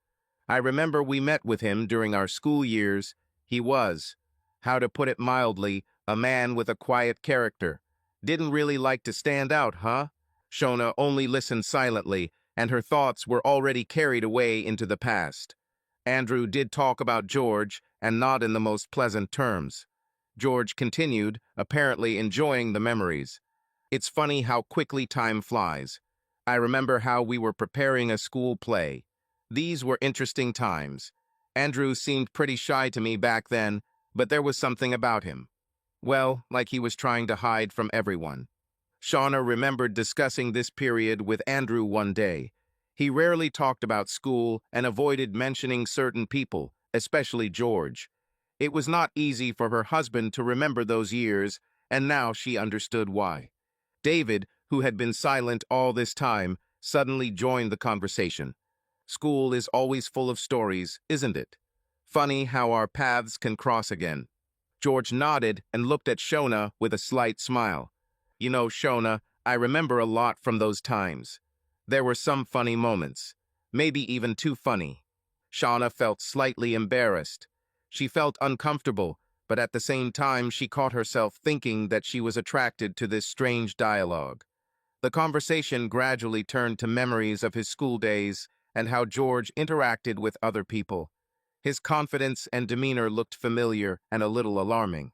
"I remember we met with him during our school years. He was, how to put it mildly, a man with a quiet character. Didn't really like to stand out, huh?" Shona only listened silently, and her thoughts were already carried away into the past. Andrew did talk about George, and not in the most pleasant terms. George continued, apparently enjoying the memories. "It's funny how quickly time flies. I remember how we were preparing a school play. These were interesting times. Andrew seemed pretty shy to me back then, but there was something about him. Well, like he was trying to hide from everyone." Shauna remembered discussing this period with Andrew one day. He rarely talked about school and avoided mentioning certain people, especially George. It was not easy for her husband to remember those years, and now she understood why. David, who had been silent all this time, suddenly joined the conversation. "School is always full of stories, isn't it? Funny how our paths can cross again." George nodded and looked at Shona with a slight smile. "You know, Shona, I remember a lot from those times. There were some funny moments, maybe even too funny." Shauna felt slightly embarrassed. She felt uncomfortable, but at the same time she caught herself thinking that she was attracted to this strange dialogue. The conversation gradually turned to memories of his school days and how George interacted with other people. His confidence and demeanor looked familiar and a little alarming.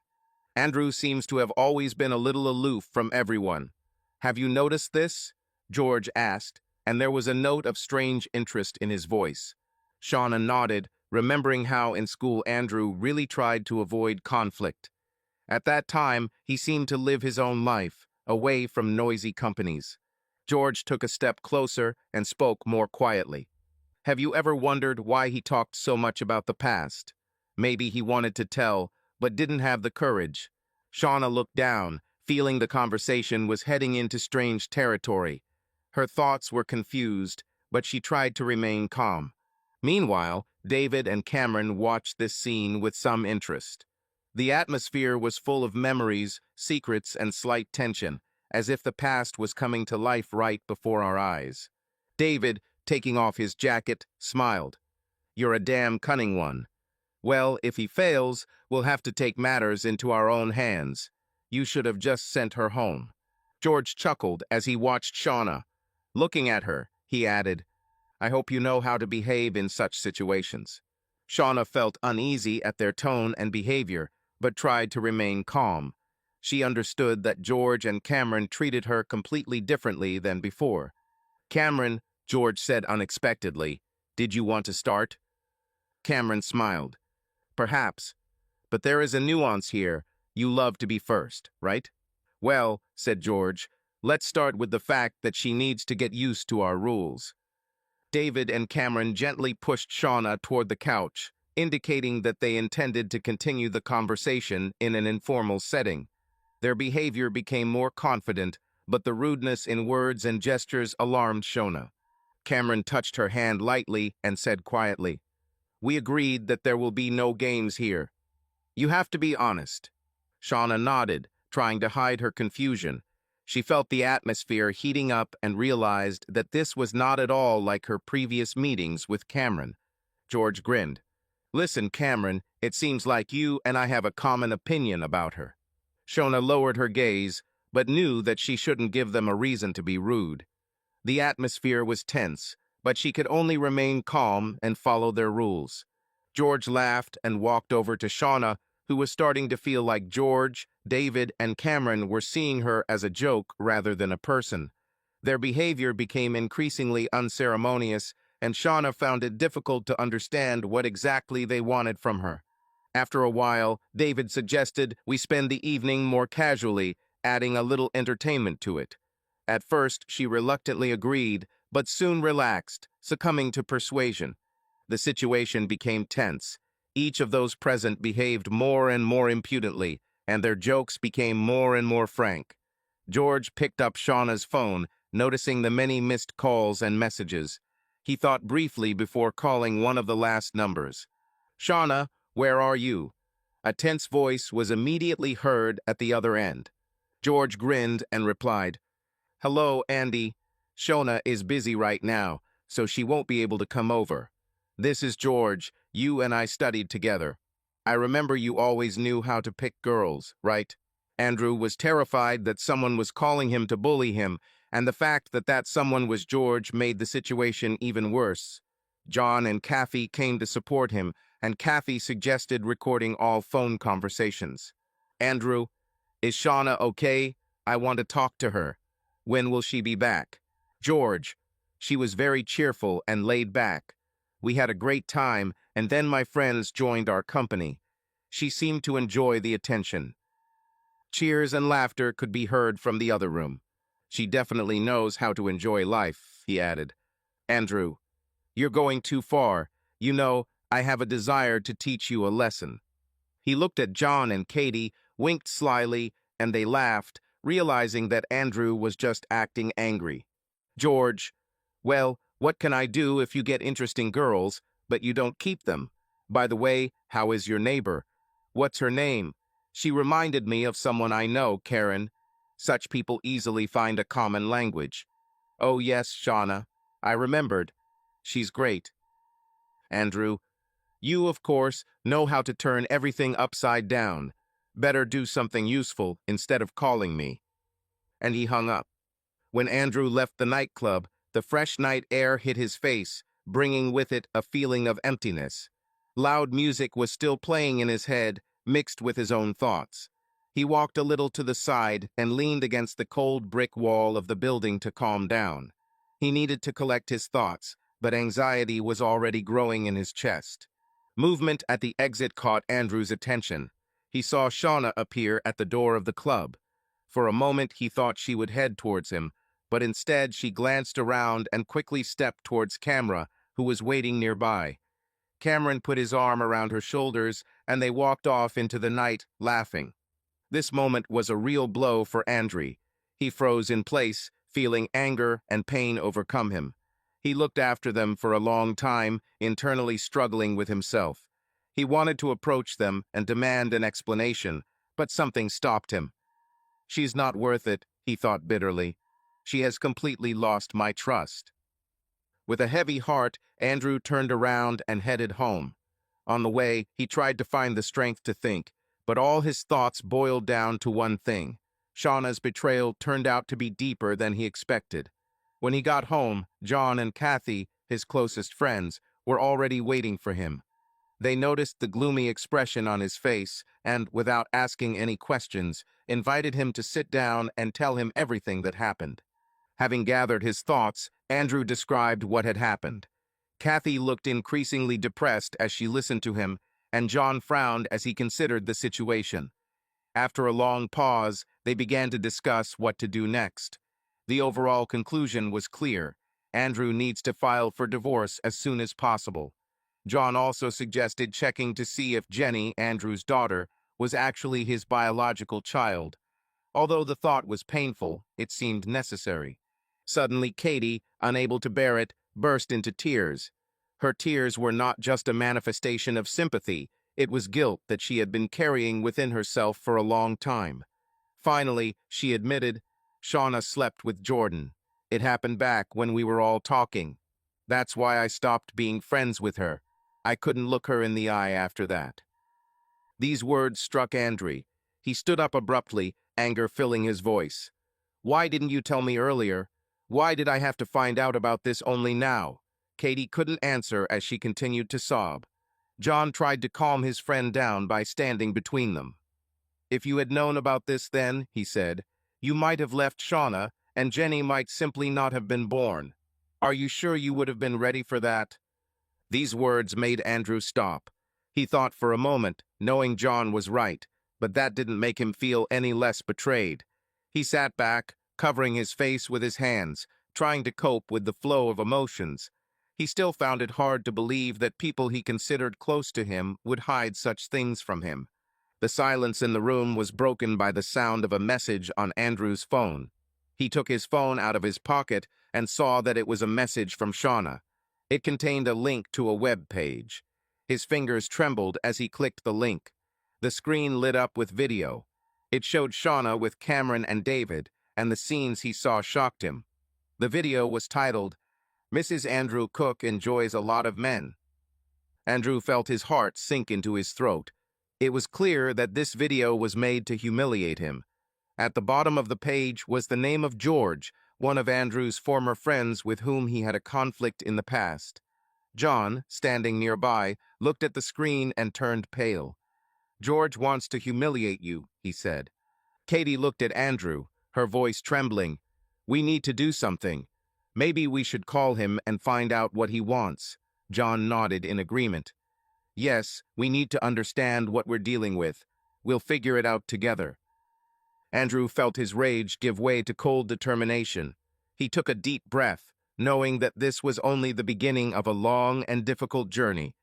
"Andrew seems to have always been a little aloof from everyone. Have you noticed this?" George asked, and there was a note of strange interest in his voice. Shauna nodded, remembering how in school Andrew really tried to avoid conflict. At that time, he seemed to live his own life, away from noisy companies. George took a step closer and spoke more quietly. "Have you ever wondered why he talked so much about the past? Maybe he wanted to tell, but didn't have the courage." Shauna looked down, feeling the conversation was heading into strange territory. Her thoughts were confused, but she tried to remain calm. Meanwhile, David and Cameron watched this scene with some interest. The atmosphere was full of memories, secrets, and slight tension, as if the past was coming to life right before our eyes. David, taking off his jacket, smiled. "You're a damn cunning one. Well, if he fails, we'll have to take matters into our own hands. You should have just sent her home." George chuckled as he watched Shauna. Looking at her, he added, "I hope you know how to behave in such situations." Shauna felt uneasy at their tone and behavior, but tried to remain calm. She understood that George and Cameron treated her completely differently than before. "Cameron," George said unexpectedly, "did you want to start?" Cameron smiled. "Perhaps, but there is a nuance here. You love to be first, right?" "Well," said George, "let's start with the fact that she needs to get used to our rules." David and Cameron gently pushed Shauna toward the couch, indicating that they intended to continue the conversation in an informal setting. Their behavior became more confident, but the rudeness in words and gestures alarmed Shauna. Cameron touched her hand lightly and said quietly, "We agreed that there will be no games here. You have to be honest." Shauna nodded, trying to hide her confusion. She felt the atmosphere heating up and realized that this was not at all like her previous meetings with Cameron. George grinned. "Listen, Cameron, it seems like you and I have a common opinion about her." Shauna lowered her gaze, but knew that she shouldn't give them a reason to be rude. The atmosphere was tense, but she could only remain calm and follow their rules. George laughed and walked over to Shauna, who was starting to feel like George, David, and Cameron were seeing her as a joke rather than a person. Their behavior became increasingly unceremonious, and Shauna found it difficult to understand what exactly they wanted from her. After a while, David suggested we spend the evening more casually, adding a little entertainment to it. At first, she reluctantly agreed, but soon relaxed, succumbing to persuasion. The situation became tense. Each of those present behaved more and more impudently, and their jokes became more and more frank. George picked up Shauna's phone, noticing the many missed calls and messages. He thought briefly before calling one of the last numbers. "Shauna, where are you?" A tense voice was immediately heard at the other end. George grinned and replied, "Hello, Andy. Shauna is busy right now, so she won't be able to come over. This is George. You and I studied together. I remember you always knew how to pick girls, right?" Andrew was terrified that someone was calling him to bully him, and the fact that that someone was George made the situation even worse. John and Kathy came to support him, and Kathy suggested recording all phone conversations. "Andrew, is Shauna okay? I want to talk to her. When will she be back?" "George, she was very cheerful and laid back. We had a great time, and then my friends joined our company. She seemed to enjoy the attention." Cheers and laughter could be heard from the other room. "She definitely knows how to enjoy life," he added. "Andrew, you're going too far. You know, I have a desire to teach you a lesson." He looked at John and Katie, winked slyly, and they laughed, realizing that Andrew was just acting angry. "George, well, what can I do if you get interesting girls, but you don't keep them? By the way, how is your neighbor? What's her name? She reminded me of someone I know, Karen. Such people easily find a common language." "Oh yes, Shauna. I remembered. She's great." "Andrew, you, of course, know how to turn everything upside down. Better do something useful instead of calling me." And he hung up. When Andrew left the nightclub, the fresh night air hit his face, bringing with it a feeling of emptiness. Loud music was still playing in his head, mixed with his own thoughts. He walked a little to the side and leaned against the cold brick wall of the building to calm down. He needed to collect his thoughts, but anxiety was already growing in his chest. Movement at the exit caught Andrew's attention. He saw Shauna appear at the door of the club. For a moment he thought she would head towards him, but instead she glanced around and quickly stepped towards Camera, who was waiting nearby. Cameron put his arm around her shoulders, and they walked off into the night, laughing. This moment was a real blow for Andrew. He froze in place, feeling anger and pain overcome him. He looked after them for a long time, internally struggling with himself. He wanted to approach them and demand an explanation, but something stopped him. "She's not worth it," he thought bitterly. "She has completely lost my trust." With a heavy heart, Andrew turned around and headed home. On the way, he tried to find the strength to think, but all his thoughts boiled down to one thing. Shauna's betrayal turned out to be deeper than he expected. When he got home, John and Kathy, his closest friends, were already waiting for him. They noticed the gloomy expression on his face and, without asking any questions, invited him to sit down and tell him everything that happened. Having gathered his thoughts, Andrew described what had happened. Kathy looked increasingly depressed as she listened to him, and John frowned as he considered the situation. After a long pause, they began to discuss what to do next. The overall conclusion was clear. Andrew needs to file for divorce as soon as possible. John also suggested checking to see if Jenny, Andrew's daughter, was actually his biological child. Although the thought was painful, it seemed necessary. Suddenly, Katie, unable to bear it, burst into tears. Her tears were not just a manifestation of sympathy, it was guilt that she had been carrying within herself for a long time. Finally, she admitted, "Shauna slept with Jordan. It happened back when we were all talking. That's why I stopped being friends with her. I couldn't look her in the eye after that." These words struck Andrew. He stood up abruptly, anger filling his voice. "Why didn't you tell me earlier? Why did I have to find out about this only now?" Katie couldn't answer as she continued to sob. John tried to calm his friend down by standing between them. "If you had known about this then," he said, "you might have left Shauna, and Jenny might simply not have been born." Are you sure you would have been ready for that? These words made Andrew stop. He thought for a moment, knowing John was right, but that didn't make him feel any less betrayed. He sat back, covering his face with his hands, trying to cope with the flow of emotions. He still found it hard to believe that people he considered close to him would hide such things from him. The silence in the room was broken by the sound of a message on Andrew's phone. He took his phone out of his pocket and saw that it was a message from Shauna. It contained a link to a web page. His fingers trembled as he clicked the link. The screen lit up with video. It showed Shauna with Cameron and David, and the scenes he saw shocked him. The video was titled, "Mrs. Andrew Cook Enjoys a Lot of Men." Andrew felt his heart sink into his throat. It was clear that this video was made to humiliate him. At the bottom of the page was the name of George, one of Andrew's former friends with whom he had a conflict in the past. John, standing nearby, looked at the screen and turned pale. "George wants to humiliate you," he said. Katie looked at Andrew, her voice trembling. "We need to do something. Maybe we should call him and find out what he wants." John nodded in agreement. "Yes, we need to understand what we're dealing with. We'll figure it out together." Andrew felt his rage give way to cold determination. He took a deep breath, knowing that this was only the beginning of a long and difficult journey.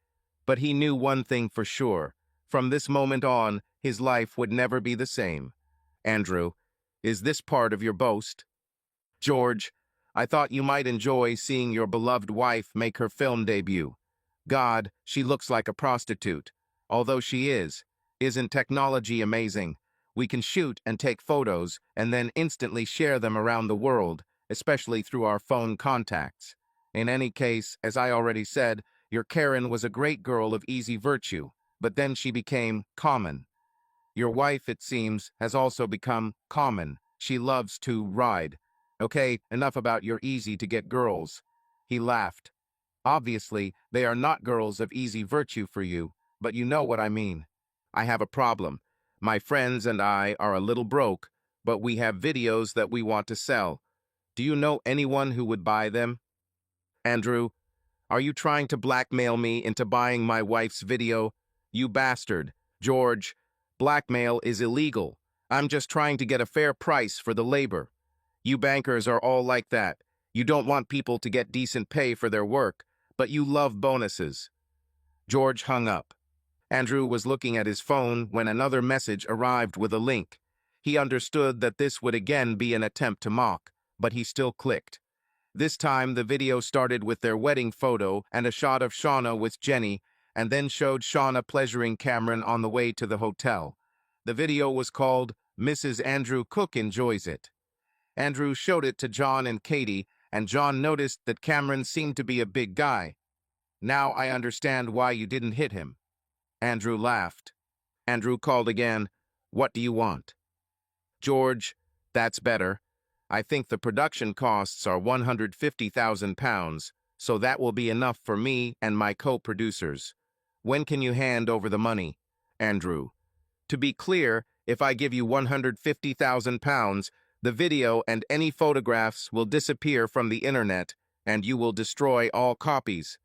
But he knew one thing for sure. From this moment on, his life would never be the same. "Andrew, is this part of your boast?" "George, I thought you might enjoy seeing your beloved wife make her film debut. God, she looks like a prostitute. Although she is. Isn't technology amazing? We can shoot and take photos and then instantly share them around the world, especially through our phone contacts. In any case, as I already said, your Karen was a great girl of easy virtue, but then she became common. Your wife, it seems, has also become common. She loves to ride. Okay, enough about your easy-to-get girls." He laughed. "Obviously, they are not girls of easy virtue for you, but you know what I mean. I have a problem. My friends and I are a little broke, but we have videos that we want to sell. Do you know anyone who would buy them?" "Andrew, are you trying to blackmail me into buying my wife's video? You bastard. George, blackmail is illegal. I'm just trying to get a fair price for the labor. You bankers are all like that. You don't want people to get decent pay for their work, but you love bonuses." George hung up. Andrew was looking at his phone when another message arrived with a link. He understood that this would again be an attempt to mock, but he still clicked. This time, the video started with their wedding photo and a shot of Shauna with Jenny, and then showed Shauna pleasuring Cameron on the way to the hotel. The video was called "Mrs. Andrew Cook Enjoys It." Andrew showed it to John and Katie, and John noticed that Cameron seemed to be a big guy. "Now I understand why you didn't hit him." Andrew laughed. Andrew called again. "What do you want?" "George, that's better. I think the production costs are £150,000, so that will be enough for me and my co-producers. When can you hand over the money?" Andrew: "To be clear, if I give you £150,000, the video and any photographs will disappear from the internet, and you will destroy all copies."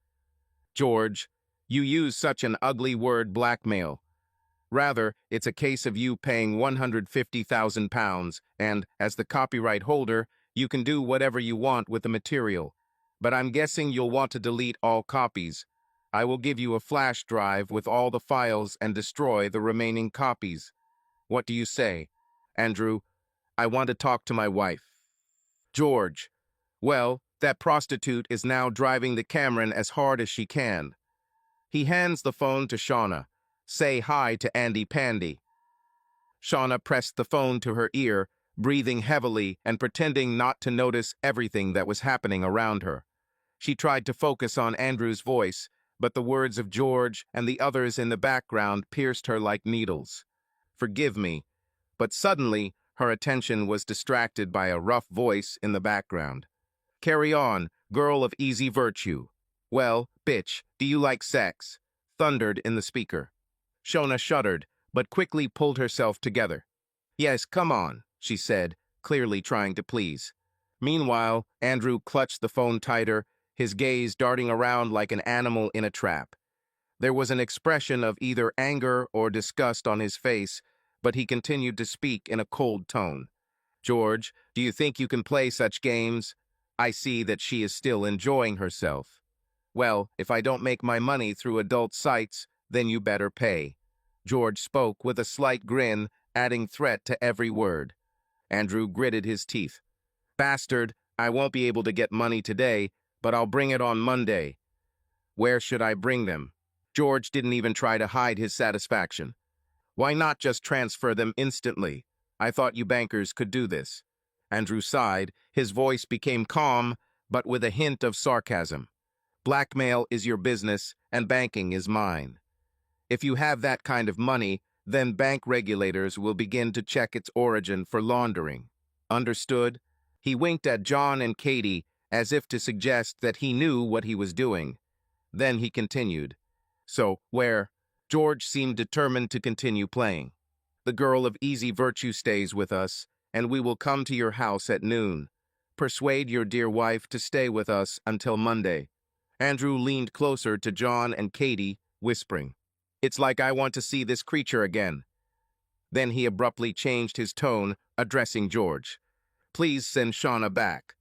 "George, you use such an ugly word, blackmail. Rather, it's a case of you paying £150,000, and, as the copyright holder, you can do whatever you want with the material. But I'm guessing you'll want to delete all copies. I will give you a flash drive with all the files and destroy the remaining copies. What do you say?" Andrew: "I want to talk to my wife." George: "Well, that prostitute is now driving the Cameron as hard as she can." He hands the phone to Shauna. "Say hi to Andy Pandy." Shauna pressed the phone to her ear, breathing heavily and pretending not to notice everything that was happening around her. She tried to focus on Andrew's voice, but the words of George and the others in the background pierced her like needles. "Forgive me." But suddenly, her attention was distracted by a rough voice in the background. "Carry on, girl of easy virtue." "Well, bitch, do you like sex?" thundered in the speaker. Shona shuddered, but quickly pulled herself together. "Yes, come on," she said, clearly trying to please. Meanwhile, Andrew clutched the phone tighter, his gaze darting around like an animal in a trap. There was an expression of either anger or disgust on his face, but he continued to speak in a cold tone. George, do you think you can play such games? I see that she is still enjoying herself. Well, if I don't make my money through adult sites, then you better pay. George spoke with a slight grin, adding threat to every word. Andrew gritted his teeth. Bastard, I won't be able to get money today, but I'll bring it on Monday. Where should I bring them? George didn't even try to hide his satisfaction. Why not just transfer them instantly? I thought you bankers could do this. Andrew sighed. His voice became calm, but with a hint of sarcasm. Blackmail is your business, and banking is mine. If you have that kind of money, then bank regulators will begin to check its origin for laundering. Understood? He winked at John and Katie as if to suggest that he knew what he was doing. Then he continued. So, where? George seemed determined to continue playing. The girl of easy virtue stays with us, and we will come to your house at noon. Persuade your dear wife to stay with us until Monday. Andrew leaned closer to John and Katie, whispering, It's like I want to see this creature again. Then he abruptly changed his tone, addressing George. Please send Shauna back.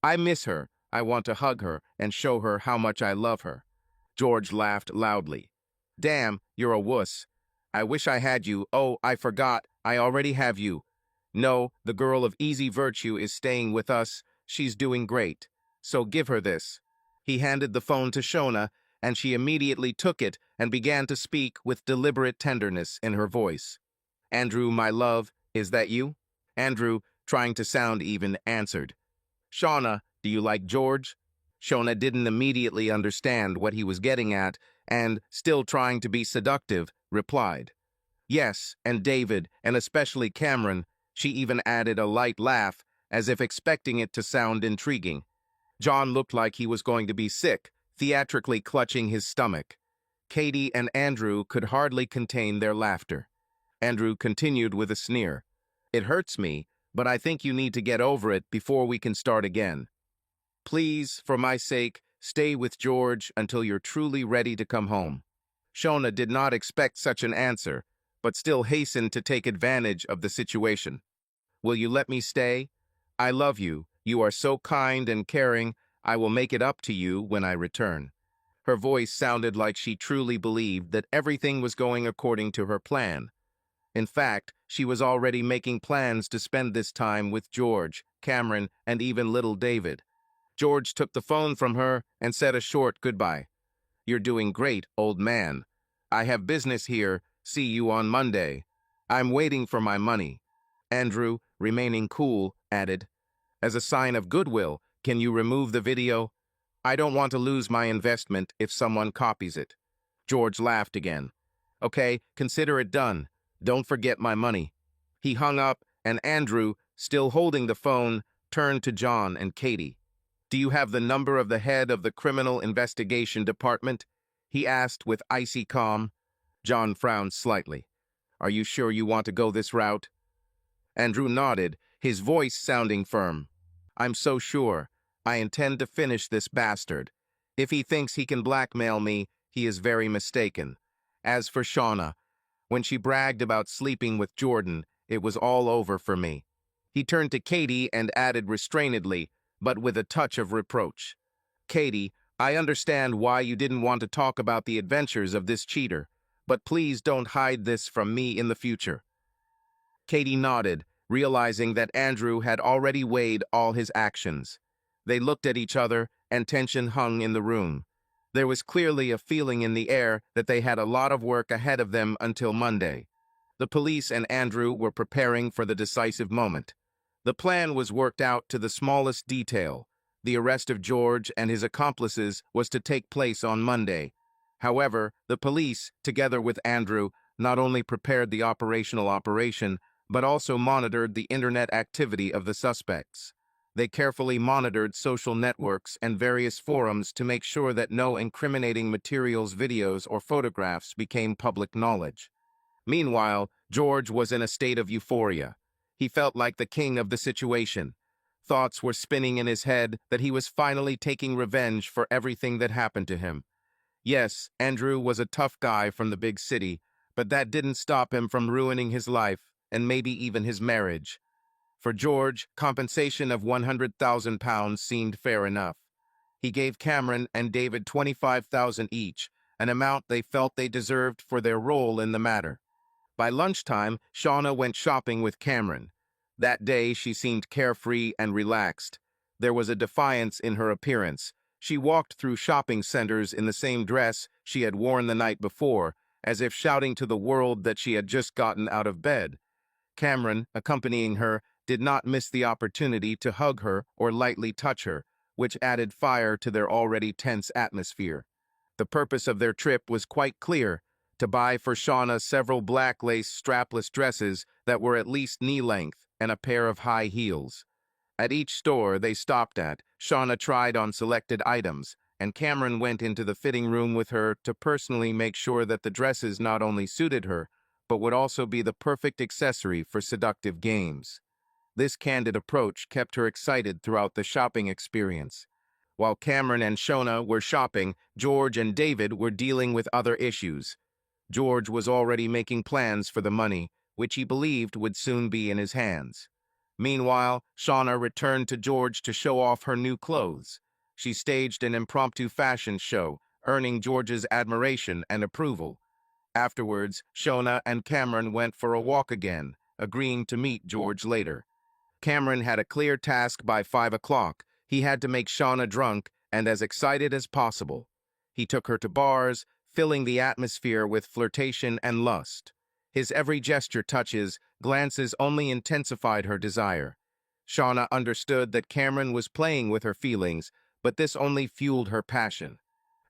I miss her. I want to hug her and show her how much I love her. George laughed loudly. Damn, you're a wuss. I wish I had you. Oh, I forgot. I already have you. No, the girl of easy virtue is staying with us. She's doing great. So give her this. He handed the phone to Shona, and she immediately took it and began to speak with deliberate tenderness in her voice. Andrew, my love, is that you? Andrew, trying to sound even, answered. Shauna, do you like George? Shona didn't immediately understand what he was getting at, and, still trying to be seductive, replied. Yes, and David, and especially Cameron. She even added a light laugh, as if expecting it to sound intriguing. John looked like he was going to be sick, theatrically clutching his stomach. Katie and Andrew could hardly contain their laughter. Andrew continued with a sneer. It hurts me, but I think you need to get over it before we can start again. Please, for my sake, stay with George until you're truly ready to come home. Shona did not expect such an answer, but still hastened to take advantage of the situation. Will you let me stay? I love you. You are so kind and caring. I will make it up to you when I return. Her voice sounded like she truly believed that everything was going according to her plan. In fact, she was already making plans to spend this time with George, Cameron, and even little David. George took the phone from her and said a short goodbye. You're doing great, old man. I have business here. See you on Monday. I'm waiting for my money. Andrew, remaining cool, added, As a sign of goodwill, can you remove the video? I don't want to lose my investment if someone copies it. George laughed again. Okay, consider it done. Don't forget my money. He hung up, and Andrew, still holding the phone, turned to John and Katie. Do you have the number of the head of the Criminal Investigation Department? He asked with icy calm. John frowned slightly. Are you sure you want to go this route? Andrew nodded, his voice sounding firm. I'm so sure. I intend to finish this bastard. If he thinks he can blackmail me, he is very mistaken. As for Shauna, when she bragged about sleeping with Jordan, it was all over for me. He turned to Katie and added restrainedly, but with a touch of reproach. Katie, I understand why you didn't want to talk about the adventures of this cheater, but please don't hide this from me in the future. Katie nodded, realizing that Andrew had already weighed all his actions. They looked at each other, and tension hung in the room. There was clearly a feeling in the air that they had a lot of work ahead of them until Monday. The police and Andrew were preparing for the decisive moment. The plan was worked out to the smallest detail. The arrest of George and his accomplices was to take place on Monday. However, the police, together with Andrew, not only prepared the operation, but also monitored the internet activity of the suspects. They carefully monitored social networks and various forums to make sure that no incriminating materials, videos, or photographs became public knowledge. Meanwhile, George was in a state of euphoria. He felt like the king of the situation. Thoughts were spinning in his head that he was finally taking revenge for everything that happened to him. Yes, Andrew was a tough guy from the big city, but that didn't stop him from ruining his life and maybe even his marriage. For George, compensation of £100,000 seemed fair enough. He gave Cameron and David $25,000 each, an amount they felt they deserved for their role in the matter. By lunchtime, Shauna went shopping with Cameron. That day, she seemed carefree and relaxed. There was a defiance in her appearance. She walked through shopping centers in the same dress she had worn the night before, as if shouting to the world that she had just gotten out of bed. Cameron, accompanying her, did not miss the opportunity to hug her or lightly touch her, which added fire to their already tense atmosphere. The purpose of their trip was quite clear: to buy for Shauna several black lace strapless dresses that were at least knee-length and a pair of high heels. At each store they stopped at, Shauna tried on selected items, and Cameron went into the fitting room with her to personally make sure that the dresses not only suited her, but would also be the perfect accessory for seductive games. This candid approach kept her excited throughout the shopping experience. While Cameron and Shona were shopping, George and David were dealing with other issues. George was already making plans for the money, which he believed would soon be in his hands. Meanwhile, Shauna returned to George to show off her new clothes. She staged an impromptu fashion show, earning George's admiration and approval. Afterwards, Shona and Cameron went for a walk again, agreeing to meet George later. Cameron had a clear task by 5 o'clock. He had to make Shauna drunk and as excited as possible. He took her to bars, filling the atmosphere with flirtation and lust. His every gesture, touches, glances only intensified her desire. Shauna understood that Cameron was playing with her feelings, but this only fueled her passion.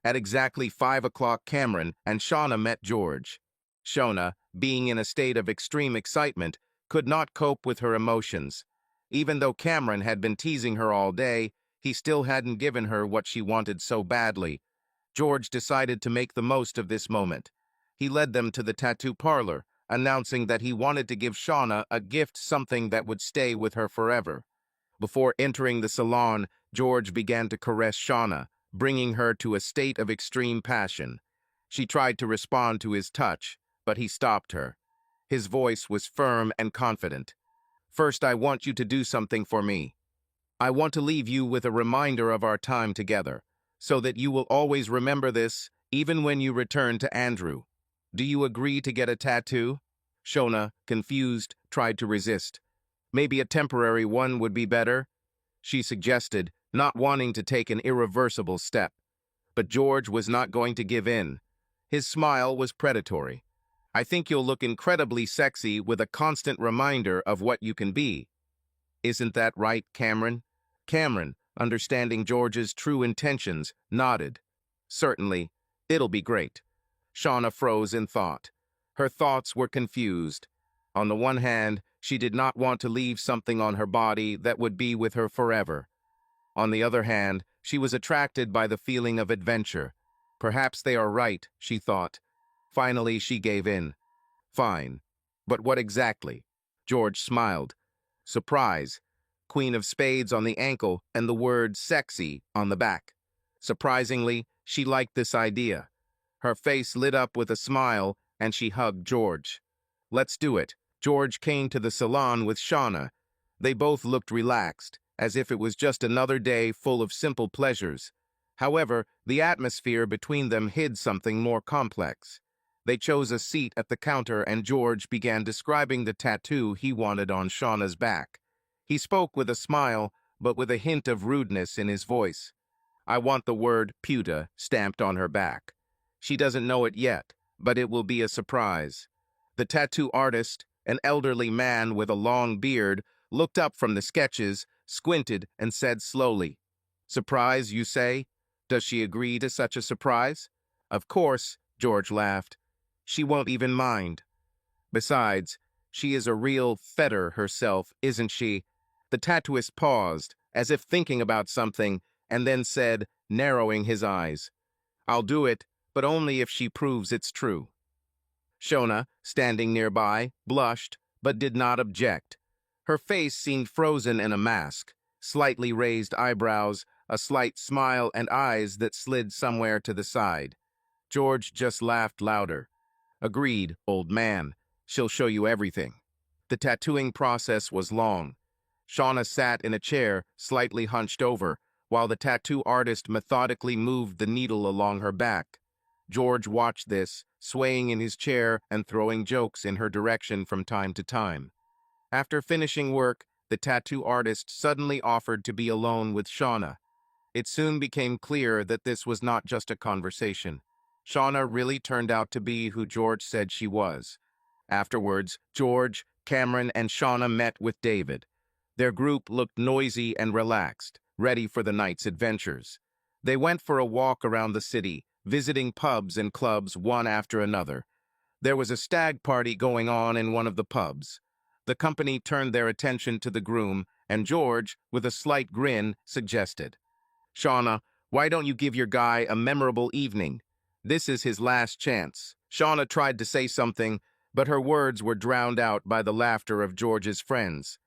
At exactly 5 o'clock, Cameron and Shauna met George. Shauna, being in a state of extreme excitement, could not cope with her emotions. Even though Cameron had been teasing her all day, he still hadn't given her what she wanted so badly. George decided to make the most of this moment. He led them to the tattoo parlor, announcing that he wanted to give Shauna a gift, something that would stay with her forever. Before entering the salon, George began to caress Shauna, bringing her to a state of extreme passion. She tried to respond to his touch, but he stopped her. His voice was firm and confident. "First, I want you to do something for me. I want to leave you with a reminder of our time together, so that you will always remember this, even when you return to Andrew. Do you agree to get a tattoo?" Shona, confused, tried to resist. "Maybe a temporary one would be better," she suggested, not wanting to take an irreversible step. But George was not going to give in. His smile was predatory. "I think you'll look incredibly sexy with a constant reminder of what you can be. Isn't that right, Cameron?" Cameron, understanding George's true intentions, nodded. "Certainly. It'll be great." Shauna froze in thought. Her thoughts were confused. On the one hand, she did not want to leave something on her body that would be with her forever. On the other hand, she was attracted by the feeling of adventure. Perhaps they are right, she thought. Finally, she gave in. "Fine. But what exactly?" George smiled. "Surprise. Queen of Spades on the ankle and the word sexy on the back." Surprisingly, she liked this idea. Her face lit up with a smile, and she hugged George. "Let's do it." George came to the salon with Shauna. They both looked relaxed, as if it was just another day full of simple pleasures. However, the atmosphere between them hid something more complex. They chose a seat at the counter, and George began describing the tattoo he wanted on Shauna's back. He spoke with a smile, but with a hint of rudeness in his voice. "I want the word Puta stamped on her back. She doesn't know it yet, but it will be a surprise." The tattoo artist, an elderly man with a long beard, looked up from the sketches, squinted, and said slowly, "Surprise, you say? Does she agree to such a surprise?" "Of course," George laughed. "She won't even mind. Besides, she is a real fetter herself, isn't she?" The tattooist paused, as if thinking about something, and then said, narrowing his eyes, "I'll do it, but only if she proves it's true." Shona, standing nearby, blushed, but did not object. Her face seemed frozen in a mask. slightly raised eyebrows, a slight smile, and eyes that slid somewhere to the side. George just laughed louder. Agreed, old man. She'll show you everything. The tattooing process was long. Shauna sat in a chair, slightly hunched over, while the tattoo artist methodically moved the needle along her back. George watched this, swaying in his chair and throwing jokes in her direction from time to time. After finishing work, the tattoo artist suddenly offered to be alone with Shauna. It soon became clear that this was not just a conversation. Shauna really turned out to be who George said she was. Afterwards, George, Cameron, and Shauna met with David. Their group looked noisy and relaxed, ready for the night's adventures. They went for a walk around the city, visiting pubs and clubs one after another. There was a stag party going on in one of the pubs. The company turned their attention to the groom, and George, with a slight grin, suggested, "Shauna, why don't you give your guy a memorable evening? This is his last chance." Shauna tried to say something, but her words were drowned out by the laughter of George's friends.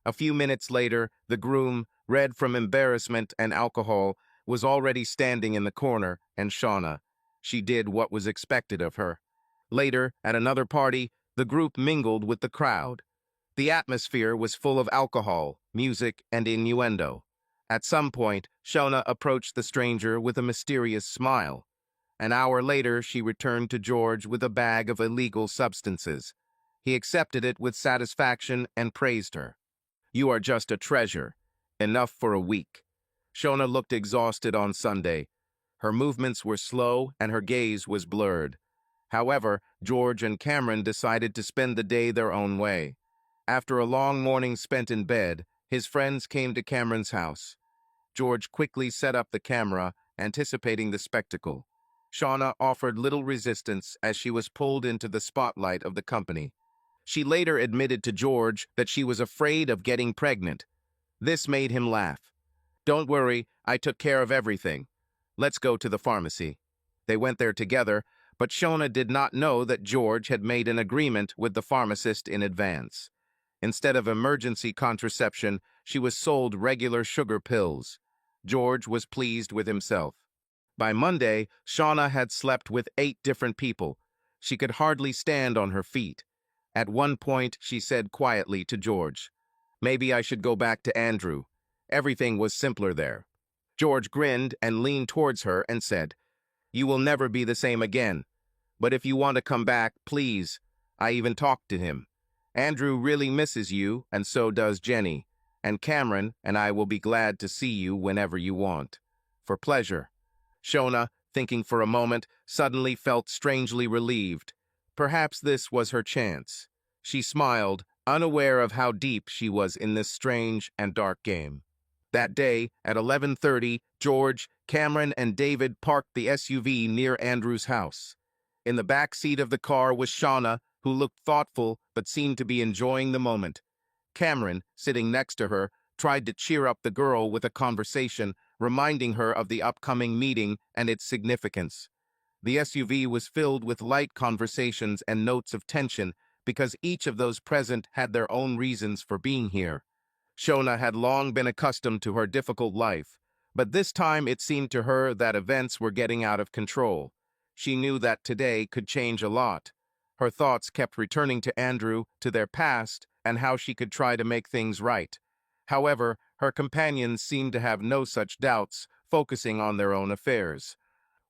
A few minutes later, the groom, red from embarrassment and alcohol, was already standing in the corner, and Shauna. She did what was expected of her. Later, at another party, the group mingled with the crowd. The atmosphere was full of alcohol, music, and innuendo. At some point, Shauna approached the stranger with a mysterious smile. An hour later, she returned to George with a bag of illegal substances. He accepted it with satisfaction and praised her. "You are just a treasure. Enough for a week." Shauna looked exhausted on Sunday. Her movements were slow and her gaze was blurred. However, George and Cameron decided to spend the day their own way. After a long morning spent in bed, his friends came to Cameron's house. George quickly set up the camera, anticipating the spectacle. Shauna offered little resistance as she was pulled into the spotlight of the company. She later admitted to George that she was afraid of getting pregnant. This made him laugh. "Don't worry, I took care of everything. Let's go to the pharmacy." They went there together, but Shauna did not know that George had made an agreement with the pharmacist in advance. Instead of emergency contraception, she was sold regular sugar pills. George was pleased with himself. By Monday, Shauna had slept with 8 different people. She could hardly stand on her feet. At one point, she said quietly to George, "Maybe I should go back to Andrew. Everything was simpler there." George grinned and leaned towards her and said, "You will never be the same again. But if you want to come back, please." I even talked to him. "Andrew really misses you, and so does Jenny. And Cameron and I will be glad to see you whenever you want. For pleasure." Shauna, thinking for a moment, suddenly felt strangely relieved. Perhaps this was her chance. She smiled, unaware of how deep she was in this strange and dark game. That day, at 11:30, George, Cameron, and David parked the SUV near Andrew's house. In the back seat of the car was Shauna, who looked thoughtful but seemed to be enjoying the moment. Cameron, sitting next to her, tried to cheer up the girl with a conversation, reminding her of the upcoming meeting and its significance. The SUV was filled with light conversations and notes of tension because each of those present had their own reasons for being here. Shauna had long been accustomed to her difficult life, but this time it seemed to her that events were getting out of control. She knew that today could change a lot. Her thoughts kept returning to Andrew, to their past, and how she could try to make things right. However, her companions seemed to have no such doubts, focusing on their own affairs.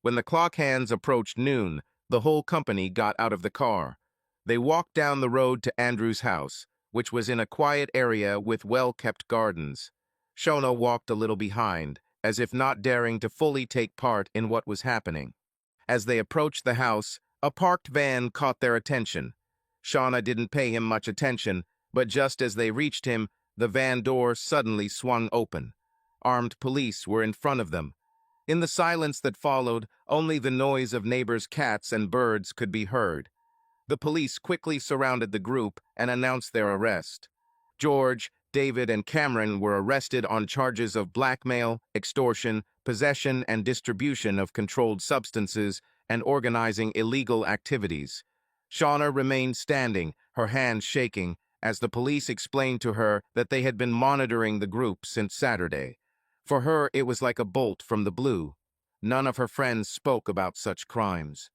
When the clock hands approached noon, the whole company got out of the car. They walked down the road to Andrew's house, which was in a quiet area with well-kept gardens. Shauna walked a little behind, as if not daring to fully take part in what was happening. As they approached the house, a parked van caught their attention. Shauna didn't pay him much attention, but just as they reached him, the van door suddenly swung open. Armed police were in front of them. In the silence that followed, only the noise of neighbors' cats and birds could be heard. The police quickly surrounded the group and announced their arrest. George, David, and Cameron were arrested on charges of blackmail, extortion, possession and distribution of controlled substances, and organizing illegal activities. Shauna remained standing, her hands shaking, as the police explained to her that they had been monitoring the group since Saturday. For her, it was like a bolt from the blue. None of her friends spoke about such crimes.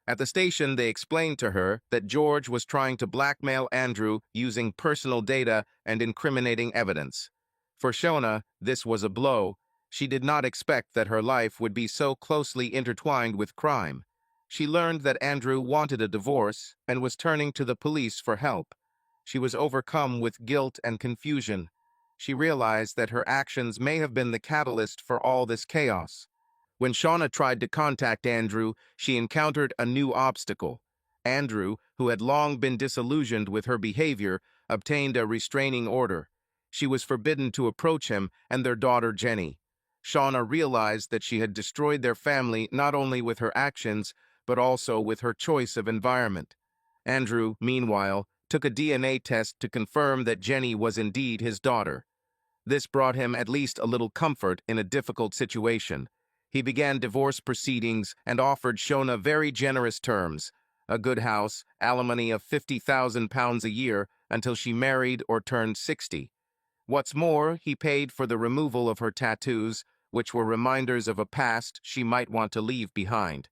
At the station, they explained to her that George was trying to blackmail Andrew using personal data and incriminating evidence. For Shona, this was a blow. She did not expect that her life would be so closely intertwined with crime. She learned that Andrew wanted a divorce and was turning to the police for help. She was overcome with guilt and confusion. She realized that her actions may have been the catalyst for all this chaos. When Shauna tried to contact Andrew, she encountered a new obstacle. Andrew, who had long been disillusioned with her behavior, obtained a restraining order. She was forbidden to approach him and their daughter Jenny. Shauna realized that she had destroyed their family not only with her actions, but also with her choice of environment. Andrew, meanwhile, took a DNA test to confirm that Jenny was indeed his daughter. This brought him at least a little comfort in a difficult situation. He began divorce proceedings and offered Shona very generous terms, a good house, alimony of £50,000 a year until she married or turned 60. What's more, he paid for the removal of her tattoos, which were reminders of a past she might want to leave behind.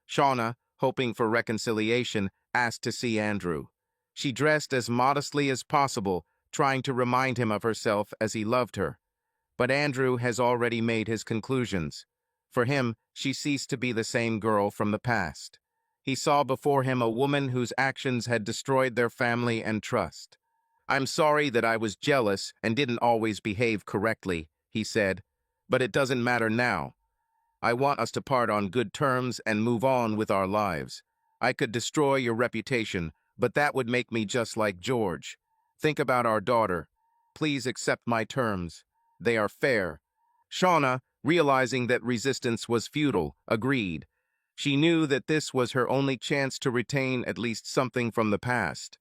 Shauna, hoping for reconciliation, asked to see Andrew. She dressed as modestly as possible, trying to remind him of herself as he loved her. But Andrew has already made his conclusions. For him, she ceased to be the same girl from the past. He saw before him a woman whose actions had destroyed their family and trust. "I'm sorry that I was jealous and didn't always behave correctly," he said, "but it doesn't matter now. I want us to part on good terms and move on with our lives. I could destroy your reputation, but that would make me just like George. Think about our daughter. Please accept my terms. They are fair." Shauna, realizing that resistance was futile, agreed. She knew that this was her only chance to retain at least something from the past.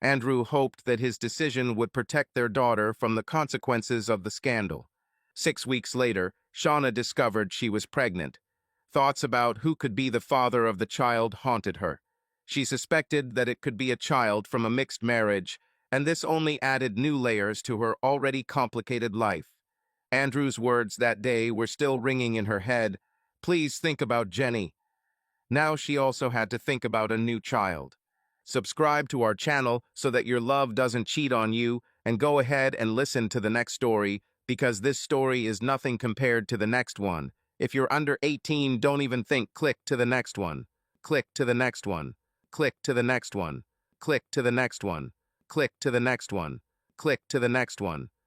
Andrew hoped that his decision would protect their daughter from the consequences of the scandal. 6 weeks later, Shauna discovered she was pregnant. Thoughts about who could be the father of the child haunted her. She suspected that it could be a child from a mixed marriage, and this only added new layers to her already complicated life. Andrew's words that day were still ringing in her head. Please think about Jenny. Now she also had to think about a new child. Subscribe to our channel so that your love doesn't cheat on you, and go ahead and listen to the next story, because this story is nothing compared to the next one. If you're under 18, don't even think. Click to the next one. Click to the next one. Click to the next one. Click to the next one. Click to the next one. Click to the next one.